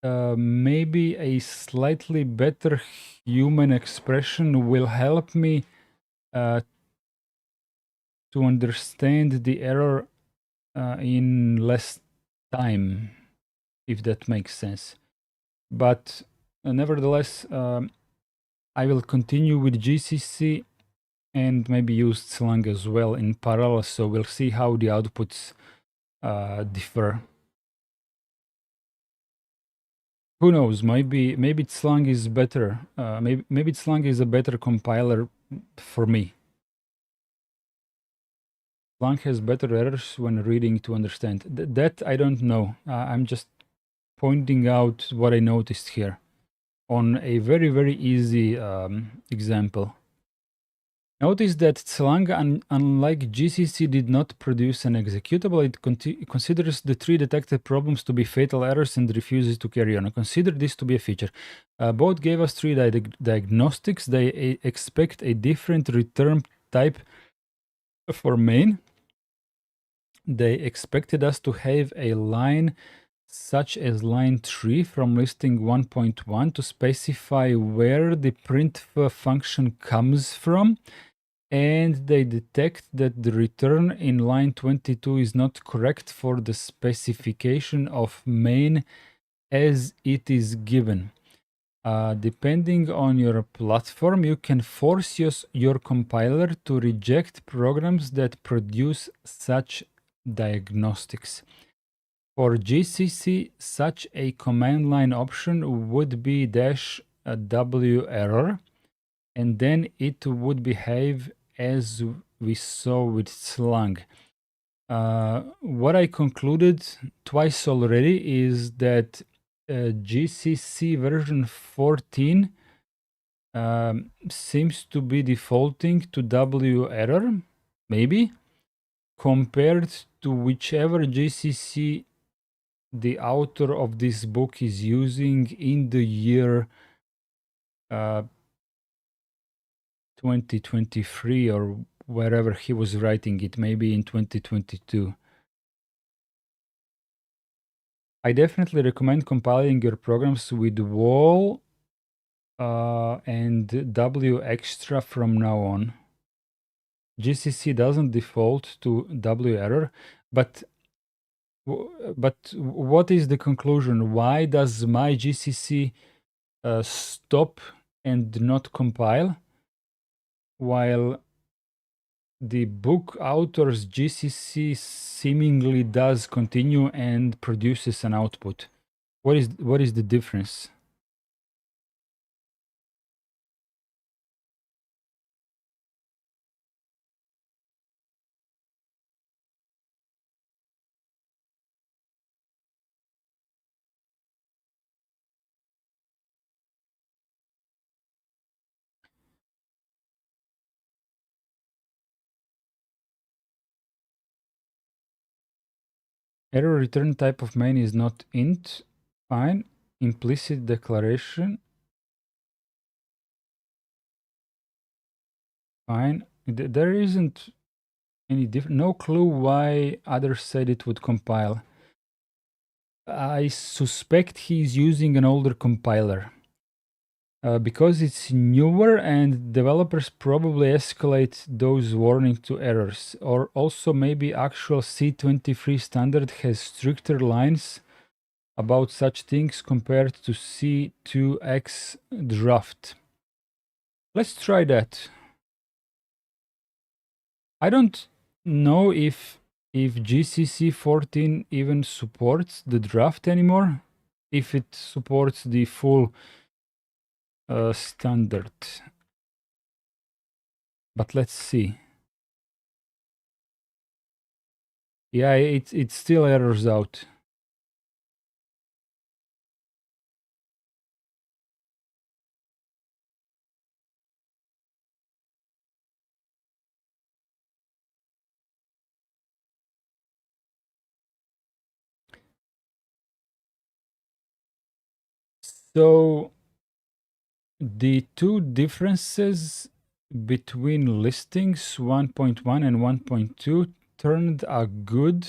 maybe a slightly better human expression will help me to understand the error in less time, if that makes sense. But nevertheless, I will continue with GCC and maybe use Slang as well in parallel, so we'll see how the outputs differ. Who knows? Maybe Slang is better. Maybe Slang is a better compiler for me. Slang has better errors when reading to understand. That I don't know. I'm just pointing out what I noticed here on a very, very easy example. Notice that Slang, unlike GCC, did not produce an executable. It considers the 3 detected problems to be fatal errors and refuses to carry on. Consider this to be a feature. Both gave us 3 diagnostics. They expect a different return type for main. They expected us to have a line such as line 3 from listing 1.1 to specify where the printf function comes from, and they detect that the return in line 22 is not correct for the specification of main as it is given. Depending on your platform, you can force your compiler to reject programs that produce such diagnostics. For GCC, such a command line option would be -w error, and then it would behave as we saw with Slang. What I concluded twice already is that GCC version 14 seems to be defaulting to W error, maybe, compared to whichever GCC the author of this book is using in the year 2023 or wherever he was writing it, maybe in 2022. I definitely recommend compiling your programs with wall and W extra from now on. GCC doesn't default to W error, but what is the conclusion? Why does my GCC stop and not compile, while the book author's GCC seemingly does continue and produces an output? What is the difference? Error return type of main is not int. Fine. Implicit declaration. Fine. There isn't any different. No clue why others said it would compile. I suspect he's using an older compiler. Because it's newer and developers probably escalate those warnings to errors. Or also maybe actual C23 standard has stricter lines about such things compared to C2X draft. Let's try that. I don't know if GCC 14 even supports the draft anymore, if it supports the full standard. But let's see. Yeah, it still errors out. So the two differences between listings 1.1 and 1.2 turned a good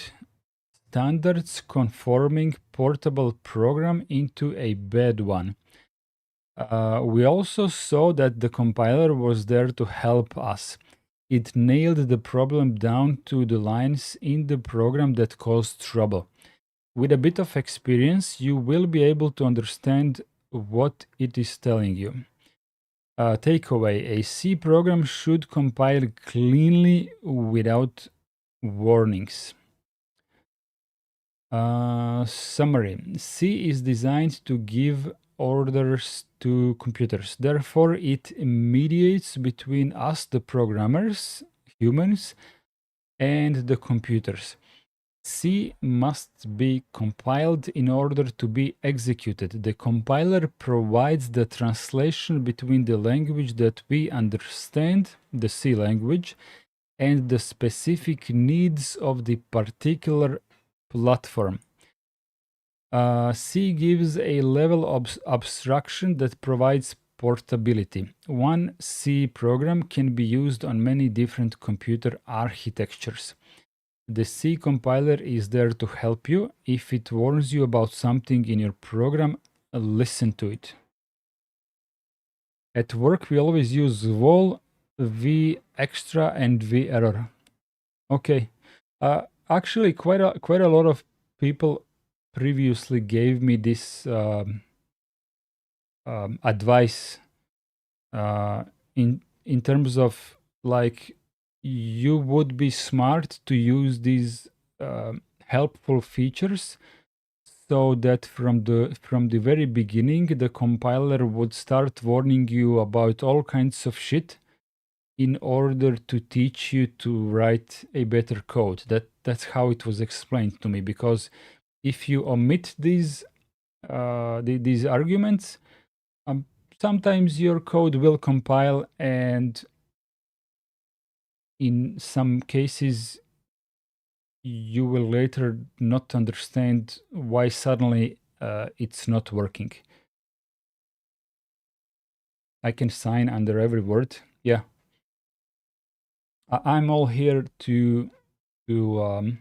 standards conforming portable program into a bad one. We also saw that the compiler was there to help us. It nailed the problem down to the lines in the program that caused trouble. With a bit of experience, you will be able to understand what it is telling you. Takeaway: a C program should compile cleanly without warnings. Summary: C is designed to give orders to computers. Therefore, it mediates between us, the programmers, humans, and the computers. C must be compiled in order to be executed. The compiler provides the translation between the language that we understand, the C language, and the specific needs of the particular platform. C gives a level of abstraction that provides portability. One C program can be used on many different computer architectures. The C compiler is there to help you. If it warns you about something in your program, listen to it. At work, we always use vol, v extra, and v error. Okay. Actually, quite a lot of people previously gave me this advice in terms of like you would be smart to use these helpful features so that from the very beginning the compiler would start warning you about all kinds of shit in order to teach you to write a better code. That's how it was explained to me, because if you omit these arguments, um, sometimes your code will compile, and in some cases you will later not understand why suddenly it's not working. I can sign under every word. Yeah, I'm all here to to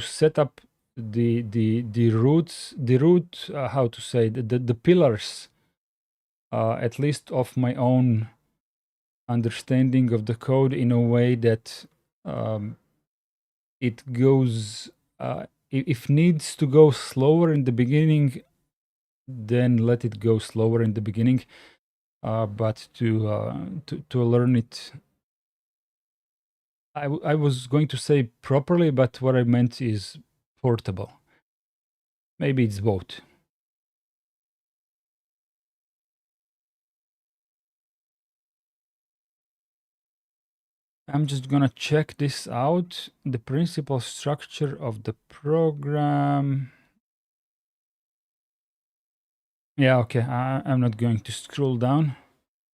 set up the roots, the root, how to say, the pillars, at least of my own understanding of the code, in a way that um, it goes, if needs to go slower in the beginning, then let it go slower in the beginning, but to learn it, I was going to say properly, but what I meant is portable. Maybe it's both. I'm just gonna check this out. The principal structure of the program. Yeah, okay. I'm not going to scroll down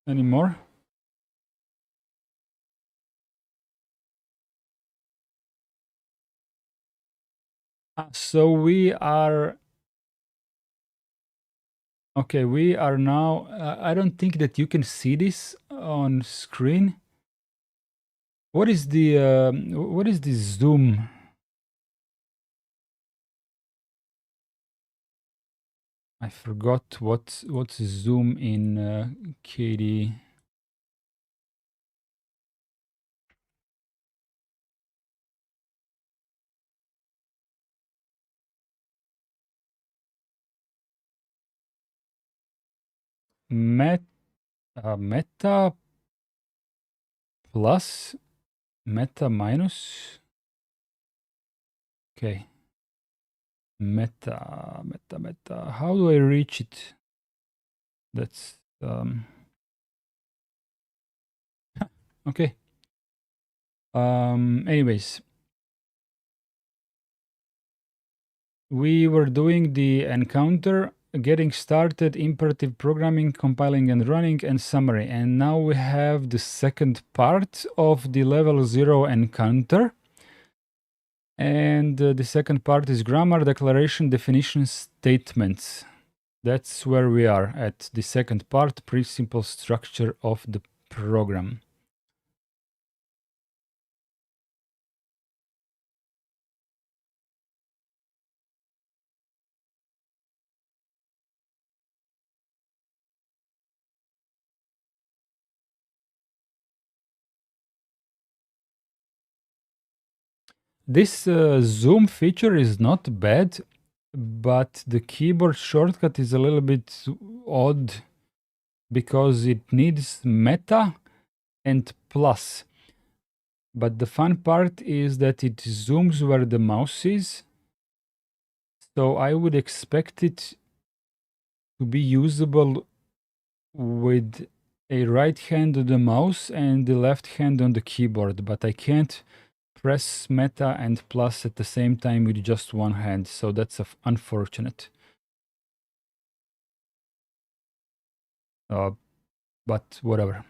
anymore. So we are okay. We are now. I don't think that you can see this on screen. What is the zoom? I forgot what's zoom in KD. Met meta plus meta minus. Okay. Meta. How do I reach it? That's okay. Anyways, we were doing the encounter, getting started, imperative programming, compiling and running, and summary. And now we have the second part of the level 0 encounter. And the second part is grammar, declaration, definition, statements. That's where we are at the second part, pretty simple structure of the program. This zoom feature is not bad, but the keyboard shortcut is a little bit odd because it needs meta and plus. But the fun part is that it zooms where the mouse is. So I would expect it to be usable with a right hand on the mouse and the left hand on the keyboard, but I can't press meta and plus at the same time with just one hand, so that's unfortunate. But whatever.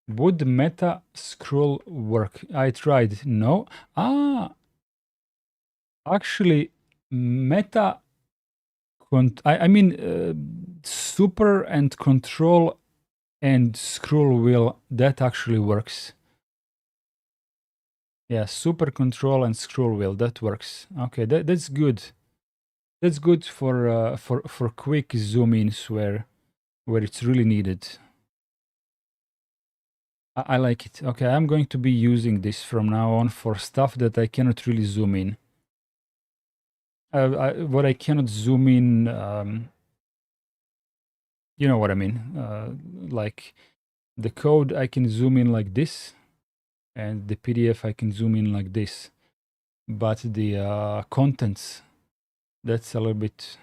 Would meta scroll work? I tried. No. Actually, meta. I mean, super and control and scroll wheel. That actually works. Yeah, super control and scroll wheel. That works. Okay, that's good. That's good for quick zoom ins where it's really needed. I like it. Okay, I'm going to be using this from now on for stuff that I cannot really zoom in. What I cannot zoom in, you know what I mean. Like the code, I can zoom in like this, and the PDF I can zoom in like this. But the contents, that's a little bit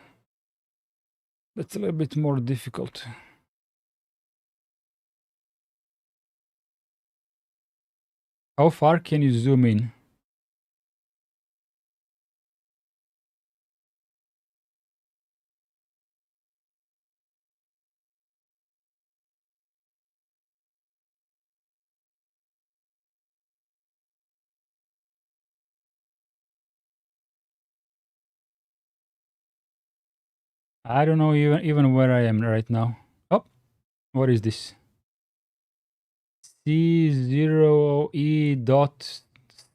more difficult. How far can you zoom in? I don't know even where I am right now. Oh, what is this? C0E dot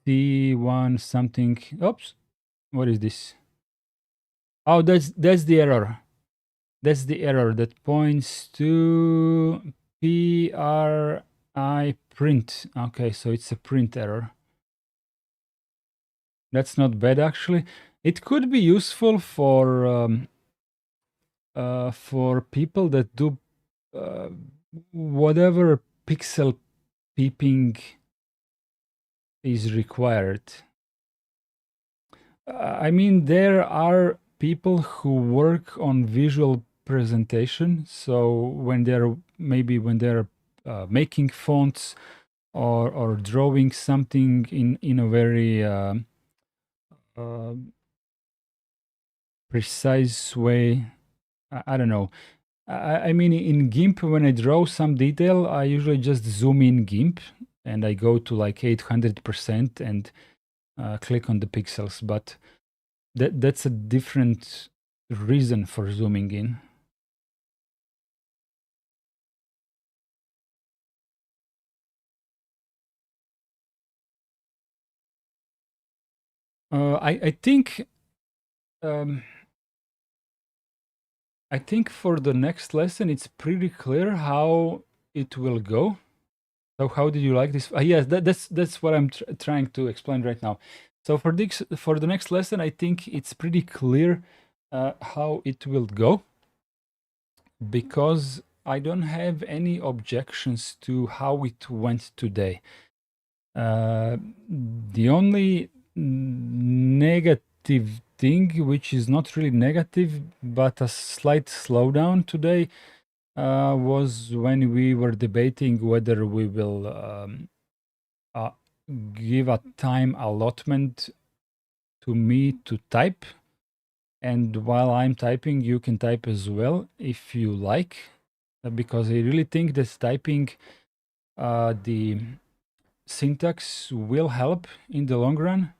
C1 something. Oops. What is this? Oh, that's the error. That's the error that points to PRI print. Okay, so it's a print error. That's not bad actually. It could be useful for people that do whatever pixel peeping is required. I mean, there are people who work on visual presentation. So when they're making fonts or drawing something in a very precise way, I don't know. I mean, in GIMP, when I draw some detail, I usually just zoom in GIMP and I go to like 800% and click on the pixels. But that's a different reason for zooming in. I think for the next lesson it's pretty clear how it will go. So how did you like this? Yes, that's what I'm trying to explain right now. So for the next lesson, I think it's pretty clear how it will go, because I don't have any objections to how it went today. The only negative thing, which is not really negative, but a slight slowdown today, was when we were debating whether we will give a time allotment to me to type. And while I'm typing, you can type as well if you like, because I really think that typing the syntax will help in the long run.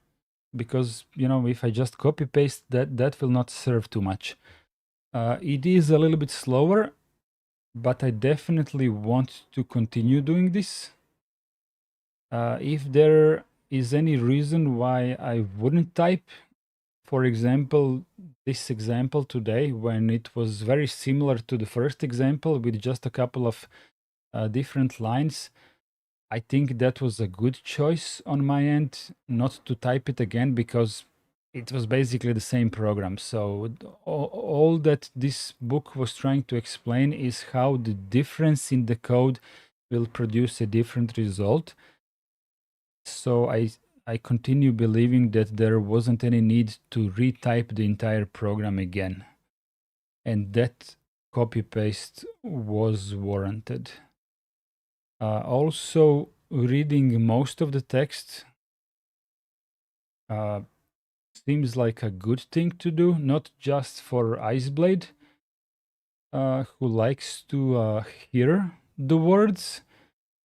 Because, you know, if I just copy paste, that will not serve too much. It is a little bit slower, but I definitely want to continue doing this. If there is any reason why I wouldn't type, for example, this example today, when it was very similar to the first example with just a couple of different lines, I think that was a good choice on my end not to type it again, because it was basically the same program. So all that this book was trying to explain is how the difference in the code will produce a different result. So I continue believing that there wasn't any need to retype the entire program again, and that copy paste was warranted. Also, reading most of the text seems like a good thing to do, not just for Iceblade, who likes to hear the words,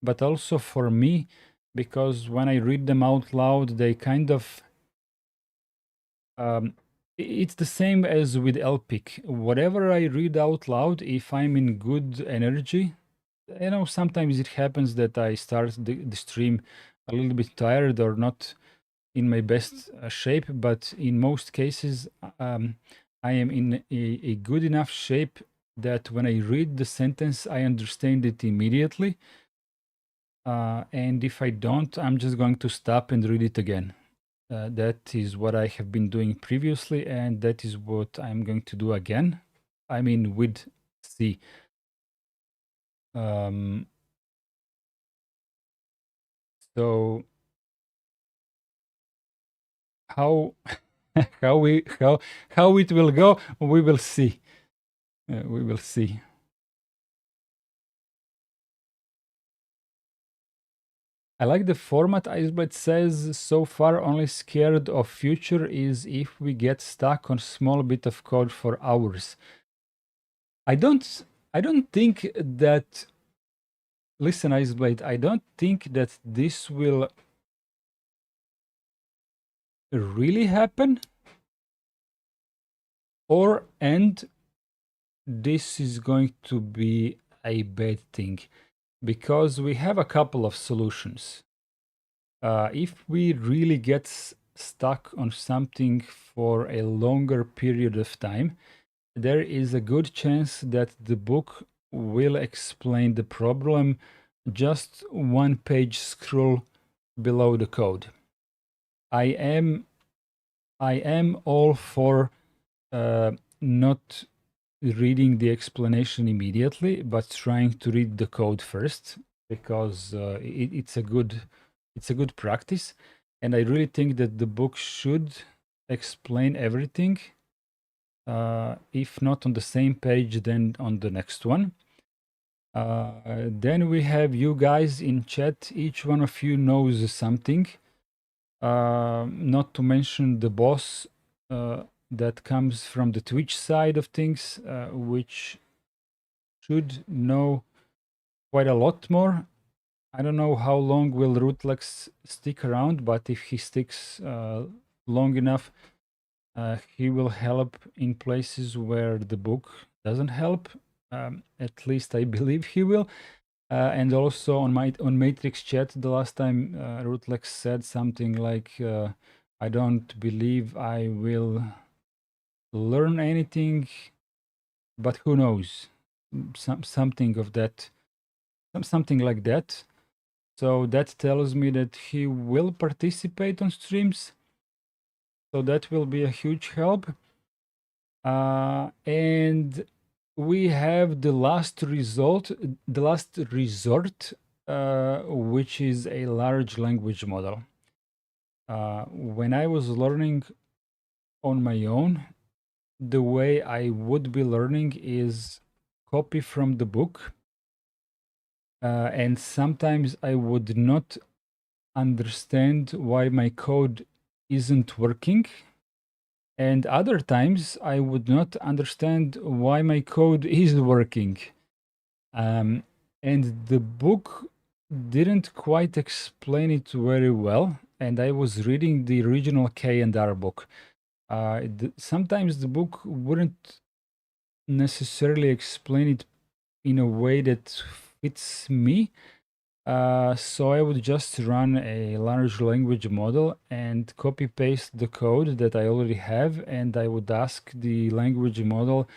but also for me, because when I read them out loud, they kind of it's the same as with LPIC. Whatever I read out loud, if I'm in good energy, you know, sometimes it happens that I start the stream a little bit tired or not in my best shape, but in most cases, I am in a good enough shape that when I read the sentence, I understand it immediately. And if I don't, I'm just going to stop and read it again. That is what I have been doing previously, and that is what I'm going to do again. I mean, with C. So how how it will go, we will see. We will see. I like the format. Iceblood says, so far only scared of future is if we get stuck on small bit of code for hours. I don't think that, listen, Iceblade, I don't think that this will really happen, and this is going to be a bad thing, because we have a couple of solutions. If we really get stuck on something for a longer period of time, there is a good chance that the book will explain the problem just one page scroll below the code. I am all for not reading the explanation immediately, but trying to read the code first, because it's a good practice, and I really think that the book should explain everything. If not on the same page, then on the next one. Then we have you guys in chat. Each one of you knows something. Not to mention the boss that comes from the Twitch side of things, which should know quite a lot more. I don't know how long will Rootlex stick around, but if he sticks long enough, he will help in places where the book doesn't help. At least I believe he will. And also on Matrix chat, the last time Rootlex said something like, "I don't believe I will learn anything, but who knows?" Something of that, something like that. So that tells me that he will participate on streams. So that will be a huge help. And we have the last resort, which is a large language model. When I was learning on my own, the way I would be learning is copy from the book. And sometimes I would not understand why my code isn't working. And other times I would not understand why my code is working. And the book didn't quite explain it very well. And I was reading the original K&R book. Sometimes the book wouldn't necessarily explain it in a way that fits me. So I would just run a large language model and copy paste the code that I already have, and I would ask the language model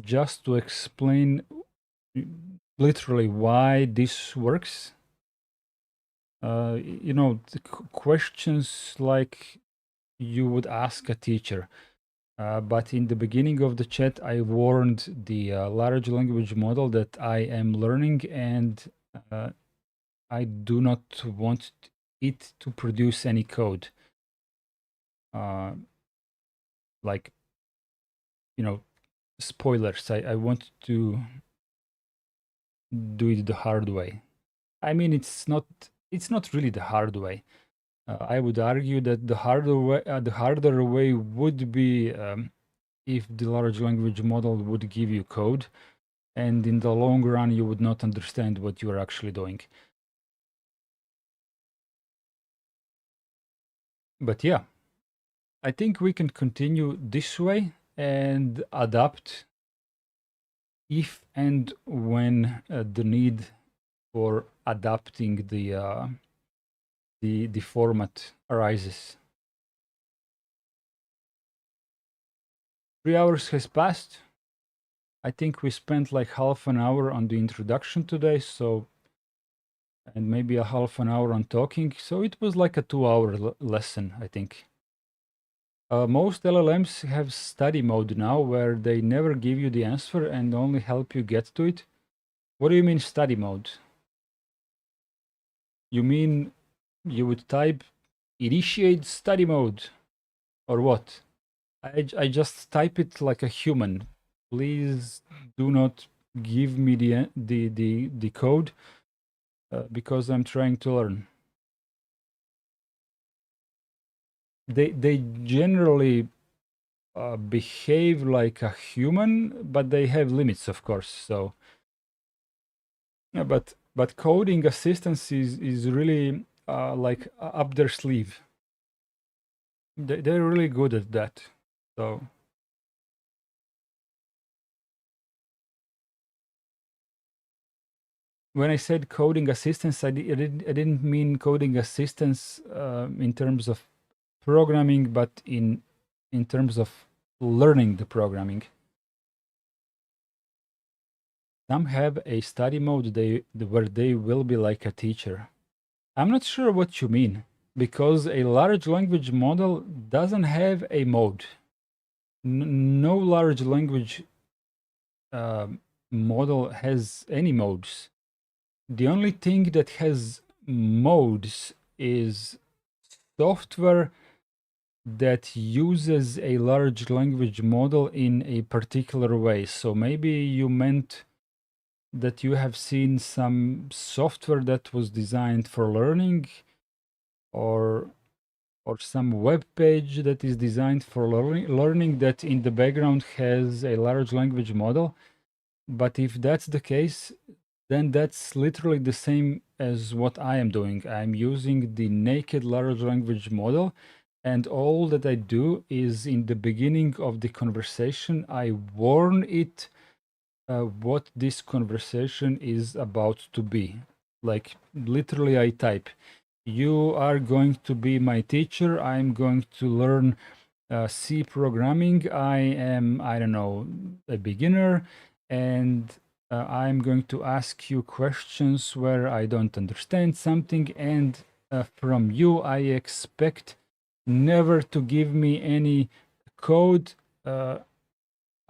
just to explain literally why this works. Questions like you would ask a teacher. But in the beginning of the chat, I warned the large language model that I am learning, and I do not want it to produce any code. Like, spoilers. I want to do it the hard way. I mean, it's not really the hard way. I would argue that the harder way would be if the large language model would give you code, and in the long run, you would not understand what you are actually doing. But yeah, I think we can continue this way and adapt if and when the need for adapting the format arises. 3 hours has passed. I think we spent like half an hour on the introduction today, so, and maybe a half an hour on talking. So it was like a 2-hour lesson, I think. Most LLMs have study mode now, where they never give you the answer and only help you get to it. What do you mean study mode? You mean you would type initiate study mode or what? I just type it like a human. Please do not give me the code because I'm trying to learn. They generally behave like a human, but they have limits, of course. So yeah, but coding assistance is really like up their sleeve. They're really good at that. So when I said coding assistance, I didn't mean coding assistance in terms of programming, but in terms of learning the programming. Some have a study mode where they will be like a teacher. I'm not sure what you mean, because a large language model doesn't have a mode. No large language model has any modes. The only thing that has modes is software that uses a large language model in a particular way. So maybe you meant that you have seen some software that was designed for learning, or some web page that is designed for learning that in the background has a large language model. But if that's the case, then that's literally the same as what I am doing. I'm using the naked large language model, and all that I do is in the beginning of the conversation, I warn it what this conversation is about to be. Like literally, I type, "You are going to be my teacher. I'm going to learn C programming. I am, I don't know, a beginner, and I'm going to ask you questions where I don't understand something, and from you, I expect never to give me any code.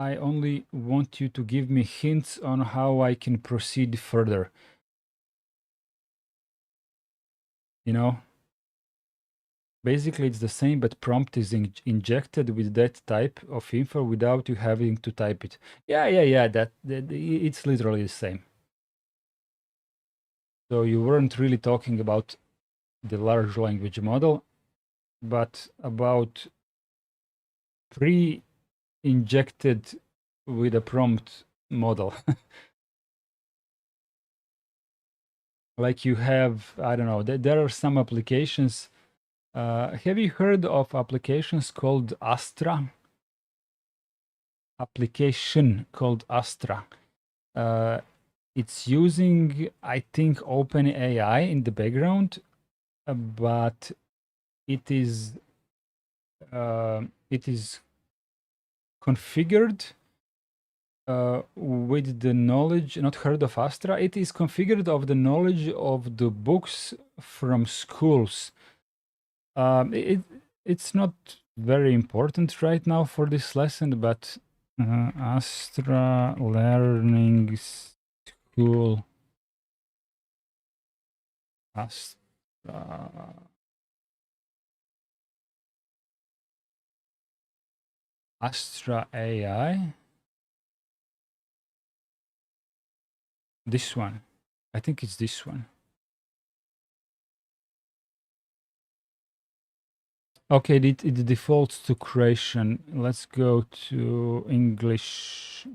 I only want you to give me hints on how I can proceed further." You know, basically it's the same, but prompt is injected with that type of info without you having to type it. Yeah. That it's literally the same. So you weren't really talking about the large language model, but about pre-injected with a prompt model. Like you have, I don't know, there are some applications. Have you heard of applications called Astra? Application called Astra. It's using, I think, OpenAI in the background, but it is configured with the knowledge. Not heard of Astra. It is configured of the knowledge of the books from schools. It's not very important right now for this lesson, but Astra Learning School. Astra AI. This one. I think it's this one. Okay, it defaults to Croatian. Let's go to English.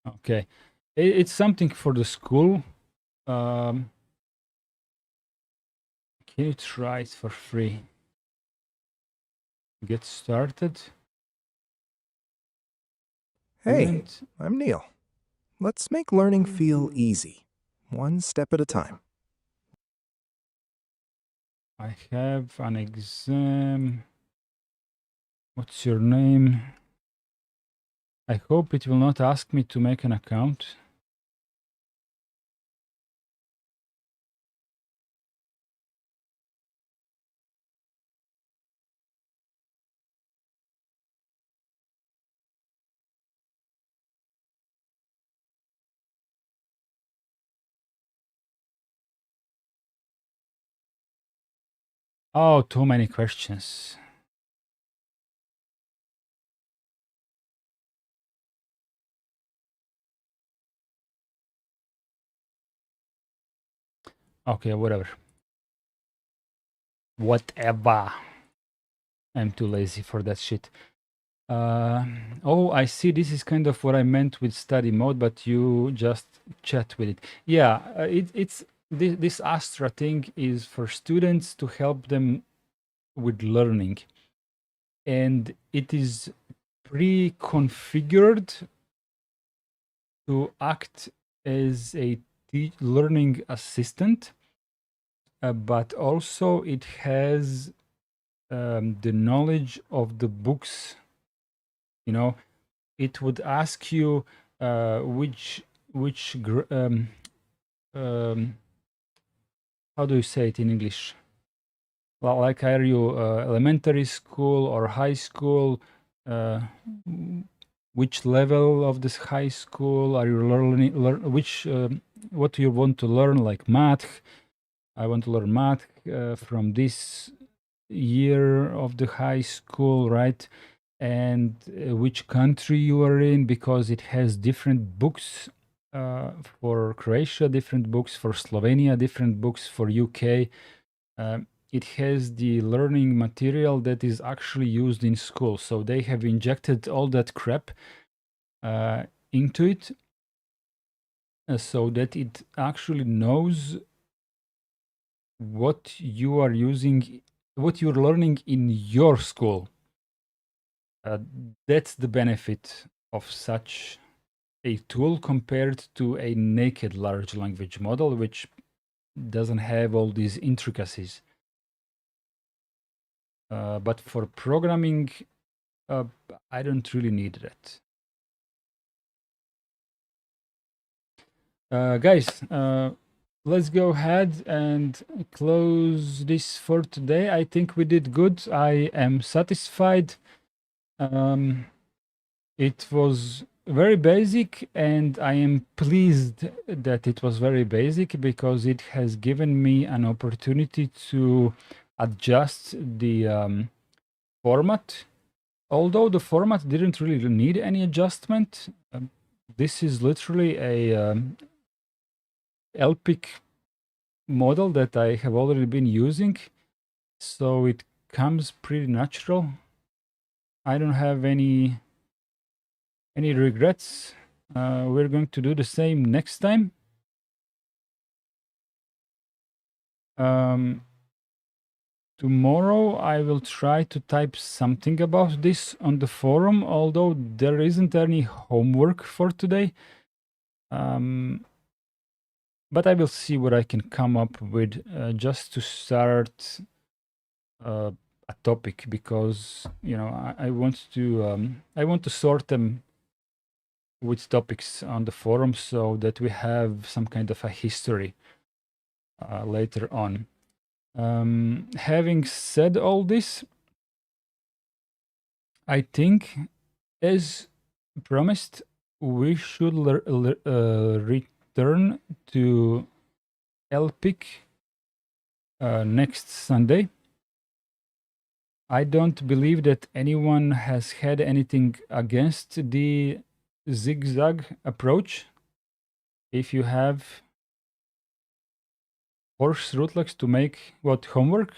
Okay. It's something for the school. Can you try it for free? Get started. Hey, I'm Neil. Let's make learning feel easy, one step at a time. I have an exam. What's your name? I hope it will not ask me to make an account. Oh, too many questions. Okay, whatever. Whatever. I'm too lazy for that shit. Oh, I see. This is kind of what I meant with study mode, but you just chat with it. Yeah, it's this Astra thing is for students to help them with learning, and it is pre-configured to act as a learning assistant, but also it has the knowledge of the books. You know, it would ask you which how do you say it in English? Well, like, are you elementary school or high school? Which level of this high school are you learning? Which what do you want to learn? Like math. I want to learn math from this year of the high school, right? And which country you are in, because it has different books for Croatia, different books for Slovenia, different books for UK. It has the learning material that is actually used in school. So they have injected all that crap into it so that it actually knows what you are using, what you're learning in your school. That's the benefit of such a tool compared to a naked large language model, which doesn't have all these intricacies. But for programming, I don't really need that. Guys, let's go ahead and close this for today. I think we did good. I am satisfied. It was very basic, and I am pleased that it was very basic because it has given me an opportunity to adjust the format. Although the format didn't really need any adjustment, This is literally a LPIC model that I have already been using, so it comes pretty natural. I don't have any regrets. We're going to do the same next time. Tomorrow I will try to type something about this on the forum, although there isn't any homework for today. But I will see what I can come up with just to start a topic, because I want to sort them with topics on the forum so that we have some kind of a history later on. Having said all this, I think, as promised, we should return to LPIC next Sunday. I don't believe that anyone has had anything against the zigzag approach. If you have force Rootlex to make homework,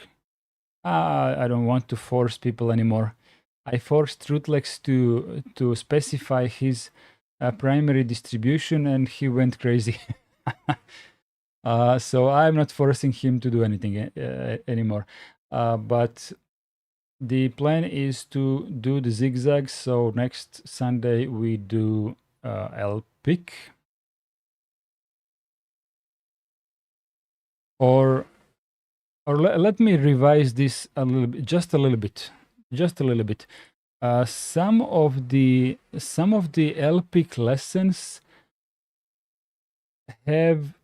I don't want to force people anymore. I forced Rootlex to specify his primary distribution, and he went crazy. So I'm not forcing him to do anything anymore. But the plan is to do the zigzag. So next Sunday we do LPIC. Or let me revise this a little bit, just a little bit. Some of the LPIC lessons have,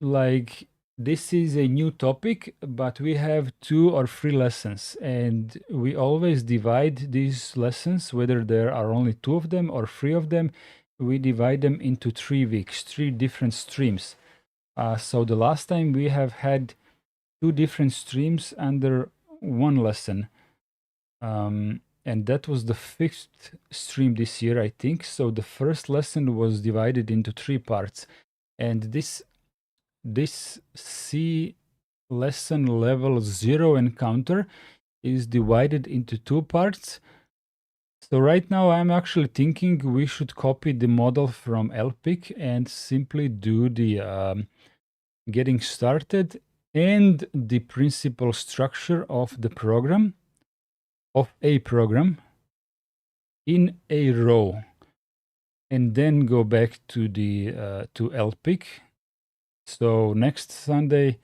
like, this is a new topic, but we have 2 or 3 lessons, and we always divide these lessons, whether there are only 2 of them or 3 of them, we divide them into 3 weeks, 3 different streams. So the last time we have had 2 different streams under 1 lesson. And that was the 5th stream this year, I think. So the first lesson was divided into 3 parts. And this C lesson level 0 encounter is divided into 2 parts. So right now I'm actually thinking we should copy the model from LPIC and simply do the getting started and the principal structure of the program, of a program, in a row, and then go back to the to LPIC. So next Sunday,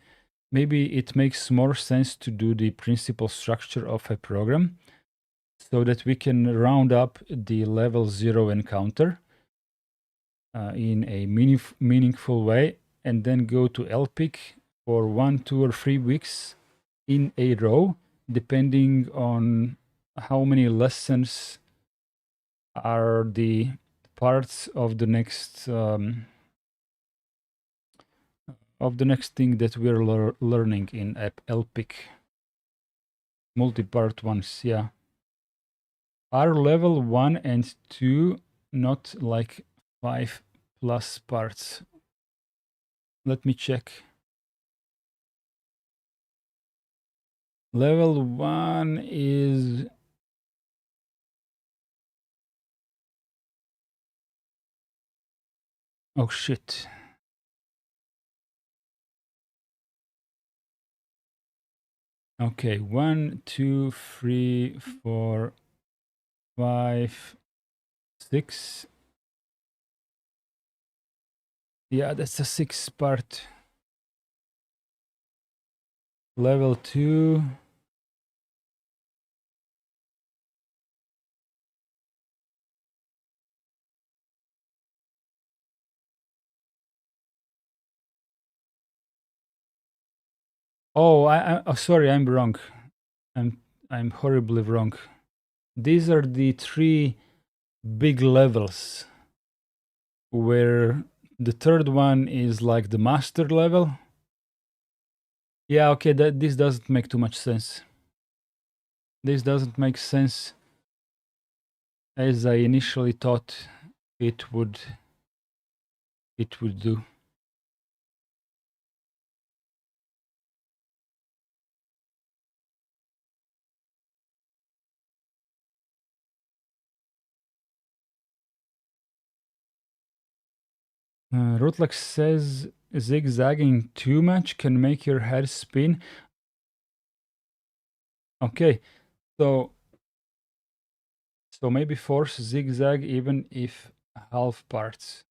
maybe it makes more sense to do the principal structure of a program so that we can round up the level 0 encounter in a meaningful way, and then go to LPIC for 1, 2, or 3 weeks in a row, depending on how many lessons are the parts of the next thing that we're learning in LPIC. Multi-part ones, yeah. Are level 1 and 2 not like 5 plus parts? Let me check. Level 1 is... Oh shit. Okay, 1, 2, 3, 4, 5, 6. Yeah, that's a 6 part. Level 2. Oh, sorry, I'm wrong. I'm horribly wrong. These are the 3 big levels, where the third one is like the master level. Yeah, okay, this doesn't make too much sense. This doesn't make sense as I initially thought it would. it would do. Rutlex says zigzagging too much can make your head spin. Okay, so maybe force zigzag even if half parts.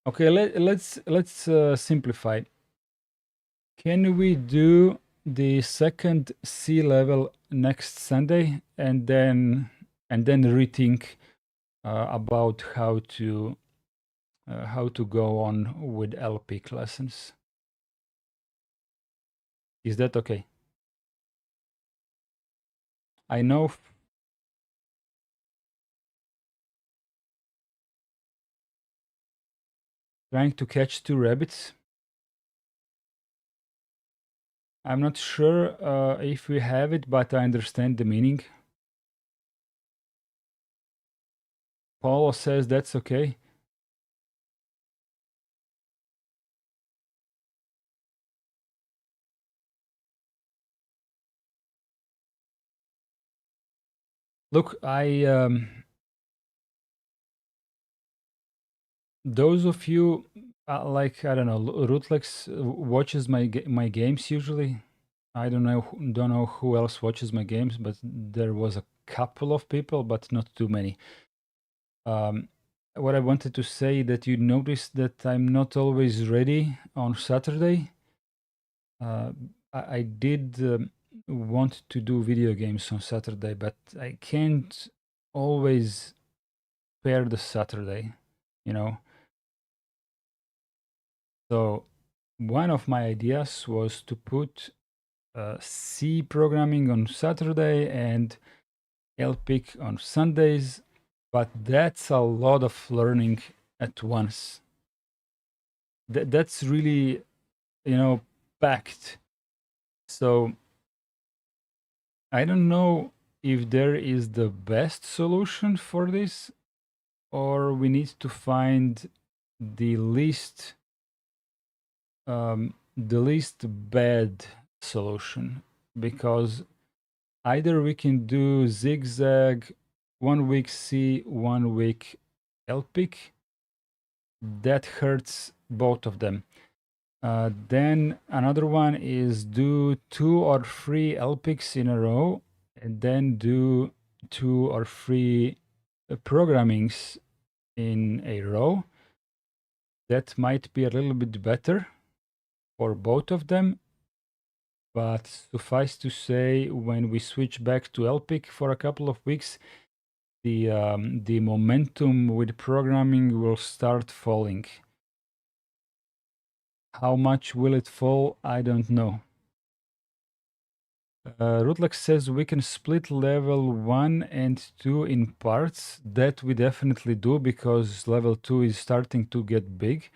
Okay, let's simplify. Can we do the second C level next Sunday and then rethink about how to go on with LPIC lessons? Is that okay? I know trying to catch two rabbits. I'm not sure if we have it, but I understand the meaning. Paulo says that's okay. Look, those of you like, I don't know, Rutlex watches my games usually. I don't know who else watches my games, but there was a couple of people, but not too many. What I wanted to say that you noticed that I'm not always ready on Saturday. I did want to do video games on Saturday, but I can't always pair the Saturday, you know. So one of my ideas was to put C programming on Saturday and LPIC on Sundays, but that's a lot of learning at once. That's really, packed. So I don't know if there is the best solution for this, or we need to find the least bad solution, because either we can do zigzag 1 week C, 1 week LPIC. That hurts both of them. Then another one is do 2 or 3 LPICs in a row, and then do 2 or 3 programmings in a row. That might be a little bit better for both of them. But suffice to say, when we switch back to LPIC for a couple of weeks, the momentum with programming will start falling. How much will it fall? I don't know. Rutlex says we can split level 1 and 2 in parts. That we definitely do, because level 2 is starting to get big.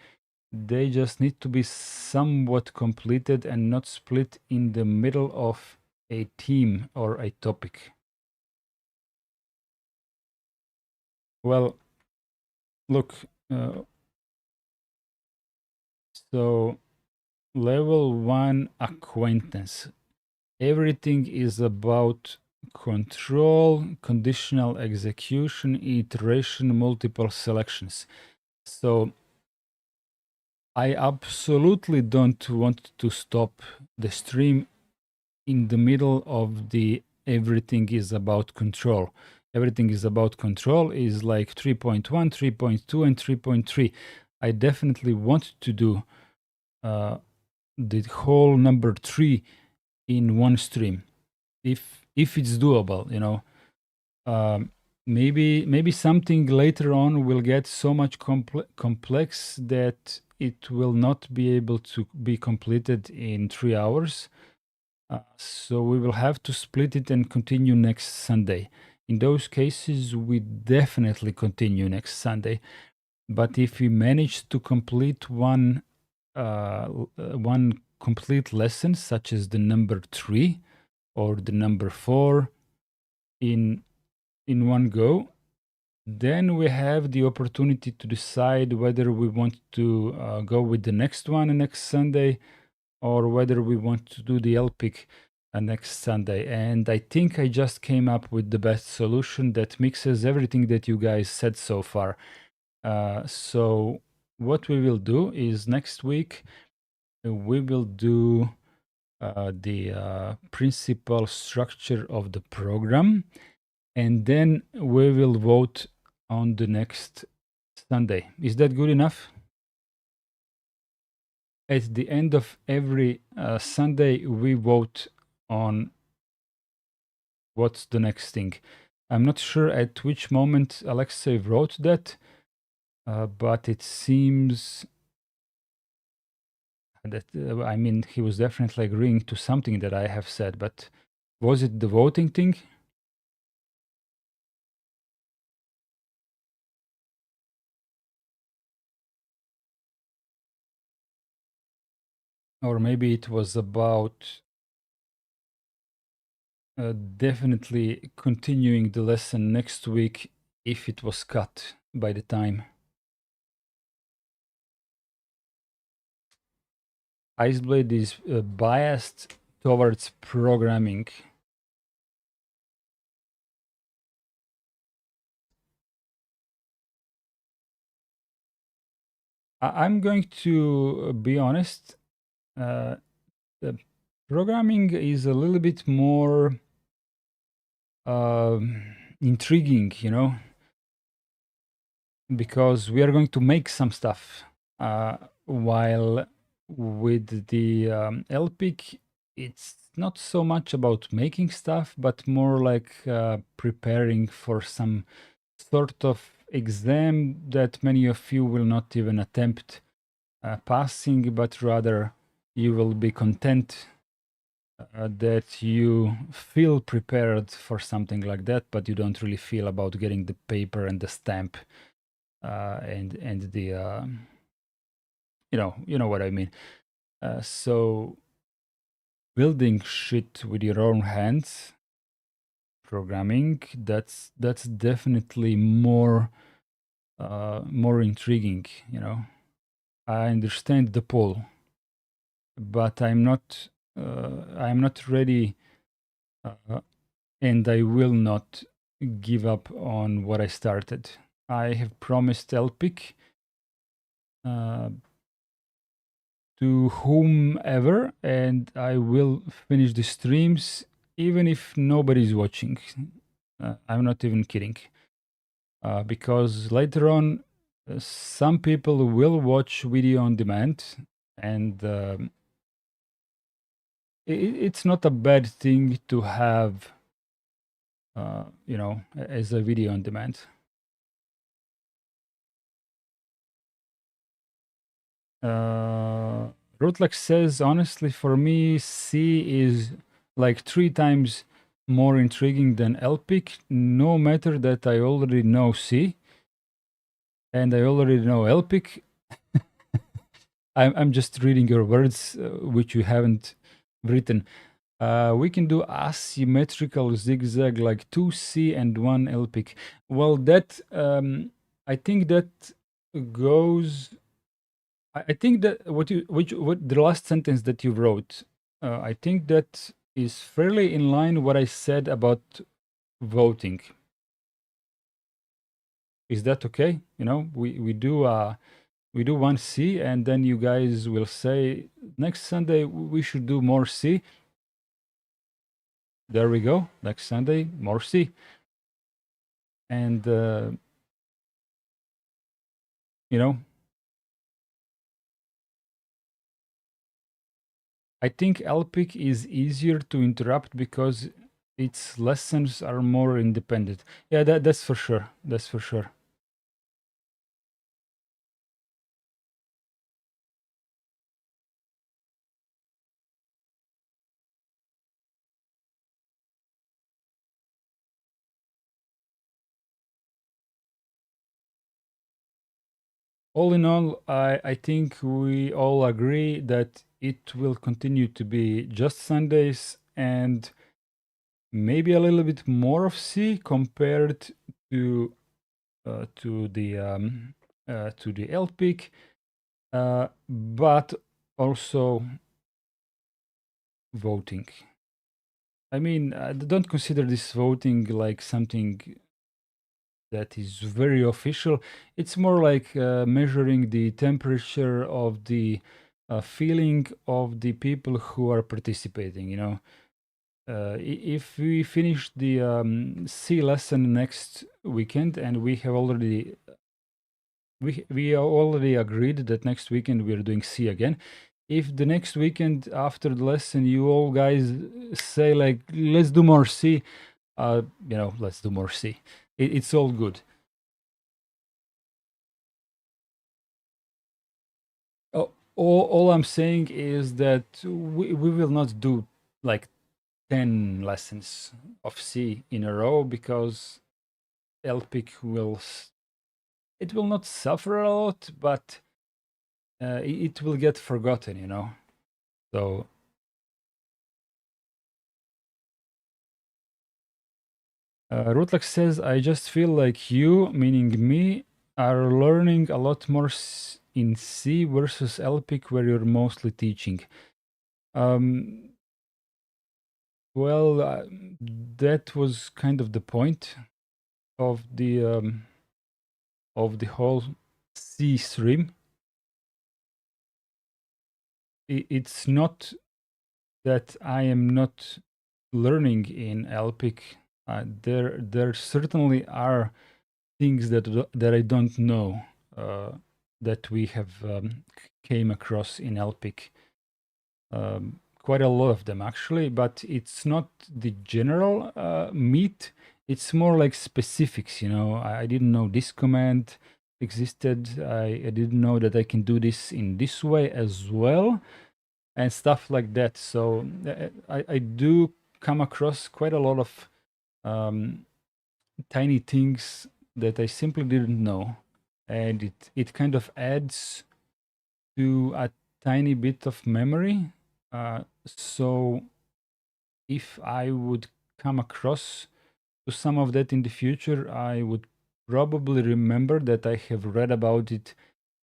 They just need to be somewhat completed and not split in the middle of a theme or a topic. Well, look, so level 1 acquaintance. Everything is about control, conditional execution, iteration, multiple selections. So I absolutely don't want to stop the stream in the middle of the everything is about control. Everything is about control is like 3.1, 3.2, and 3.3. I definitely want to do the whole number 3 in one stream, if it's doable, maybe something later on will get so much complex that it will not be able to be completed in 3 hours. So we will have to split it and continue next Sunday. In those cases, we definitely continue next Sunday. But if we manage to complete one complete lesson, such as the number 3, or the number 4 in one go, then we have the opportunity to decide whether we want to go with the next one next Sunday, or whether we want to do the LPIC next Sunday. And I think I just came up with the best solution that mixes everything that you guys said so far. So what we will do is next week we will do the principal structure of the program, and then we will vote on the next Sunday. Is that good enough? At the end of every Sunday, we vote on what's the next thing. I'm not sure at which moment Alexei wrote that, but it seems that, I mean, he was definitely agreeing to something that I have said, but was it the voting thing? Or maybe it was about definitely continuing the lesson next week if it was cut by the time. Iceblade is biased towards programming. I'm going to be honest. The programming is a little bit more intriguing, you know, because we are going to make some stuff, while with the LPIC, it's not so much about making stuff, but more like preparing for some sort of exam that many of you will not even attempt passing, but rather you will be content that you feel prepared for something like that, but you don't really feel about getting the paper and the stamp and the you know what I mean. So building shit with your own hands, programming, that's definitely more intriguing, you know. I understand the pull, but I'm not ready, and I will not give up on what I started. I have promised LPIC to whomever, and I will finish the streams even if nobody's watching. I'm not even kidding. Because later on, some people will watch video on demand, and it's not a bad thing to have, you know, as a video on demand. Rutlex says, honestly, for me, C is like 3 times more intriguing than LPIC, no matter that I already know C and I already know LPIC. I'm just reading your words, which you haven't written. We can do asymmetrical zigzag like 2C and 1 LPIC. Well, that I think that goes. I think that what the last sentence that you wrote, I think that is fairly in line what I said about voting. Is that okay? You know, we do 1C, and then you guys will say next Sunday we should do more C. There we go. Next Sunday more C, and you know, I think LPIC is easier to interrupt because its lessons are more independent. Yeah, that's for sure. That's for sure. All in all, I think we all agree that it will continue to be just Sundays, and maybe a little bit more of C compared to the LPIC, but also voting. I mean, don't consider this voting like something that is very official. It's more like measuring the temperature of the feeling of the people who are participating, you know. If we finish the C lesson next weekend, and we are already agreed that next weekend we are doing C again. If the next weekend after the lesson you all guys say like, let's do more C, you know, let's do more C. It's all good. Oh, all I'm saying is that we will not do like 10 lessons of C in a row, because LPIC it will not suffer a lot, but it will get forgotten, you know. So Rutlex says, I just feel like you, meaning me, are learning a lot more in C versus LPIC, where you're mostly teaching. Well, that was kind of the point of the whole C stream. It's not that I am not learning in LPIC. There certainly are things that I don't know that we have came across in LPIC. Quite a lot of them actually, but it's not the general meat. It's more like specifics, you know. I didn't know this command existed. I didn't know that I can do this in this way as well, and stuff like that. So I do come across quite a lot of tiny things that I simply didn't know, and it kind of adds to a tiny bit of memory. So if I would come across to some of that in the future, I would probably remember that I have read about it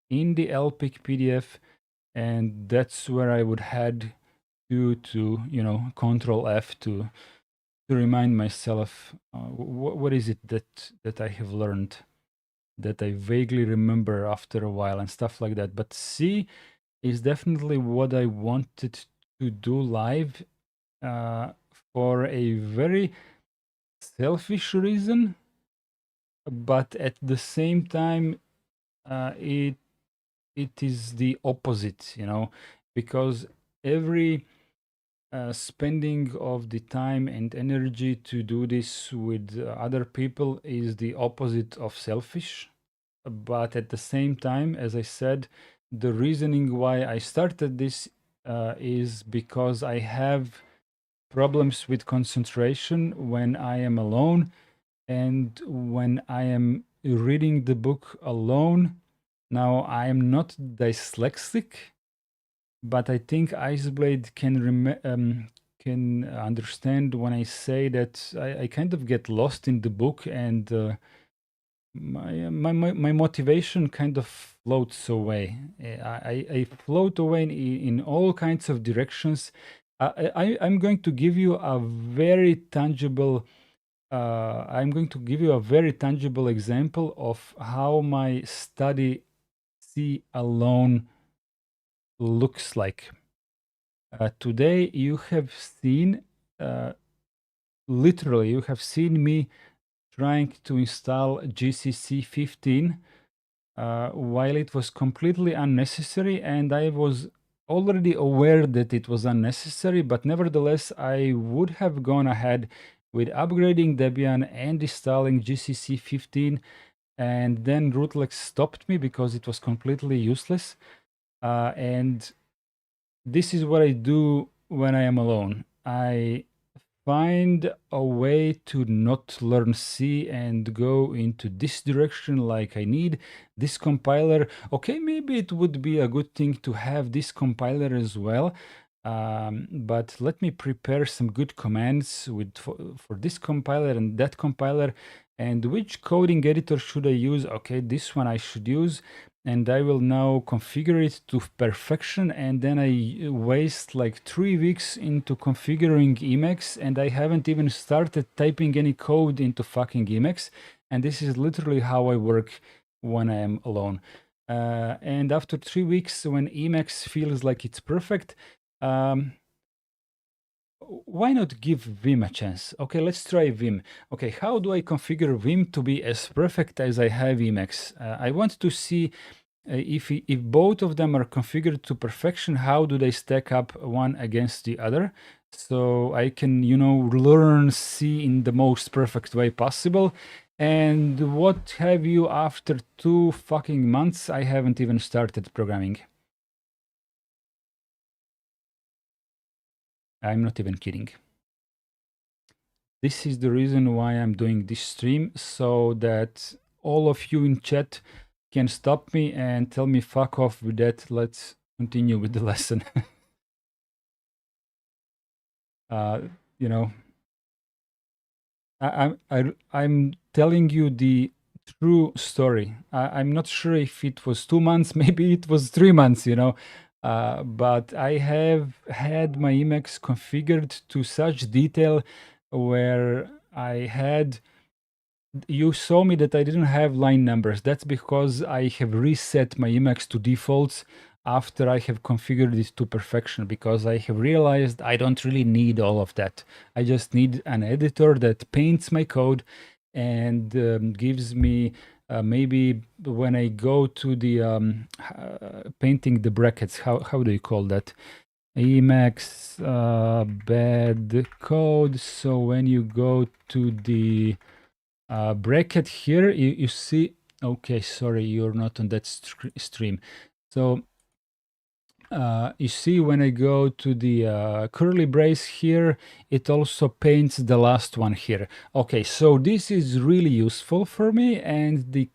in the LPIC PDF, and that's where I would head to you know, Control F to remind myself what is it that I have learned, that I vaguely remember after a while and stuff like that. But C is definitely what I wanted to do live for a very selfish reason, but at the same time, it is the opposite, you know, because every spending of the time and energy to do this with other people is the opposite of selfish. But at the same time, as I said, the reasoning why I started this is because I have problems with concentration when I am alone, and when I am reading the book alone. Now, I am not dyslexic, but I think Iceblade can understand when I say that I kind of get lost in the book, and my motivation kind of floats away. I float away in all kinds of directions. I'm going to give you a very tangible. I'm going to give you a very tangible example of how my study C alone looks like. Today, you have seen, literally, you have seen me trying to install GCC 15 while it was completely unnecessary, and I was already aware that it was unnecessary, but nevertheless, I would have gone ahead with upgrading Debian and installing GCC 15, and then Rootlex stopped me because it was completely useless. And this is what I do when I am alone. I find a way to not learn C and go into this direction, like I need this compiler. Okay, maybe it would be a good thing to have this compiler as well, But let me prepare some good commands for this compiler and that compiler. And which coding editor should I use? Okay, this one I should use. And I will now configure it to perfection. And then I waste like 3 weeks into configuring Emacs. And I haven't even started typing any code into fucking Emacs. And this is literally how I work when I am alone. And after 3 weeks, when Emacs feels like it's perfect, why not give Vim a chance? Okay, let's try Vim. Okay, how do I configure Vim to be as perfect as I have Emacs? I want to see if both of them are configured to perfection, how do they stack up one against the other? So I can, learn C in the most perfect way possible. And what have you after 2 fucking months? I haven't even started programming. I'm not even kidding. This is the reason why I'm doing this stream, so that all of you in chat can stop me and tell me fuck off with that. Let's continue with the lesson. You know, I'm telling you the true story. I'm not sure if it was 2 months, maybe it was 3 months, but I have had my Emacs configured to such detail where you saw me that I didn't have line numbers. That's because I have reset my Emacs to defaults after I have configured it to perfection, because I have realized I don't really need all of that. I just need an editor that paints my code and gives me maybe when I go to the painting the brackets, how do you call that? Emacs bad code. So when you go to the bracket here, you see, okay, sorry, you're not on that stream. So you see when I go to the curly brace here, it also paints the last one here. Okay, so this is really useful for me, and the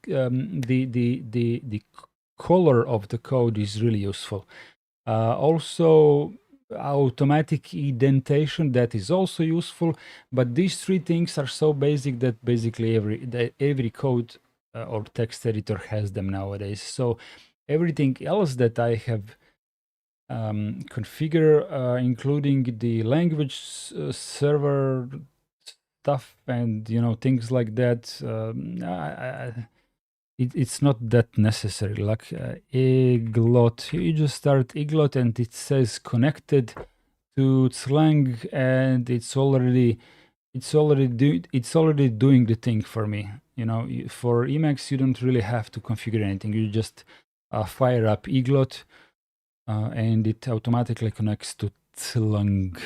color of the code is really useful. Also, automatic indentation, that is also useful, but these 3 things are so basic that basically every code or text editor has them nowadays. So everything else that I have configure, including the language server stuff and things like that, it's not that necessary. Like iglot, you just start iglot and it says connected to Slang, and it's already doing the thing for me. For Emacs, you don't really have to configure anything. You just fire up iglot, and it automatically connects to Slang.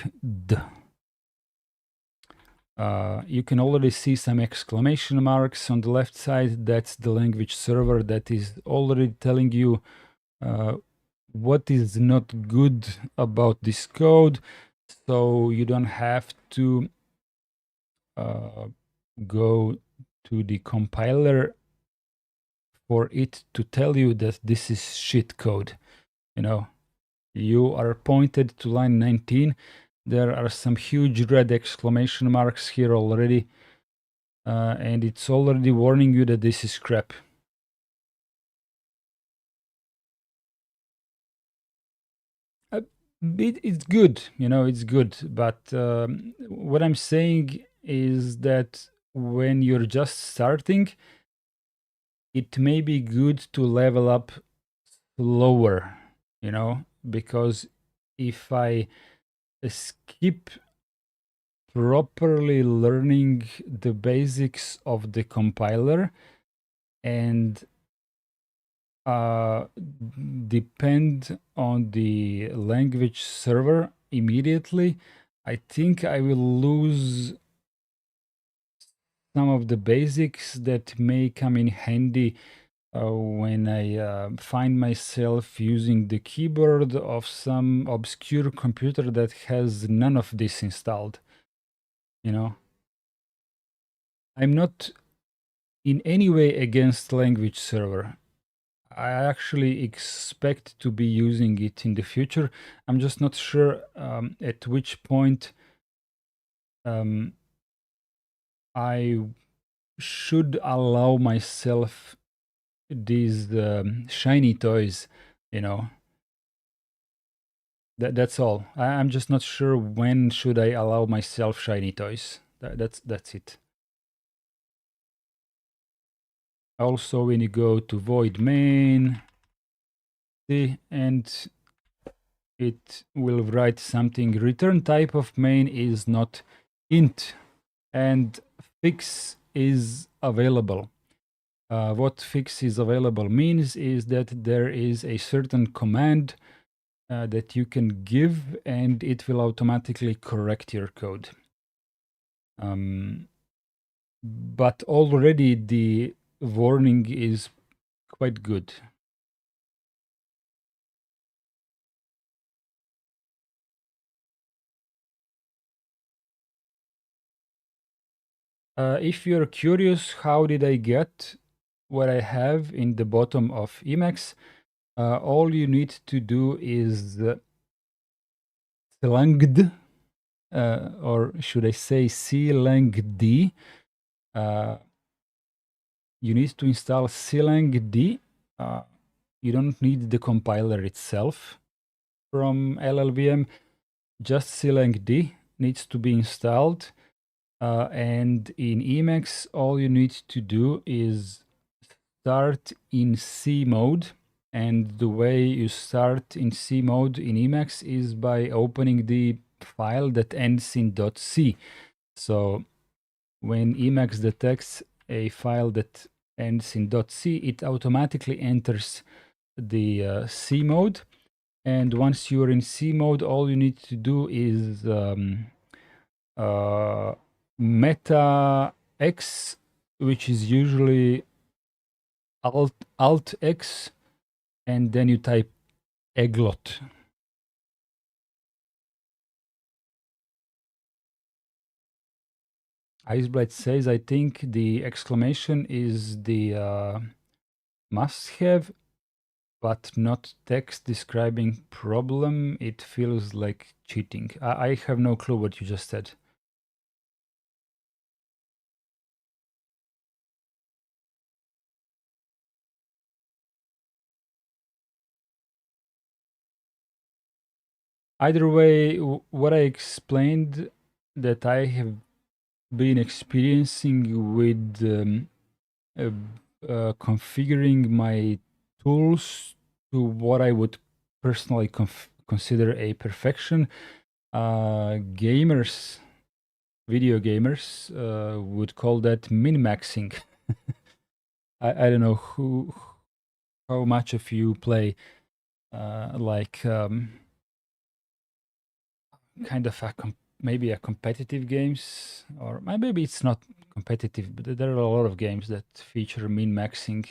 You can already see some exclamation marks on the left side. That's the language server that is already telling you what is not good about this code. So you don't have to go to the compiler for it to tell you that this is shit code. You are pointed to line 19. There are some huge red exclamation marks here already, and it's already warning you that this is crap. It's good, it's good, but what I'm saying is that when you're just starting, it may be good to level up slower, because if I skip properly learning the basics of the compiler and depend on the language server immediately, I think I will lose some of the basics that may come in handy when I find myself using the keyboard of some obscure computer that has none of this installed. I'm not in any way against language server. I actually expect to be using it in the future. I'm just not sure at which point I should allow myself these shiny toys, you know. That's all. I'm just not sure when should I allow myself shiny toys. That's it. Also, when you go to void main, see, and it will write something. Return type of main is not int, and fix is available. What fix is available means is that there is a certain command that you can give, and it will automatically correct your code. But already the warning is quite good. If you're curious, how did I get what I have in the bottom of Emacs? All you need to do is slangd, or should I say clangd. You need to install clangd. You don't need the compiler itself from LLVM. Just clangd needs to be installed. And in Emacs, all you need to do is start in C mode. And the way you start in C mode in Emacs is by opening the file that ends in .c. So when Emacs detects a file that ends in .c, it automatically enters the C mode. And once you're in C mode, all you need to do is meta X, which is usually alt X, and then you type eglot. Iceblight says, I think the exclamation is the must-have, but not text describing problem. It feels like cheating. I have no clue what you just said. Either way, what I explained that I have been experiencing with configuring my tools to what I would personally consider a perfection. Gamers, video gamers, would call that min-maxing. I don't know how much of you play like kind of maybe a competitive games, or maybe it's not competitive, but there are a lot of games that feature min-maxing.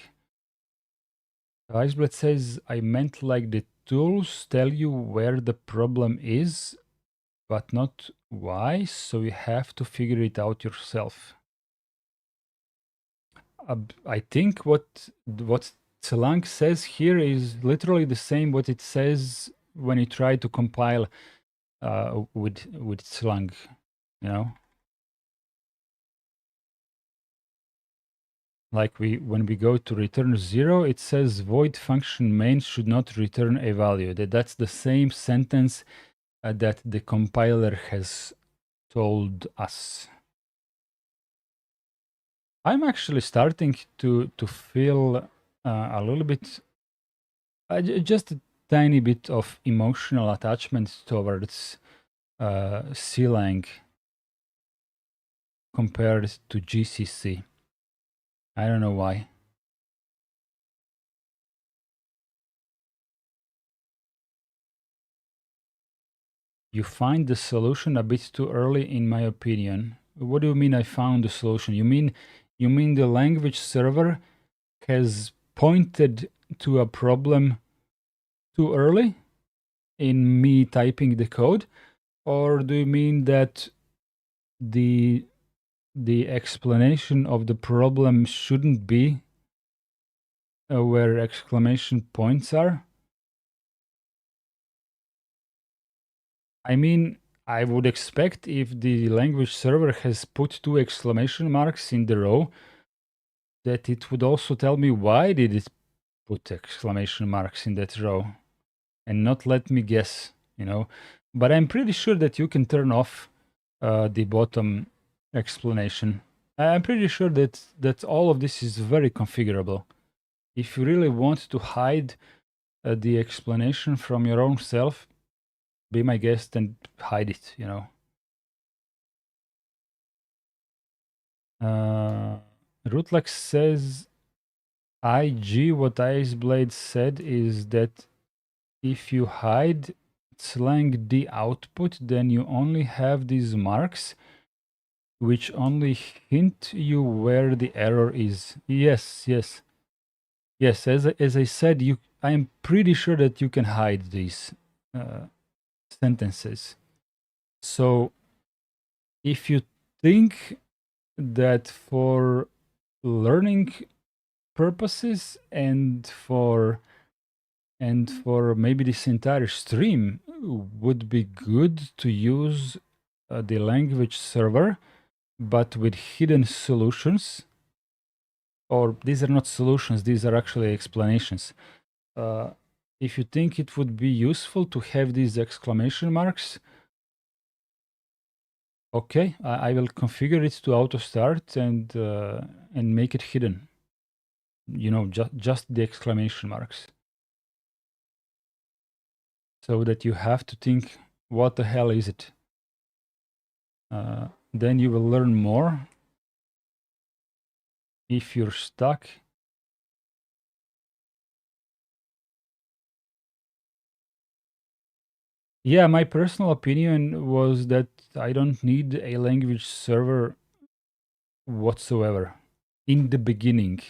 Iceblood says, I meant like the tools tell you where the problem is, but not why, so you have to figure it out yourself. I think what Slang says here is literally the same what it says when you try to compile with Slang, you know? Like when we go to return 0, it says void function main should not return a value. That's the same sentence that the compiler has told us. I'm actually starting to feel a little bit, just a tiny bit of emotional attachment towards CLang compared to GCC. I don't know why. You find the solution a bit too early, in my opinion. What do you mean I found the solution? You mean the language server has pointed to a problem too early in me typing the code? Or do you mean that the explanation of the problem shouldn't be where exclamation points are. I mean, I would expect if the language server has put 2 exclamation marks in the row, that it would also tell me why did it put exclamation marks in that row and not let me guess, you know. But I'm pretty sure that you can turn off the bottom explanation. I'm pretty sure that all of this is very configurable. If you really want to hide the explanation from your own self, be my guest and hide it, you know. Rootlex says, IG, what Iceblade said is that if you hide slang D output, then you only have these marks which only hint you where the error is. Yes, yes. Yes, as I said, I'm pretty sure that you can hide these sentences. So if you think that for learning purposes and for maybe this entire stream would be good to use the language server, but with hidden solutions, or these are not solutions, these are actually explanations. If you think it would be useful to have these exclamation marks, okay, I will configure it to auto start and make it hidden. You know, just the exclamation marks, so that you have to think, what the hell is it? Then you will learn more. If you're stuck, yeah, my personal opinion was that I don't need a language server whatsoever in the beginning.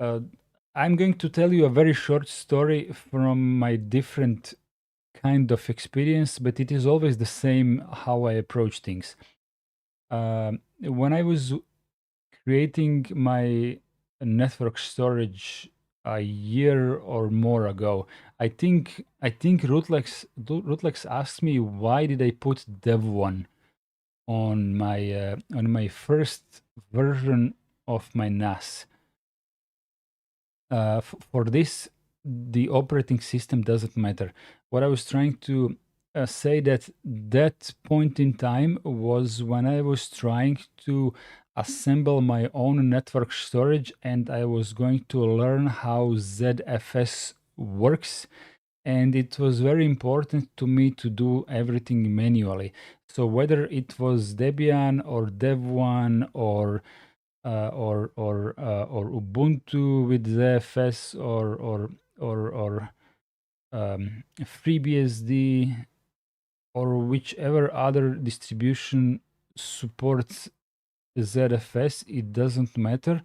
I'm going to tell you a very short story from my different kind of experience, but it is always the same how I approach things. When I was creating my network storage a year or more ago, I think Rootlex asked me why did I put dev1 on my first version of my NAS. For this, the operating system doesn't matter. What I was trying to say that point in time was when I was trying to assemble my own network storage, and I was going to learn how ZFS works, and it was very important to me to do everything manually. So whether it was Debian or Dev1 or Ubuntu with ZFS or FreeBSD or whichever other distribution supports ZFS, it doesn't matter.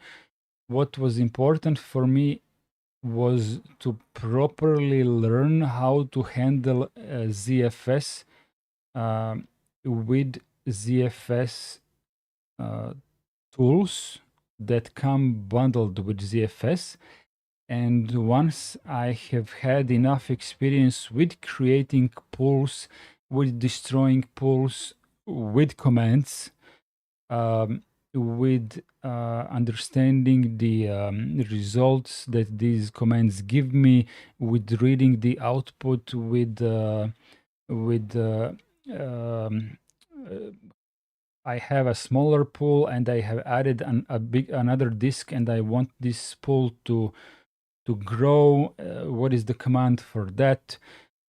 What was important for me was to properly learn how to handle ZFS with ZFS tools that come bundled with ZFS. And once I have had enough experience with creating pools, with destroying pools, with commands, with understanding the results that these commands give me, with reading the output, with I have a smaller pool and I have added another disk, and I want this pool to grow. What is the command for that?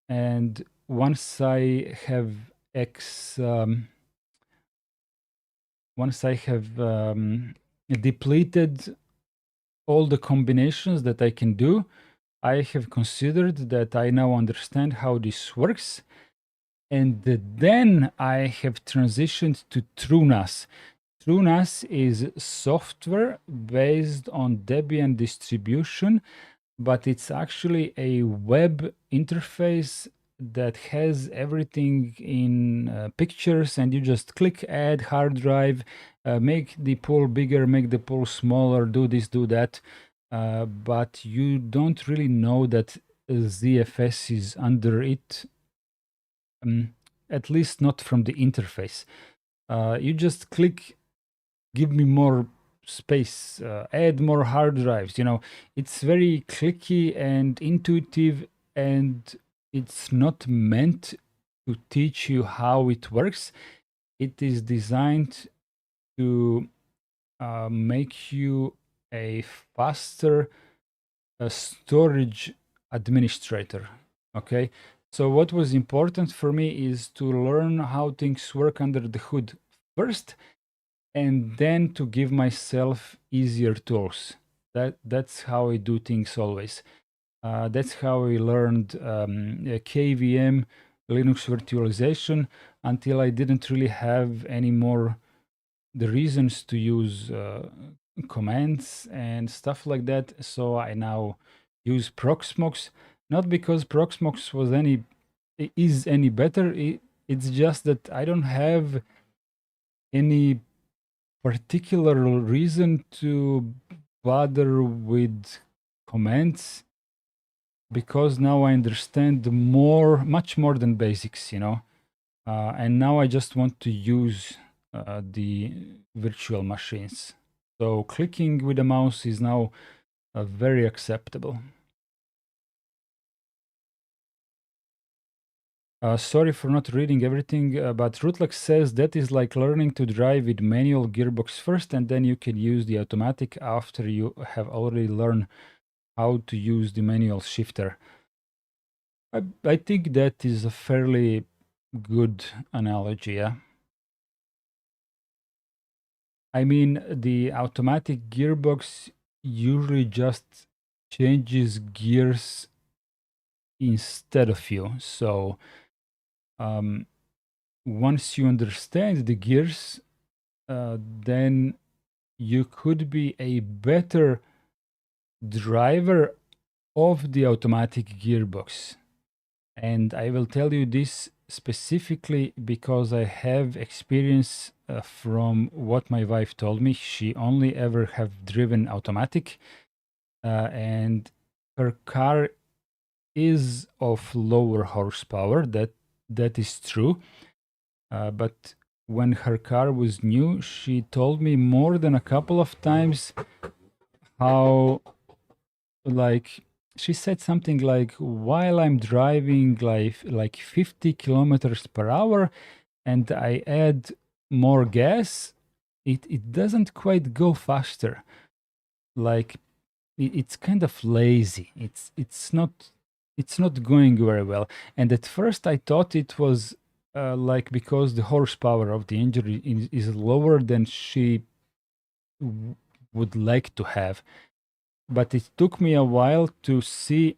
And once I have depleted all the combinations that I can do, I have considered that I now understand how this works. And then I have transitioned to TrueNAS. TrueNAS is software based on Debian distribution, but it's actually a web interface that has everything in pictures, and you just click add hard drive, make the pole bigger, make the pole smaller, do this, do that. But you don't really know that ZFS is under it, at least not from the interface. You just click, give me more space, add more hard drives. It's very clicky and intuitive, and it's not meant to teach you how it works. It is designed to make you a faster storage administrator. Okay, so what was important for me is to learn how things work under the hood first, and then to give myself easier tools. That's how I do things always. That's how I learned KVM, Linux virtualization, until I didn't really have any more the reasons to use commands and stuff like that. So I now use Proxmox, not because Proxmox is any better. It's just that I don't have any particular reason to bother with commands, because now I understand much more than basics, and now I just want to use the virtual machines. So clicking with the mouse is now very acceptable. Sorry for not reading everything, but Rutlex says that is like learning to drive with manual gearbox first, and then you can use the automatic after you have already learned how to use the manual shifter. I think that is a fairly good analogy, yeah. I mean, the automatic gearbox usually just changes gears instead of you. So once you understand the gears, then you could be a better driver of the automatic gearbox. And I will tell you this specifically because I have experience from what my wife told me. She only ever have driven automatic, and her car is of lower horsepower. That is true. But when her car was new, she told me more than a couple of times how, like, she said something like, while I'm driving like 50 kilometers per hour and I add more gas, it doesn't quite go faster. Like, it's kind of lazy. It's not going very well. And at first I thought it was like because the horsepower of the engine is lower than she would like to have. But it took me a while to see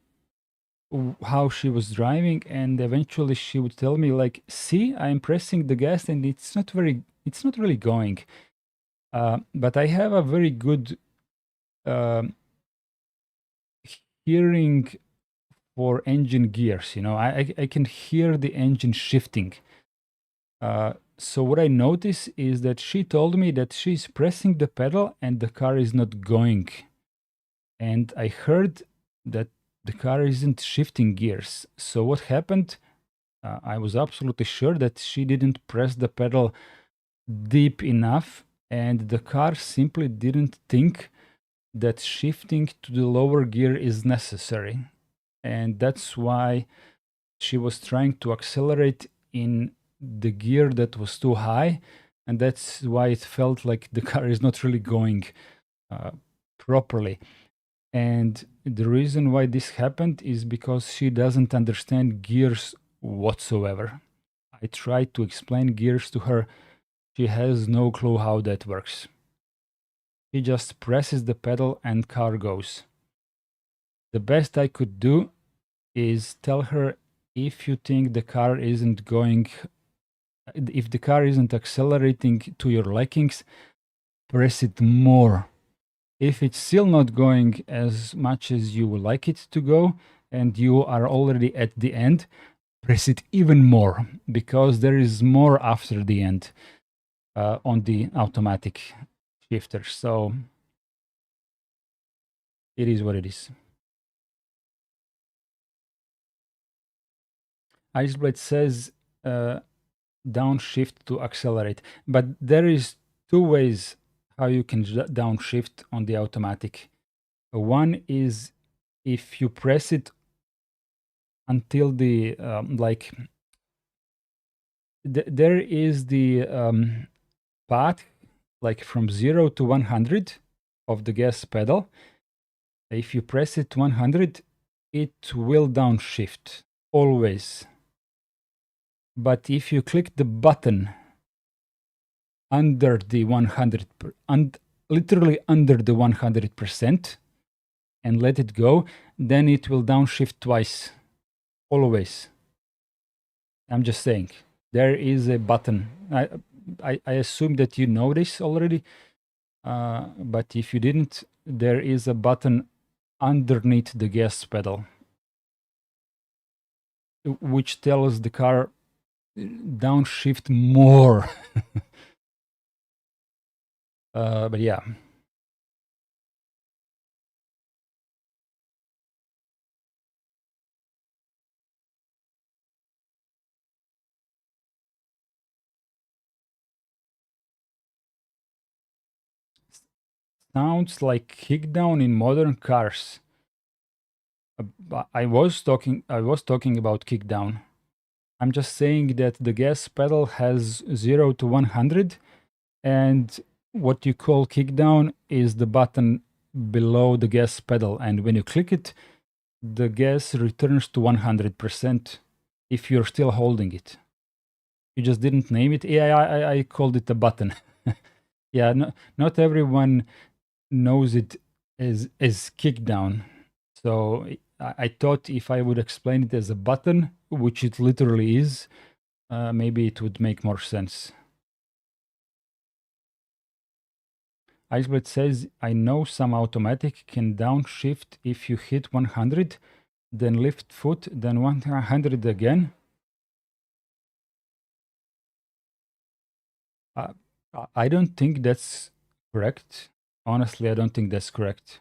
how she was driving, and eventually she would tell me, like, see, I'm pressing the gas and it's not really going. But I have a very good hearing for engine gears. I can hear the engine shifting. So what I notice is that she told me that she's pressing the pedal and the car is not going. And I heard that the car isn't shifting gears. So what happened? I was absolutely sure that she didn't press the pedal deep enough, and the car simply didn't think that shifting to the lower gear is necessary. And that's why she was trying to accelerate in the gear that was too high, and that's why it felt like the car is not really going properly. And the reason why this happened is because she doesn't understand gears whatsoever. I tried to explain gears to her. She has no clue how that works. She just presses the pedal and car goes. The best I could do is tell her, if you think the car isn't going, if the car isn't accelerating to your likings, press it more. If it's still not going as much as you would like it to go, and you are already at the end, press it even more, because there is more after the end. on the automatic shifter. So it is what it is. Iceblade says downshift to accelerate, but there is two ways how you can downshift on the automatic. One is if you press it until the there is the path like from 0 to 100 of the gas pedal. If you press it 100, it will downshift always. But if you click the button under the 100, literally under the 100%, and let it go, then it will downshift twice, always. I'm just saying, there is a button. I assume that you know this already, but if you didn't, there is a button underneath the gas pedal, which tells the car downshift more. But yeah. Sounds like kickdown in modern cars. I was talking about kickdown. I'm just saying that the gas pedal has 0 to 100, and what you call kickdown is the button below the gas pedal, and when you click it, the gas returns to 100% if you're still holding it. You just didn't name it. Yeah, I called it a button. Yeah, not everyone knows it as kickdown. So I thought if I would explain it as a button, which it literally is, maybe it would make more sense. Iceblade says, I know some automatic can downshift if you hit 100, then lift foot, then 100 again. I don't think that's correct. Honestly, I don't think that's correct.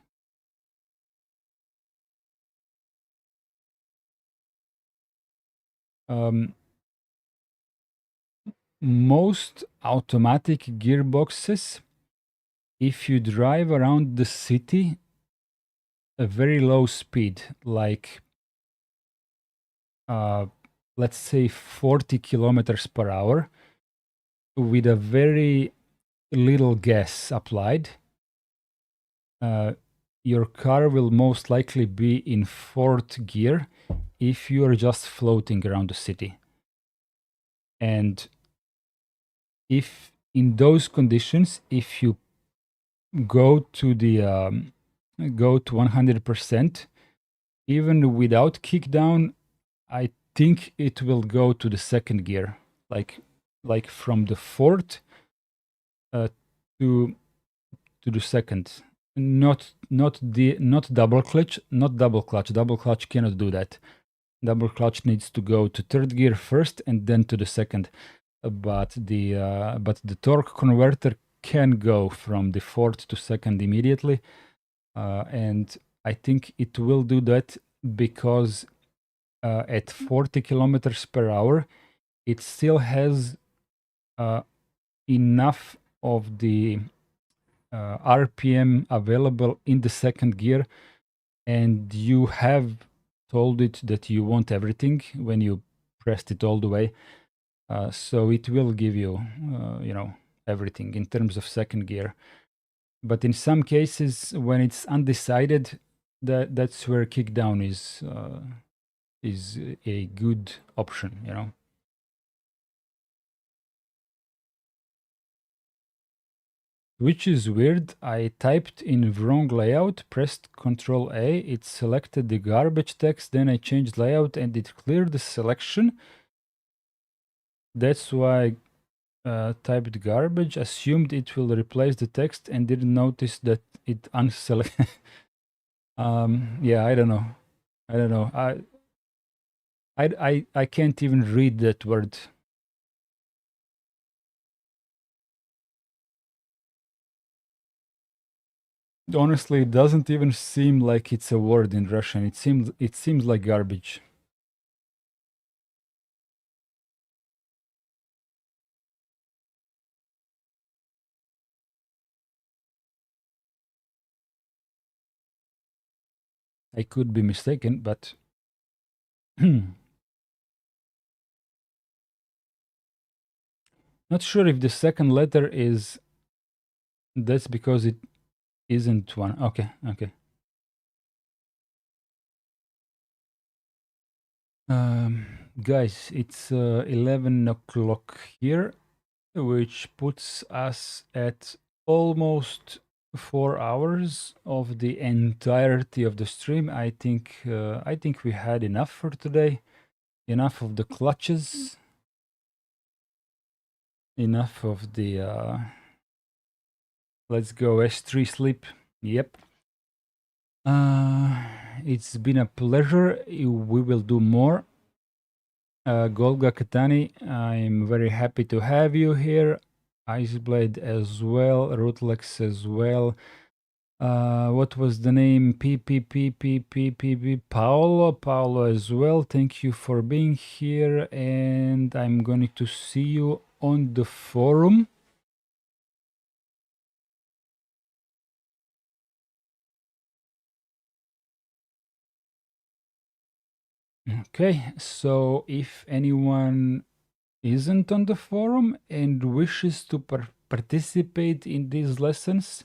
Most automatic gearboxes, if you drive around the city a very low speed, like let's say 40 kilometers per hour, with a very little gas applied, your car will most likely be in fourth gear if you are just floating around the city. And if in those conditions, if you go to the go to 100%, even without kickdown, I think it will go to the second gear, like from the fourth to the second. Not double clutch. Double clutch cannot do that. Double clutch needs to go to third gear first and then to the second. But the torque converter can go from the fourth to second immediately, and I think it will do that because at 40 kilometers per hour, it still has enough of the RPM available in the second gear, and you have told it that you want everything when you pressed it all the way. So it will give you, everything in terms of second gear. But in some cases, when it's undecided, that's where kickdown is a good option. Which is weird. I typed in wrong layout, pressed Control A, it selected the garbage text, then I changed layout and it cleared the selection. That's why I typed garbage, assumed it will replace the text and didn't notice that it unselected. Yeah, I don't know. I can't even read that word. Honestly, it doesn't even seem like it's a word in Russian. It seems like garbage. I could be mistaken, but not sure if the second letter is that's because it isn't one. Okay, okay. Guys, it's 11 o'clock here, which puts us at almost 4 hours of the entirety of the stream. I think we had enough for today. Enough of the clutches. Enough of the let's go S3 sleep. Yep. It's been a pleasure. We will do more. Golga Katani, I'm very happy to have you here. Iceblade as well, Rutlex as well. What was the name? P. Paolo as well. Thank you for being here, and I'm going to see you on the forum. Okay, so if anyone isn't on the forum and wishes to participate in these lessons,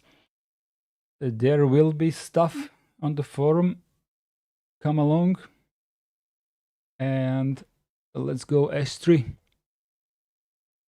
there will be stuff on the forum. Come along and let's go S3.